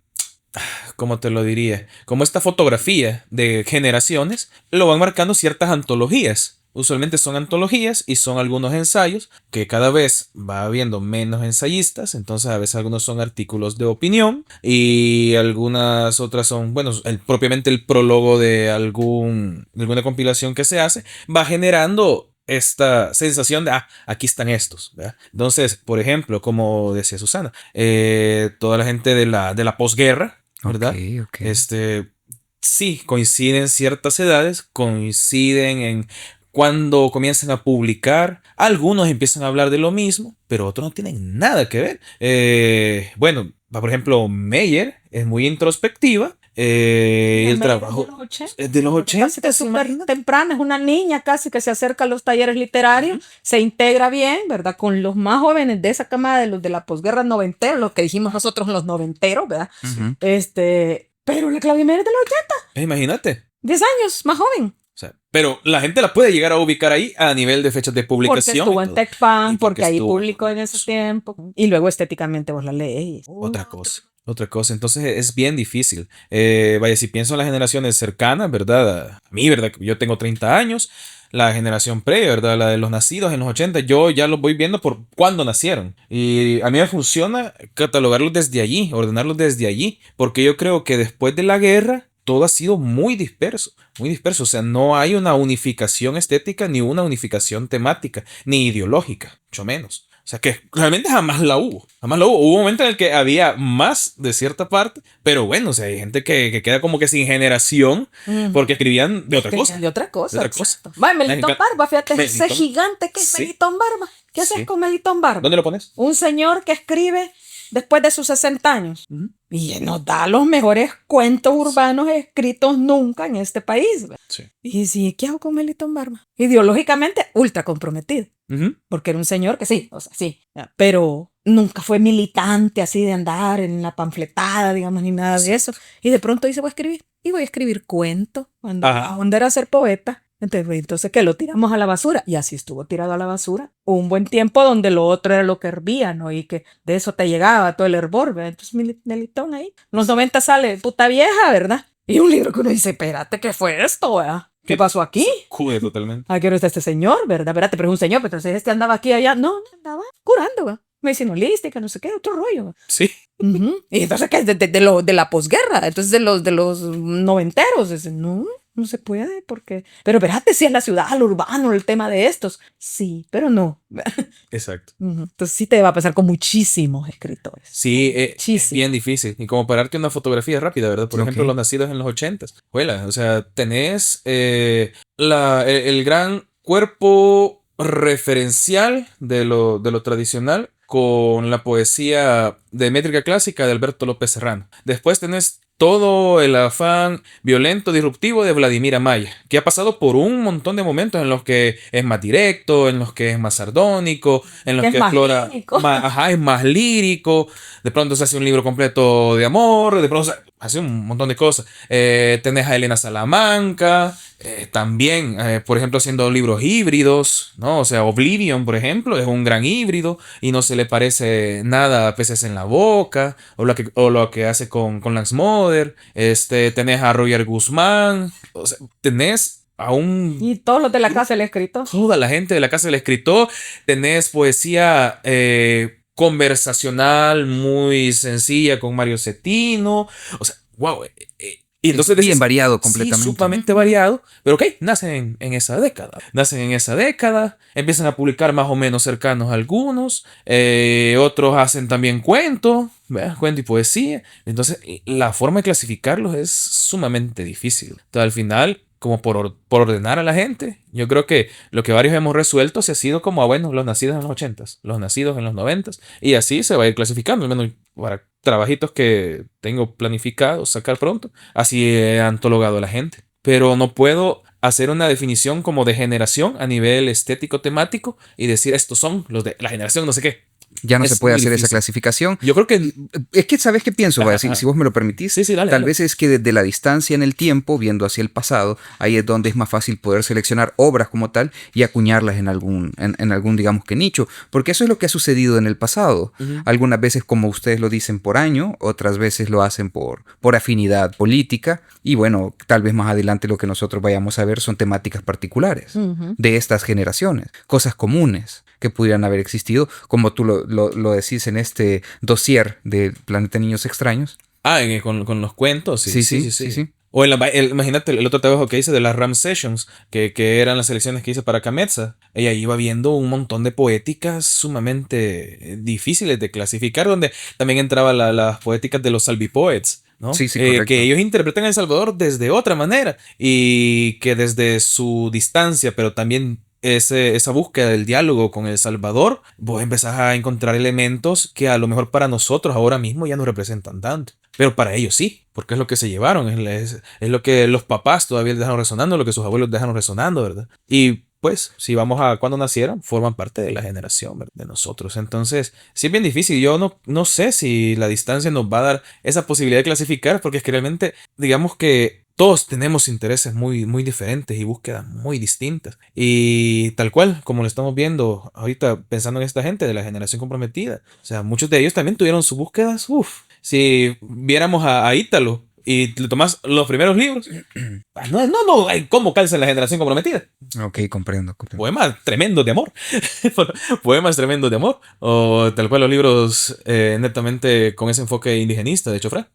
Speaker 3: ¿cómo te lo diría? Como esta fotografía de generaciones, lo van marcando ciertas antologías. Usualmente son antologías y son algunos ensayos que cada vez va habiendo menos ensayistas, entonces a veces algunos son artículos de opinión y algunas otras son, bueno, propiamente el prólogo de alguna compilación que se hace, va generando esta sensación de, aquí están estos, ¿verdad? Entonces, por ejemplo, como decía Susana, toda la gente de la posguerra, ¿verdad?
Speaker 1: Ok.
Speaker 3: Sí, coinciden ciertas edades, coinciden en cuando comienzan a publicar. Algunos empiezan a hablar de lo mismo, pero otros no tienen nada que ver. Bueno, por ejemplo, Meyer es muy introspectiva. El trabajo es de los 80.
Speaker 2: Es súper temprana, es una niña casi que se acerca a los talleres literarios, se integra bien, ¿verdad? Con los más jóvenes de esa camada, de los de la posguerra noventeros, lo que dijimos nosotros los noventeros, ¿verdad?
Speaker 1: Ujú.
Speaker 2: Pero la Claudia Meyer es de los 80,
Speaker 3: Imagínate.
Speaker 2: 10 años más joven.
Speaker 3: O sea, pero la gente la puede llegar a ubicar ahí a nivel de fechas de
Speaker 2: Porque
Speaker 3: publicación.
Speaker 2: estuvo en TechFan,
Speaker 3: Y
Speaker 2: porque ahí
Speaker 3: estuvo-
Speaker 2: publicó en ese tiempo. Y luego estéticamente vos la lees.
Speaker 3: Otra cosa. Entonces es bien difícil. Vaya, si pienso en las generaciones cercanas, ¿verdad? A mí, ¿verdad? Yo tengo 30 años. La generación previa, ¿verdad? La de los nacidos en los 80, yo ya los voy viendo por cuándo nacieron. Y a mí me funciona catalogarlos desde allí, ordenarlos desde allí, porque yo creo que después de la guerra todo ha sido muy disperso, muy disperso. O sea, no hay una unificación estética, ni una unificación temática, ni ideológica, mucho menos. O sea, que realmente jamás la hubo. Jamás la hubo. Hubo un momento en el que había más de cierta parte, pero bueno, o sea, hay gente que queda como que sin generación porque escribían de otra cosa.
Speaker 2: De otra cosa.
Speaker 3: De otra cosa.
Speaker 2: Va, Melitón Barba, fíjate, ese
Speaker 3: Melitón.
Speaker 2: gigante que es
Speaker 3: Sí.
Speaker 2: Melitón Barba. ¿Qué haces
Speaker 3: Sí.
Speaker 2: con Melitón Barba?
Speaker 3: ¿Dónde lo pones?
Speaker 2: Un señor que escribe después de sus 60 años.
Speaker 3: Ujú.
Speaker 2: Y nos da los mejores cuentos urbanos escritos nunca en este país. ¿Verdad?
Speaker 3: Sí.
Speaker 2: Y sí, ¿qué hago con Melitón Barba? Ideológicamente, ultra comprometido.
Speaker 3: Ujú.
Speaker 2: Porque era un señor que sí, o sea, sí, pero nunca fue militante así de andar en la panfletada, digamos, ni nada de eso. Y de pronto dice, voy a escribir. Y voy a escribir cuentos. Cuando
Speaker 3: Ajá.
Speaker 2: a onda era ser poeta. Entonces, que lo tiramos a la basura. Y así estuvo tirado a la basura. Hubo un buen tiempo donde lo otro era lo que hervía, ¿no? Y que de eso te llegaba todo el hervor, ¿verdad? Entonces, Melitón ahí. En los 90 sale Puta Vieja, ¿verdad? Y un libro que uno dice, espérate, ¿qué fue esto, verdad? ¿Qué pasó aquí?
Speaker 3: Cude totalmente.
Speaker 2: ¿A qué hora está este señor, verdad? Espérate, pero es un señor, pero entonces este andaba aquí allá. No, andaba curando, ¿verdad? Medicina holística, no sé qué, otro rollo. ¿verdad?
Speaker 3: Sí.
Speaker 2: Ujú. Y entonces, ¿qué? De la posguerra, entonces de los noventeros. Dice, no se puede, porque. Pero espérate, si es la ciudad, lo urbano, el tema de estos. Sí, pero no.
Speaker 3: Exacto.
Speaker 2: Ujú. Entonces sí te va a pasar con muchísimos escritores.
Speaker 3: Sí, es
Speaker 2: Muchísimo.
Speaker 3: bien difícil. Y como pararte una fotografía rápida, ¿verdad? Por ejemplo,
Speaker 1: Ok.
Speaker 3: los nacidos en los 80s. Juela, o sea, tenés el gran cuerpo referencial de lo tradicional con la poesía de métrica clásica de Alberto López Serrano. Después tenés todo el afán violento, disruptivo de Vladimir Amaya, que ha pasado por un montón de momentos en los que es más directo, en los que es más sardónico, en los
Speaker 2: Que
Speaker 3: que
Speaker 2: es más
Speaker 3: explora,
Speaker 2: lírico.
Speaker 3: es más lírico, de pronto se hace un libro completo de amor, de pronto hace un montón de cosas. Tenés a Elena Salamanca, también, por ejemplo, haciendo libros híbridos, ¿no? O sea, Oblivion, por ejemplo, es un gran híbrido y no se le parece nada a Peces en la Boca, o lo que hace con Lance Moder. Tenés a Roger Guzmán, o sea, tenés a
Speaker 2: Y todos los de la casa del escritor.
Speaker 3: toda la gente de la casa del escritor, tenés poesía conversacional muy sencilla con Mario Cetino, o sea, wow. Y entonces
Speaker 1: Bien variado completamente.
Speaker 3: Sí, sumamente variado, pero ok, nacen en esa década. Empiezan a publicar más o menos cercanos a algunos, otros hacen también cuentos, ¿verdad? Cuento y poesía. Entonces, la forma de clasificarlos es sumamente difícil. Entonces, al final, como por ordenar a la gente, yo creo que lo que varios hemos resuelto se ha sido como, bueno, los nacidos en los 80s, los nacidos en los 90s, y así se va a ir clasificando, al menos para trabajitos que tengo planificado sacar pronto, así he antologado a la gente. Pero no puedo hacer una definición como de generación a nivel estético temático y decir estos son los de la generación no sé qué.
Speaker 1: Ya no
Speaker 3: Es
Speaker 1: se puede
Speaker 3: muy
Speaker 1: hacer esa
Speaker 3: difícil.
Speaker 1: clasificación.
Speaker 3: Yo creo que
Speaker 1: Es que, ¿sabes qué pienso? Vaya, si vos me lo permitís,
Speaker 3: sí, dale,
Speaker 1: tal
Speaker 3: dale.
Speaker 1: vez es que desde la distancia en el tiempo, viendo hacia el pasado, ahí es donde es más fácil poder seleccionar obras como tal y acuñarlas en algún digamos que nicho, porque eso es lo que ha sucedido en el pasado.
Speaker 3: Ujú.
Speaker 1: Algunas veces, como ustedes lo dicen, por año, otras veces lo hacen por afinidad política, y bueno, tal vez más adelante lo que nosotros vayamos a ver son temáticas particulares
Speaker 2: Ujú.
Speaker 1: de estas generaciones, cosas comunes que pudieran haber existido, como tú lo decís en este dossier de Planeta Niños Extraños.
Speaker 3: Con los cuentos, sí.
Speaker 1: Sí.
Speaker 3: O imagínate el otro trabajo que hice de las Ram Sessions, que eran las selecciones que hice para Cametza. ella iba viendo un montón de poéticas sumamente difíciles de clasificar, donde también entraba las poéticas de los salvipoets, ¿no?
Speaker 1: Sí, sí, correcto.
Speaker 3: Que ellos interpretan a El Salvador desde otra manera y que desde su distancia, pero también esa búsqueda del diálogo con El Salvador, vos empezás a encontrar elementos que a lo mejor para nosotros ahora mismo ya no representan tanto. Pero para ellos sí, porque es lo que se llevaron, es lo que los papás todavía dejaron resonando, lo que sus abuelos dejaron resonando, ¿verdad? Y pues, si vamos a cuando nacieron, forman parte de la generación, ¿verdad? De nosotros. Entonces, sí es bien difícil. Yo no sé si la distancia nos va a dar esa posibilidad de clasificar, porque es que realmente, digamos que todos tenemos intereses muy diferentes y búsquedas muy distintas. Y tal cual, como lo estamos viendo ahorita pensando en esta gente de la generación comprometida. O sea, muchos de ellos también tuvieron sus búsquedas. Si viéramos a Ítalo y le tomás los primeros libros, ¿cómo calza en la generación comprometida?
Speaker 1: Ok, comprendo.
Speaker 3: Poemas tremendos de amor. Poemas tremendos de amor. O tal cual los libros netamente con ese enfoque indigenista de Chofré.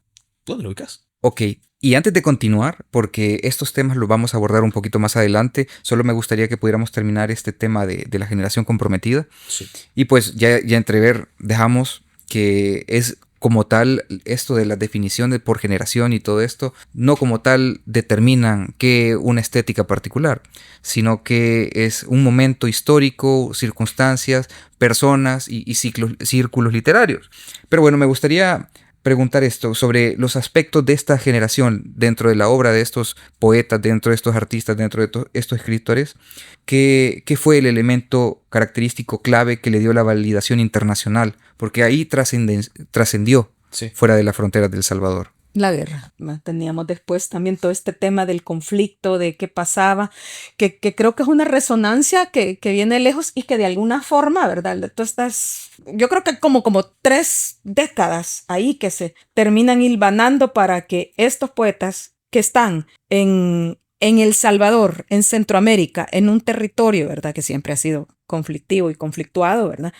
Speaker 3: ¿Dónde lo ubicas?
Speaker 1: Ok, y antes de continuar, porque estos temas los vamos a abordar un poquito más adelante, solo me gustaría que pudiéramos terminar este tema de la generación comprometida.
Speaker 3: Sí.
Speaker 1: Y pues ya entrever, dejamos que es como tal esto de la definición de por generación y todo esto, no como tal determinan que una estética particular, sino que es un momento histórico, circunstancias, personas y círculos literarios. Pero bueno, me gustaría preguntar esto sobre los aspectos de esta generación dentro de la obra de estos poetas, dentro de estos artistas, dentro de estos escritores. ¿Qué fue el elemento característico clave que le dio la validación internacional? Porque ahí trascendió
Speaker 3: Sí.
Speaker 1: fuera de las fronteras de El Salvador.
Speaker 2: La guerra. Teníamos después también todo este tema del conflicto, de qué pasaba, que creo que es una resonancia que viene lejos y que de alguna forma, ¿verdad? Tú estás, yo creo que como 3 décadas ahí que se terminan hilvanando para que estos poetas que están en El Salvador, en Centroamérica, en un territorio, ¿verdad? Que siempre ha sido conflictivo y conflictuado, ¿verdad?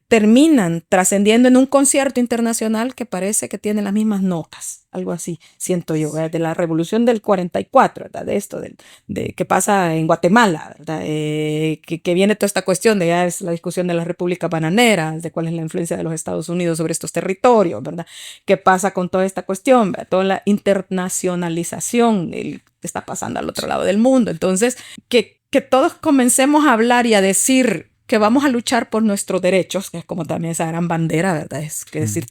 Speaker 2: Terminan trascendiendo en un concierto internacional que parece que tiene las mismas notas, algo así, siento yo, ¿verdad? De la revolución del 44, ¿verdad? De esto, de qué pasa en Guatemala, ¿verdad? Que viene toda esta cuestión de ya es la discusión de las repúblicas bananeras, de cuál es la influencia de los Estados Unidos sobre estos territorios, ¿verdad? ¿Qué pasa con toda esta cuestión, ¿verdad? Toda la internacionalización que está pasando al otro lado del mundo. Entonces, que todos comencemos a hablar y a decir que vamos a luchar por nuestros derechos, que es como también esa gran bandera, ¿verdad? Es que decir,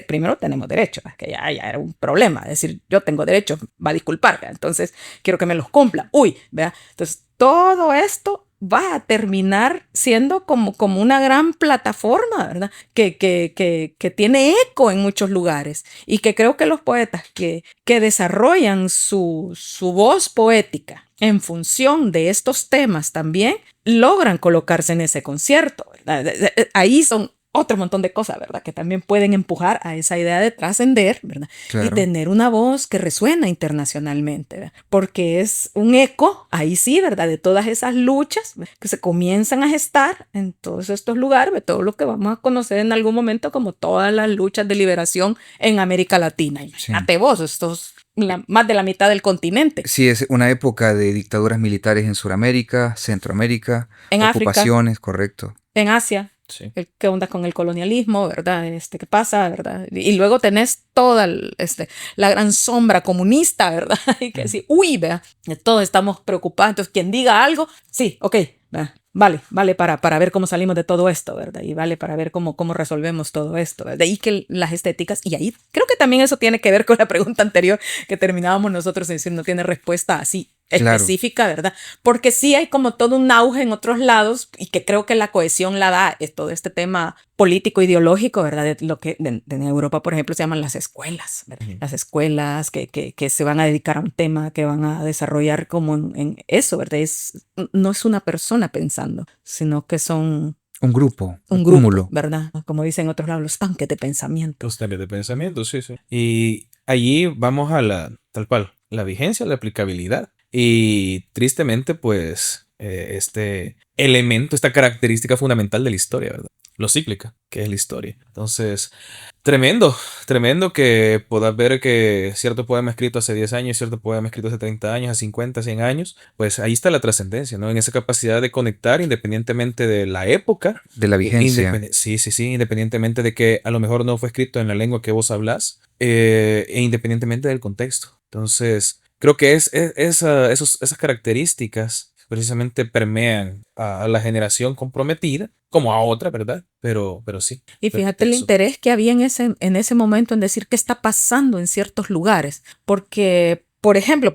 Speaker 2: primero tenemos derechos, es que ya era un problema, es decir, yo tengo derechos, va a disculpar, ¿verdad? Entonces quiero que me los cumpla, ¿verdad? Entonces todo esto va a terminar siendo como una gran plataforma, ¿verdad? Que tiene eco en muchos lugares y que creo que los poetas que desarrollan su voz poética en función de estos temas también logran colocarse en ese concierto, ¿verdad? Ahí son otro montón de cosas, ¿verdad? Que también pueden empujar a esa idea de trascender, ¿verdad?
Speaker 1: Claro.
Speaker 2: Y tener una voz que resuena internacionalmente, ¿verdad? Porque es un eco, ahí sí, ¿verdad? De todas esas luchas, ¿verdad? Que se comienzan a gestar en todos estos lugares, ¿verdad? Todo lo que vamos a conocer en algún momento como todas las luchas de liberación en América Latina. Imagínate vos, estos más de la mitad del continente.
Speaker 1: Sí, es una época de dictaduras militares en Sudamérica, Centroamérica,
Speaker 2: En
Speaker 1: ocupaciones,
Speaker 2: África,
Speaker 1: correcto.
Speaker 2: en Asia.
Speaker 3: Sí.
Speaker 2: ¿Qué onda con el colonialismo, verdad? ¿Qué pasa, verdad? Y luego tenés toda la gran sombra comunista, ¿verdad? Y que decir, ¿verdad? Todos estamos preocupados. Entonces, quien diga algo, sí, ok, ¿verdad? Vale para ver cómo salimos de todo esto, ¿verdad? Y vale para ver cómo resolvemos todo esto, ¿verdad? De ahí que las estéticas, y ahí creo que también eso tiene que ver con la pregunta anterior que terminábamos nosotros en decir, no tiene respuesta así específica, claro, ¿verdad? Porque sí hay como todo un auge en otros lados y que creo que la cohesión la da todo este tema político, ideológico, ¿verdad? De lo que en Europa, por ejemplo, se llaman las escuelas, ¿verdad? Las escuelas que se van a dedicar a un tema, que van a desarrollar como en eso, ¿verdad? No es una persona pensando, sino que son
Speaker 1: un grupo,
Speaker 2: un
Speaker 1: cúmulo,
Speaker 2: ¿verdad? Como dicen en otros lados, los tanques de pensamiento.
Speaker 3: Los tanques de pensamiento, sí. Y allí vamos a tal cual, la vigencia, la aplicabilidad. Y tristemente, pues, este elemento, esta característica fundamental de la historia, ¿verdad? lo cíclica que es la historia. Entonces, tremendo, tremendo que puedas ver que cierto poema escrito hace 10 años, cierto poema escrito hace 30 años, a 50, 100 años, pues ahí está la trascendencia, ¿no? En esa capacidad de conectar independientemente de la época.
Speaker 1: De la vigencia.
Speaker 3: Sí, sí, sí, independientemente de que a lo mejor no fue escrito en la lengua que vos hablas, e independientemente del contexto. Entonces, creo que esas características precisamente permean a la generación comprometida, como a otra, ¿verdad? Pero sí.
Speaker 2: Y fíjate el interés que había en ese momento en decir qué está pasando en ciertos lugares, porque, por ejemplo,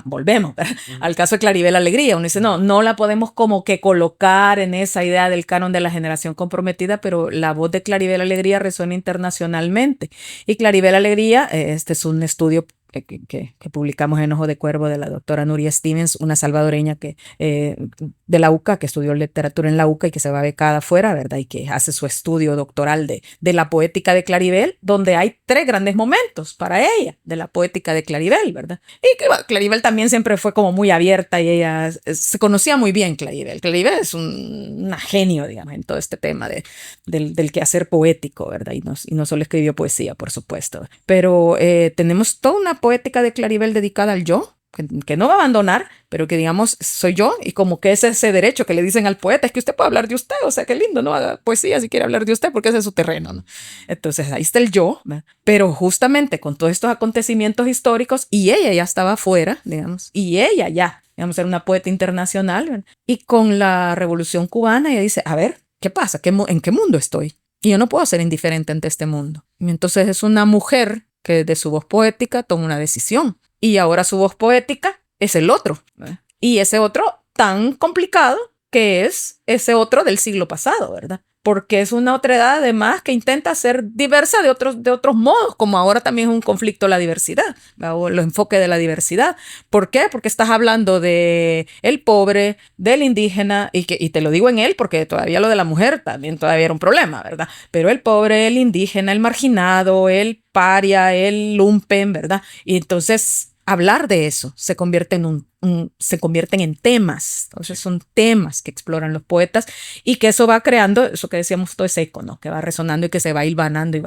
Speaker 2: volvemos al caso de Claribel Alegría. Uno dice, no la podemos como que colocar en esa idea del canon de la generación comprometida, pero la voz de Claribel Alegría resuena internacionalmente. Y Claribel Alegría, este es un estudio que publicamos en Ojo de Cuervo de la doctora Nuria Stevens, una salvadoreña de la UCA, que estudió literatura en la UCA y que se va becada afuera, ¿verdad? Y que hace su estudio doctoral de la poética de Claribel, donde hay 3 grandes momentos para ella de la poética de Claribel, ¿verdad? Y que Claribel también siempre fue como muy abierta y ella se conocía muy bien Claribel. Claribel es una genio, digamos, en todo este tema del quehacer poético, ¿verdad? Y no solo escribió poesía, por supuesto. Pero tenemos toda una poética de Claribel dedicada al yo, que no va a abandonar, pero que digamos soy yo, y como que es ese derecho que le dicen al poeta, es que usted puede hablar de usted, o sea, qué lindo, ¿no? Haga poesía si quiere hablar de usted, porque ese es su terreno, ¿no? Entonces ahí está el yo, ¿verdad? Pero justamente con todos estos acontecimientos históricos, y ella ya estaba afuera, digamos, y ella ya, digamos, era una poeta internacional, ¿verdad? Y con la Revolución Cubana ella dice, a ver, ¿qué pasa? ¿En qué mundo estoy? Y yo no puedo ser indiferente ante este mundo. Y entonces es una mujer que de su voz poética toma una decisión. Y ahora su voz poética es el otro, ¿verdad? Y ese otro tan complicado que es ese otro del siglo pasado, ¿verdad? Porque es una otra edad además que intenta ser diversa de otros modos, como ahora también es un conflicto la diversidad, ¿verdad? O los enfoques de la diversidad. ¿Por qué? Porque estás hablando de el pobre, del indígena, y te lo digo en él porque todavía lo de la mujer también todavía era un problema, ¿verdad? Pero el pobre, el indígena, el marginado, el paria, el lumpen, ¿verdad? Y entonces hablar de eso se convierten en temas. Entonces son temas que exploran los poetas y que eso va creando, eso que decíamos, todo ese eco, ¿no? Que va resonando y que se va hilvanando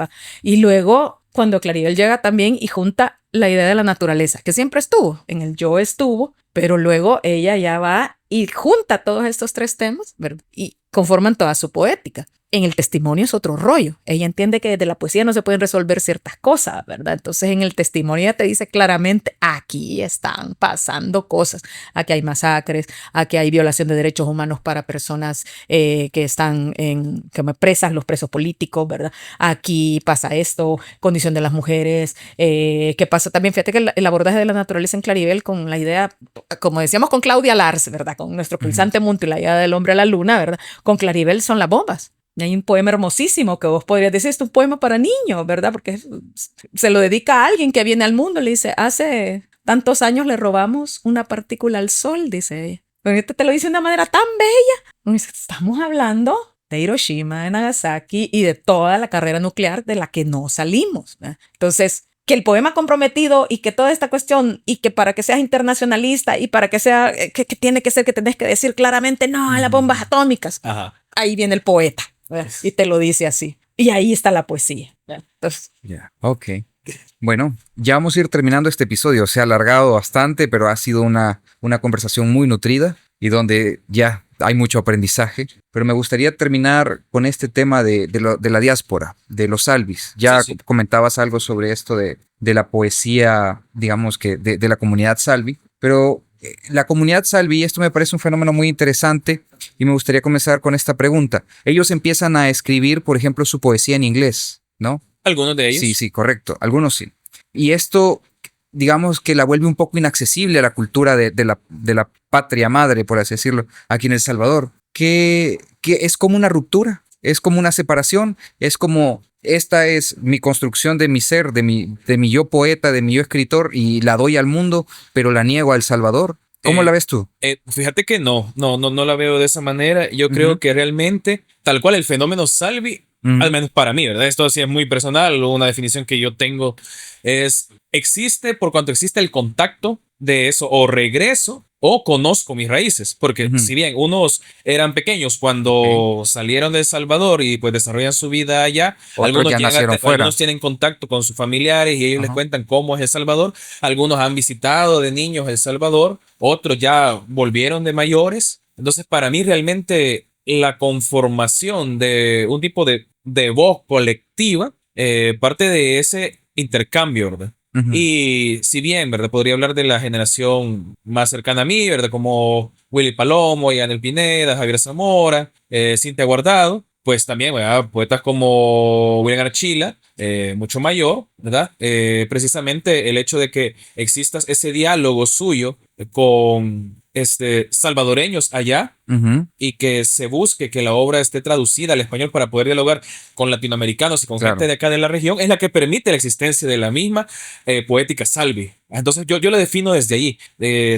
Speaker 2: y luego cuando Claribel llega también y junta la idea de la naturaleza, que siempre estuvo, en el yo estuvo, pero luego ella ya va y junta todos estos 3 temas, ¿verdad? Y conforman toda su poética. En el testimonio es otro rollo. Ella entiende que desde la poesía no se pueden resolver ciertas cosas, ¿verdad? Entonces en el testimonio ella te dice claramente, aquí están pasando cosas. Aquí hay masacres, aquí hay violación de derechos humanos para personas que están como presas, los presos políticos, ¿verdad? Aquí pasa esto, condición de las mujeres, ¿qué pasa? También fíjate que el abordaje de la naturaleza en Claribel con la idea, como decíamos con Claudia Lars, ¿verdad? Con nuestro pulsante mundo y la idea del hombre a la luna, ¿verdad? Con Claribel son las bombas. Y hay un poema hermosísimo que vos podrías decir, es un poema para niños, ¿verdad? Porque se lo dedica a alguien que viene al mundo. Le dice, hace tantos años le robamos una partícula al sol, dice ella. Pero este te lo dice de una manera tan bella. Y dice, estamos hablando de Hiroshima, de Nagasaki y de toda la carrera nuclear de la que no salimos, ¿verdad? Entonces, que el poema comprometido y que toda esta cuestión y que para que seas internacionalista y para que sea, que tiene que ser que tenés que decir claramente no a las bombas atómicas.
Speaker 3: Ajá.
Speaker 2: Ahí viene el poeta. Y te lo dice así. Y ahí está la poesía. Entonces,
Speaker 1: Ok. Bueno, ya vamos a ir terminando este episodio. Se ha alargado bastante, pero ha sido una conversación muy nutrida y donde ya hay mucho aprendizaje. Pero me gustaría terminar con este tema de la diáspora, de los salvis. Ya sí. Comentabas algo sobre esto de la poesía, digamos que de la comunidad salvi, pero la comunidad salvi, esto me parece un fenómeno muy interesante y me gustaría comenzar con esta pregunta. Ellos empiezan a escribir, por ejemplo, su poesía en inglés, ¿no?
Speaker 3: ¿Algunos de ellos?
Speaker 1: Sí, correcto. Algunos sí. Y esto, digamos que la vuelve un poco inaccesible a la cultura de la patria madre, por así decirlo, aquí en El Salvador, que es como una ruptura, es como una separación, es como esta es mi construcción de mi ser, de mi yo poeta, de mi yo escritor y la doy al mundo, pero la niego a El Salvador. ¿Cómo la ves tú?
Speaker 3: Fíjate que no la veo de esa manera. Yo creo que realmente, tal cual el fenómeno Salvi, al menos para mí, ¿verdad? Esto sí es muy personal, una definición que yo tengo existe por cuanto existe el contacto de eso o regreso o conozco mis raíces, porque
Speaker 1: Ujú.
Speaker 3: si bien unos eran pequeños cuando salieron de El Salvador y pues desarrollan su vida allá,
Speaker 1: Otros ya nacieron fuera.
Speaker 3: algunos tienen contacto con sus familiares y ellos les
Speaker 1: Ajá.
Speaker 3: cuentan cómo es El Salvador, algunos han visitado de niños El Salvador, otros ya volvieron de mayores, entonces para mí realmente la conformación de un tipo de voz colectiva parte de ese intercambio, ¿verdad?
Speaker 1: Ujú.
Speaker 3: Y si bien, ¿verdad? Podría hablar de la generación más cercana a mí, ¿verdad? Como Willy Palomo, Yanel Pineda, Javier Zamora, Cintia Guardado, pues también, ¿verdad? Poetas como William Archila, mucho mayor, ¿verdad? Precisamente el hecho de que exista ese diálogo suyo con salvadoreños allá
Speaker 1: Ujú.
Speaker 3: y que se busque que la obra esté traducida al español para poder dialogar con latinoamericanos y con
Speaker 1: Claro.
Speaker 3: gente de acá de la región, es la que permite la existencia de la misma poética salvi. Entonces yo lo defino desde ahí.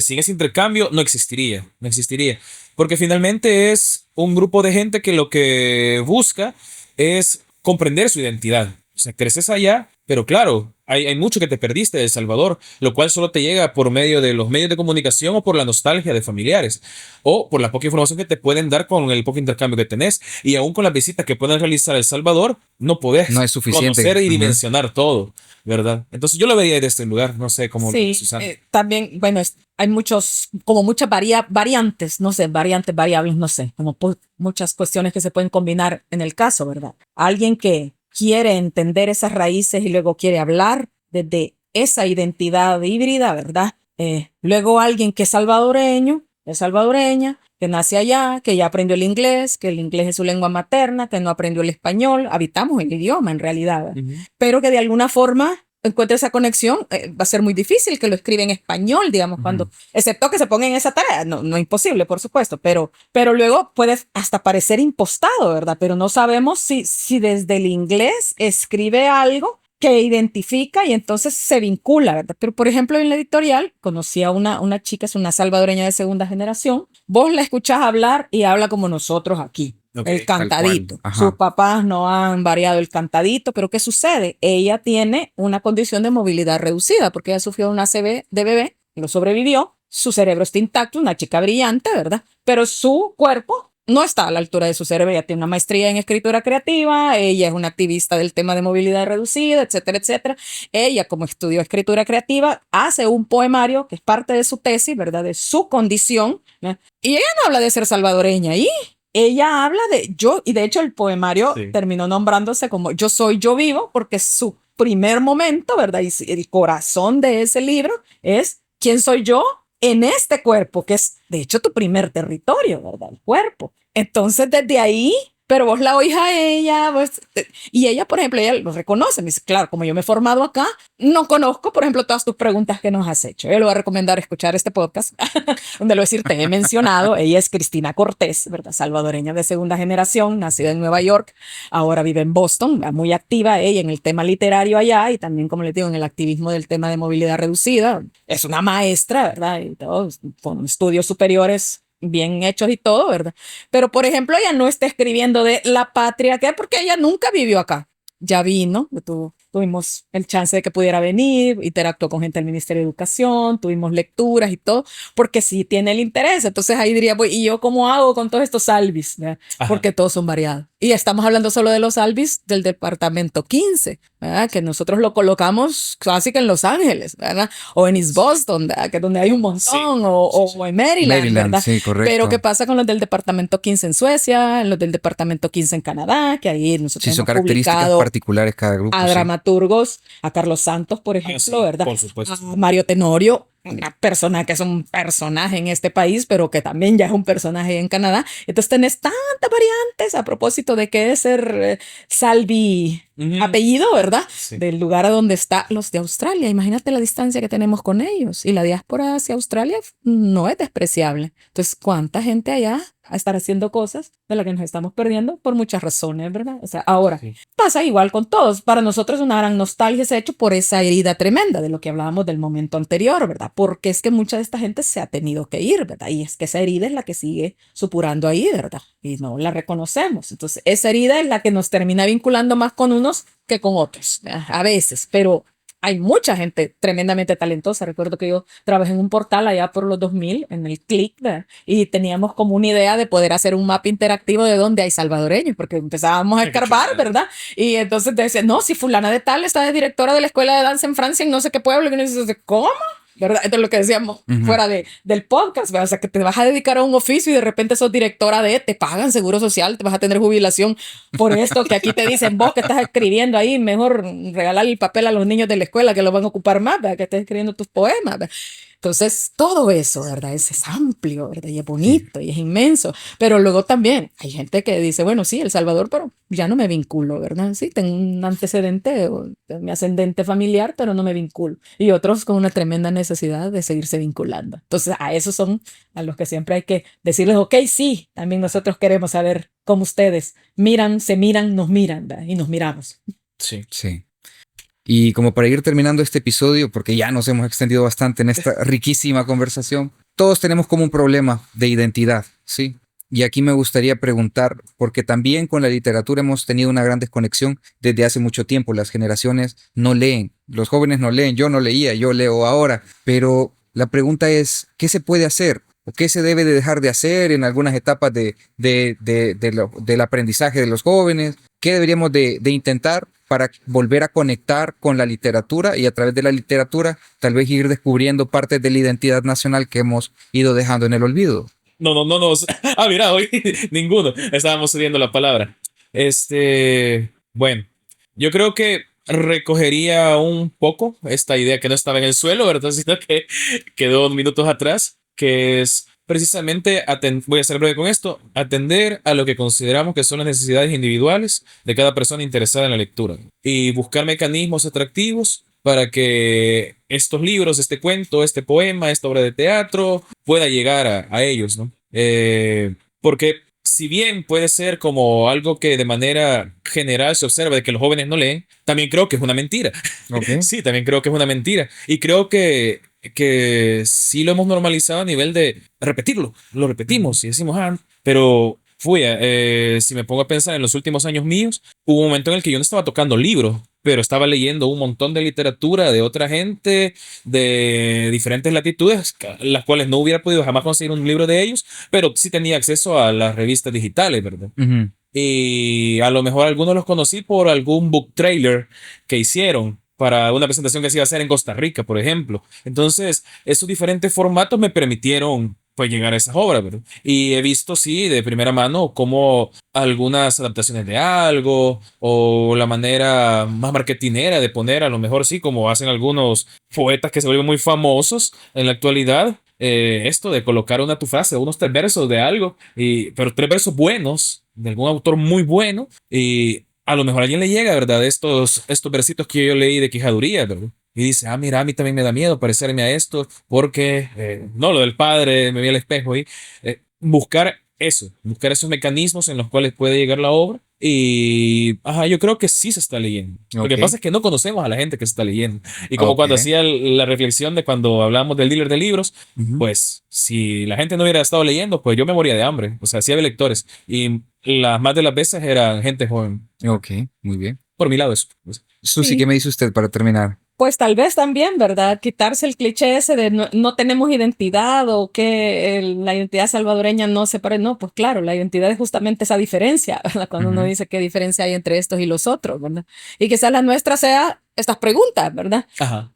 Speaker 3: Sin ese intercambio no existiría, no existiría. Porque finalmente es un grupo de gente que lo que busca es comprender su identidad. O sea, creces allá, pero claro, hay mucho que te perdiste de El Salvador, lo cual solo te llega por medio de los medios de comunicación o por la nostalgia de familiares o por la poca información que te pueden dar con el poco intercambio que tenés. Y aún con las visitas que pueden realizar a El Salvador, no podés
Speaker 1: No es suficiente.
Speaker 3: conocer y
Speaker 1: Ujú.
Speaker 3: dimensionar todo, ¿verdad? Entonces yo lo vería desde este lugar, no sé cómo
Speaker 2: Sí,
Speaker 3: Susana.
Speaker 2: también, bueno, hay muchos, como muchas variantes, no sé, variantes, variables, no sé, como muchas cuestiones que se pueden combinar en el caso, ¿verdad? Alguien que quiere entender esas raíces y luego quiere hablar desde esa identidad híbrida, ¿verdad? Luego alguien que es salvadoreña, que nace allá, que ya aprendió el inglés, que el inglés es su lengua materna, que no aprendió el español, habitamos el idioma en realidad,
Speaker 3: Ujú.
Speaker 2: pero que de alguna forma encuentre esa conexión, va a ser muy difícil que lo escriba en español, digamos, cuando, excepto que se ponga en esa tarea, no, no imposible, por supuesto, pero luego puede hasta parecer impostado, ¿verdad? Pero no sabemos si desde el inglés escribe algo que identifica y entonces se vincula, ¿verdad? Pero, por ejemplo, en la editorial conocí a una chica, es una salvadoreña de segunda generación, vos la escuchás hablar y habla como nosotros aquí.
Speaker 3: Ok,
Speaker 2: El
Speaker 1: tal cual.
Speaker 2: cantadito.
Speaker 1: Ajá.
Speaker 2: Sus papás no han variado el cantadito, pero ¿qué sucede? Ella tiene una condición de movilidad reducida porque ella sufrió una ACV de bebé, lo sobrevivió, su cerebro está intacto, una chica brillante, ¿verdad? Pero su cuerpo no está a la altura de su cerebro. Ella tiene una maestría en escritura creativa, ella es una activista del tema de movilidad reducida, etcétera, etcétera. Ella, como estudió escritura creativa, hace un poemario que es parte de su tesis, ¿verdad? De su condición, ¿verdad? Y ella no habla de ser salvadoreña y ella habla de yo, y de hecho el poemario
Speaker 3: Sí.
Speaker 2: terminó nombrándose como Yo soy, yo vivo, porque su primer momento, ¿verdad? Y el corazón de ese libro es ¿quién soy yo en este cuerpo? Que es, de hecho, tu primer territorio, ¿verdad? El cuerpo. Entonces, desde ahí, pero vos la oís a ella, y ella, por ejemplo, ella lo reconoce, me dice, claro, como yo me he formado acá, no conozco, por ejemplo, todas tus preguntas que nos has hecho. Yo le voy a recomendar escuchar este podcast, donde lo decir, te he mencionado, ella es Cristina Cortés, ¿verdad? Salvadoreña de segunda generación, nacida en Nueva York, ahora vive en Boston, muy activa ella en el tema literario allá y también, como les digo, en el activismo del tema de movilidad reducida. Es una maestra, ¿verdad? Y todo, con estudios superiores bien hechos y todo, ¿verdad? Pero, por ejemplo, ella no está escribiendo de la patria, ¿qué? Porque ella nunca vivió acá. Ya vino, tuvimos el chance de que pudiera venir, interactuó con gente del Ministerio de Educación, tuvimos lecturas y todo, porque sí tiene el interés. Entonces ahí diría, pues, ¿y yo cómo hago con todos estos Alvis? ¿Verdad? Porque todos son variados. Y estamos hablando solo de los Alvis del departamento 15, ¿verdad? Que nosotros lo colocamos casi que en Los Ángeles, ¿verdad? O en East Boston, ¿verdad? Que es donde hay un montón,
Speaker 3: Sí.
Speaker 2: o en Maryland, ¿verdad?
Speaker 1: Sí, correcto.
Speaker 2: Pero ¿qué pasa con los del departamento 15 en Suecia, los del departamento 15 en Canadá? Que ahí nosotros
Speaker 1: Sí, son
Speaker 2: hemos
Speaker 1: características
Speaker 2: publicado
Speaker 1: particulares cada grupo.
Speaker 2: a
Speaker 1: Sí.
Speaker 2: dramaturgos, a Carlos Santos, por ejemplo,
Speaker 3: sí,
Speaker 2: ¿verdad?
Speaker 3: por supuesto.
Speaker 2: A Mario Tenorio, una persona que es un personaje en este país, pero que también ya es un personaje en Canadá. Entonces tenés tantas variantes a propósito de qué es ser Salvi
Speaker 3: Ujú.
Speaker 2: apellido, ¿verdad?
Speaker 3: Sí.
Speaker 2: Del lugar a donde están los de Australia. Imagínate la distancia que tenemos con ellos. Y la diáspora hacia Australia no es despreciable. Entonces, ¿cuánta gente allá a estar haciendo cosas de las que nos estamos perdiendo por muchas razones, ¿verdad? O sea, ahora
Speaker 3: Sí.
Speaker 2: pasa igual con todos. Para nosotros es una gran nostalgia ese hecho por esa herida tremenda de lo que hablábamos del momento anterior, ¿verdad? Porque es que mucha de esta gente se ha tenido que ir, ¿verdad? Y es que esa herida es la que sigue supurando ahí, ¿verdad? Y no la reconocemos. Entonces, esa herida es la que nos termina vinculando más con unos que con otros, ¿verdad? A veces, pero hay mucha gente tremendamente talentosa. Recuerdo que yo trabajé en un portal allá por los 2000, en el Click, ¿verdad? Y teníamos como una idea de poder hacer un mapa interactivo de dónde hay salvadoreños, porque empezábamos a escarbar, ¿verdad? Y entonces te decían, no, si fulana de tal está de directora de la escuela de danza en Francia, en no sé qué pueblo, y uno dice, ¿cómo? ¿Verdad? Esto es lo que decíamos fuera del podcast, ¿verdad? O sea, que te vas a dedicar a un oficio y de repente sos directora te pagan seguro social, te vas a tener jubilación por esto, que aquí te dicen, vos que estás escribiendo ahí, mejor regalar el papel a los niños de la escuela que lo van a ocupar más, ¿verdad? Que estés escribiendo tus poemas, ¿verdad? Entonces, todo eso, ¿verdad? Es amplio, ¿verdad? Y es bonito y es inmenso. Pero luego también hay gente que dice, bueno, sí, El Salvador, pero ya no me vinculo, ¿verdad? Sí, tengo un antecedente, mi ascendente familiar, pero no me vinculo. Y otros con una tremenda necesidad de seguirse vinculando. Entonces, a esos son a los que siempre hay que decirles, ok, sí, también nosotros queremos saber cómo ustedes se miran, nos miran, ¿verdad? Y nos miramos.
Speaker 3: Sí.
Speaker 1: Sí. Y como para ir terminando este episodio, porque ya nos hemos extendido bastante en esta riquísima conversación, todos tenemos como un problema de identidad, ¿sí? Y aquí me gustaría preguntar, porque también con la literatura hemos tenido una gran desconexión desde hace mucho tiempo. Las generaciones no leen, los jóvenes no leen, yo no leía, yo leo ahora, pero la pregunta es, ¿qué se puede hacer? ¿O qué se debe de dejar de hacer en algunas etapas del aprendizaje de los jóvenes? ¿Qué deberíamos de intentar para volver a conectar con la literatura y a través de la literatura tal vez ir descubriendo partes de la identidad nacional que hemos ido dejando en el olvido?
Speaker 3: No. Ah, mira, hoy ninguno. Estábamos cediendo la palabra. Bueno, yo creo que recogería un poco esta idea que no estaba en el suelo, ¿verdad? Sino que quedó minutos atrás, que es precisamente, voy a ser breve con esto, atender a lo que consideramos que son las necesidades individuales de cada persona interesada en la lectura y buscar mecanismos atractivos para que estos libros, este cuento, este poema, esta obra de teatro pueda llegar a ellos, ¿no? Porque si bien puede ser como algo que de manera general se observa de que los jóvenes no leen, también creo que es una mentira.
Speaker 1: Okay.
Speaker 3: Sí, también creo que es una mentira. Y creo que sí lo hemos normalizado a nivel de repetirlo. Lo repetimos y decimos, pero si me pongo a pensar en los últimos años míos, hubo un momento en el que yo no estaba tocando libros, pero estaba leyendo un montón de literatura de otra gente de diferentes latitudes, las cuales no hubiera podido jamás conseguir un libro de ellos, pero sí tenía acceso a las revistas digitales, ¿verdad? Y a lo mejor algunos los conocí por algún book trailer que hicieron para una presentación que se iba a hacer en Costa Rica, por ejemplo. Entonces, esos diferentes formatos me permitieron pues llegar a esas obras, ¿verdad? Y he visto, sí, de primera mano cómo algunas adaptaciones de algo o la manera más marketinera de poner, a lo mejor sí, como hacen algunos poetas que se vuelven muy famosos en la actualidad, esto de colocar tu frase, unos 3 versos de algo, pero 3 versos buenos, de algún autor muy bueno, y a lo mejor a alguien le llega, ¿verdad? Estos versitos que yo leí de Quijaduría, ¿verdad? Y dice, mira, a mí también me da miedo parecerme a esto porque, no, lo del padre, me vi al espejo y buscar esos mecanismos en los cuales puede llegar la obra. Y, yo creo que sí se está leyendo. Lo que pasa es que no conocemos a la gente que se está leyendo. Y como cuando hacía la reflexión de cuando hablamos del dealer de libros, pues si la gente no hubiera estado leyendo, pues yo me moría de hambre. O sea, sí había lectores. Y las más de las veces eran gente joven.
Speaker 1: Ok, muy bien.
Speaker 3: Por mi lado eso.
Speaker 1: Susi, ¿qué me dice usted para terminar?
Speaker 2: Pues tal vez también, ¿verdad? Quitarse el cliché ese de no tenemos identidad o que la identidad salvadoreña no se parece. No, pues claro, la identidad es justamente esa diferencia, ¿verdad? Cuando uno dice qué diferencia hay entre estos y los otros, ¿verdad? Y quizás la nuestra sea estas preguntas, ¿verdad?
Speaker 3: Ajá.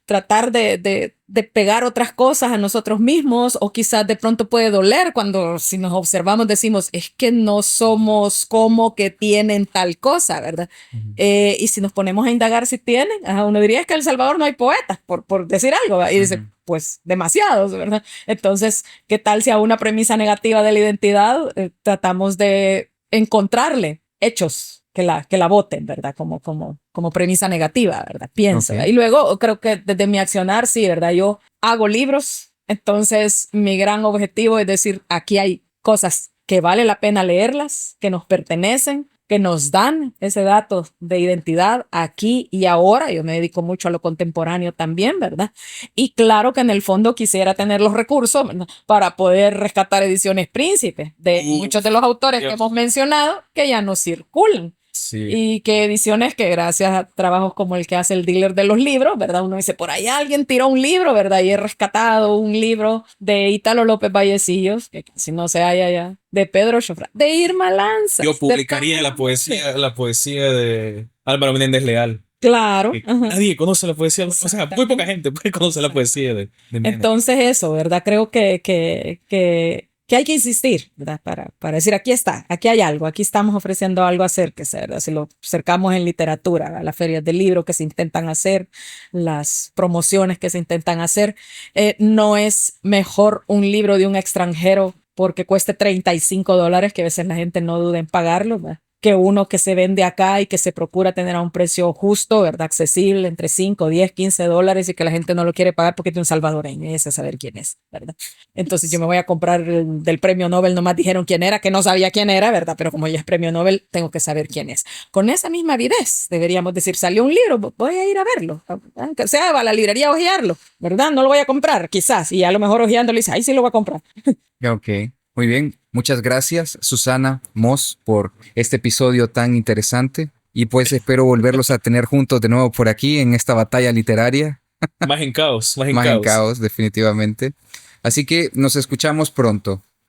Speaker 2: Tratar de pegar otras cosas a nosotros mismos, o quizás de pronto puede doler cuando si nos observamos decimos, es que no somos como que tienen tal cosa, ¿verdad? Y si nos ponemos a indagar si tienen, uno diría es que en El Salvador no hay poetas, por decir algo, ¿verdad? Y dice, pues demasiados, ¿verdad? Entonces, ¿qué tal si a una premisa negativa de la identidad tratamos de encontrarle hechos que la voten, ¿verdad? Como premisa negativa, ¿verdad? Pienso. Y luego creo que desde mi accionar, sí, ¿verdad? Yo hago libros, entonces mi gran objetivo es decir, aquí hay cosas que vale la pena leerlas, que nos pertenecen, que nos dan ese dato de identidad aquí y ahora. Yo me dedico mucho a lo contemporáneo también, ¿verdad? Y claro que en el fondo quisiera tener los recursos, ¿verdad?, para poder rescatar Ediciones Príncipe de muchos de los autores que hemos mencionado que ya no circulan.
Speaker 3: Sí.
Speaker 2: Y que ediciones que gracias a trabajos como el que hace el dealer de los libros, ¿verdad? Uno dice, por ahí alguien tiró un libro, ¿verdad? Y he rescatado un libro de Ítalo López Vallecillos, que si no se halla ya, de Pedro Chofra, de Irma Lanza.
Speaker 3: Yo publicaría la poesía de Álvaro Menéndez Leal.
Speaker 2: Claro.
Speaker 3: Que
Speaker 2: Ajá.
Speaker 3: nadie conoce la poesía, o sea, muy poca gente puede conocer la poesía de Menéndez.
Speaker 2: Entonces eso, ¿verdad? Creo que hay que insistir, ¿verdad? Para decir, aquí está, aquí hay algo, aquí estamos ofreciendo algo, acérquese, ¿verdad? Si lo acercamos en literatura, a las ferias de libro que se intentan hacer, las promociones que se intentan hacer, no es mejor un libro de un extranjero porque cueste $35, que a veces la gente no duda en pagarlo, ¿verdad? Que uno que se vende acá y que se procura tener a un precio justo, ¿verdad? Accesible, entre 5, 10, $15 y que la gente no lo quiere pagar porque es de un salvadoreño y ese saber quién es, ¿verdad? Entonces yo me voy a comprar del premio Nobel, nomás dijeron quién era, que no sabía quién era, ¿verdad? Pero como ya es premio Nobel, tengo que saber quién es. Con esa misma avidez deberíamos decir, salió un libro, voy a ir a verlo, aunque sea va a la librería a hojearlo, ¿verdad? No lo voy a comprar, quizás, y a lo mejor hojeándolo dice, ahí sí lo voy a comprar.
Speaker 1: Ok, muy bien. Muchas gracias, Susana Moss, por este episodio tan interesante. Y pues espero volverlos a tener juntos de nuevo por aquí en esta batalla literaria.
Speaker 3: Más en caos, más en
Speaker 1: Más en
Speaker 3: caos.
Speaker 1: caos, definitivamente. Así que nos escuchamos pronto.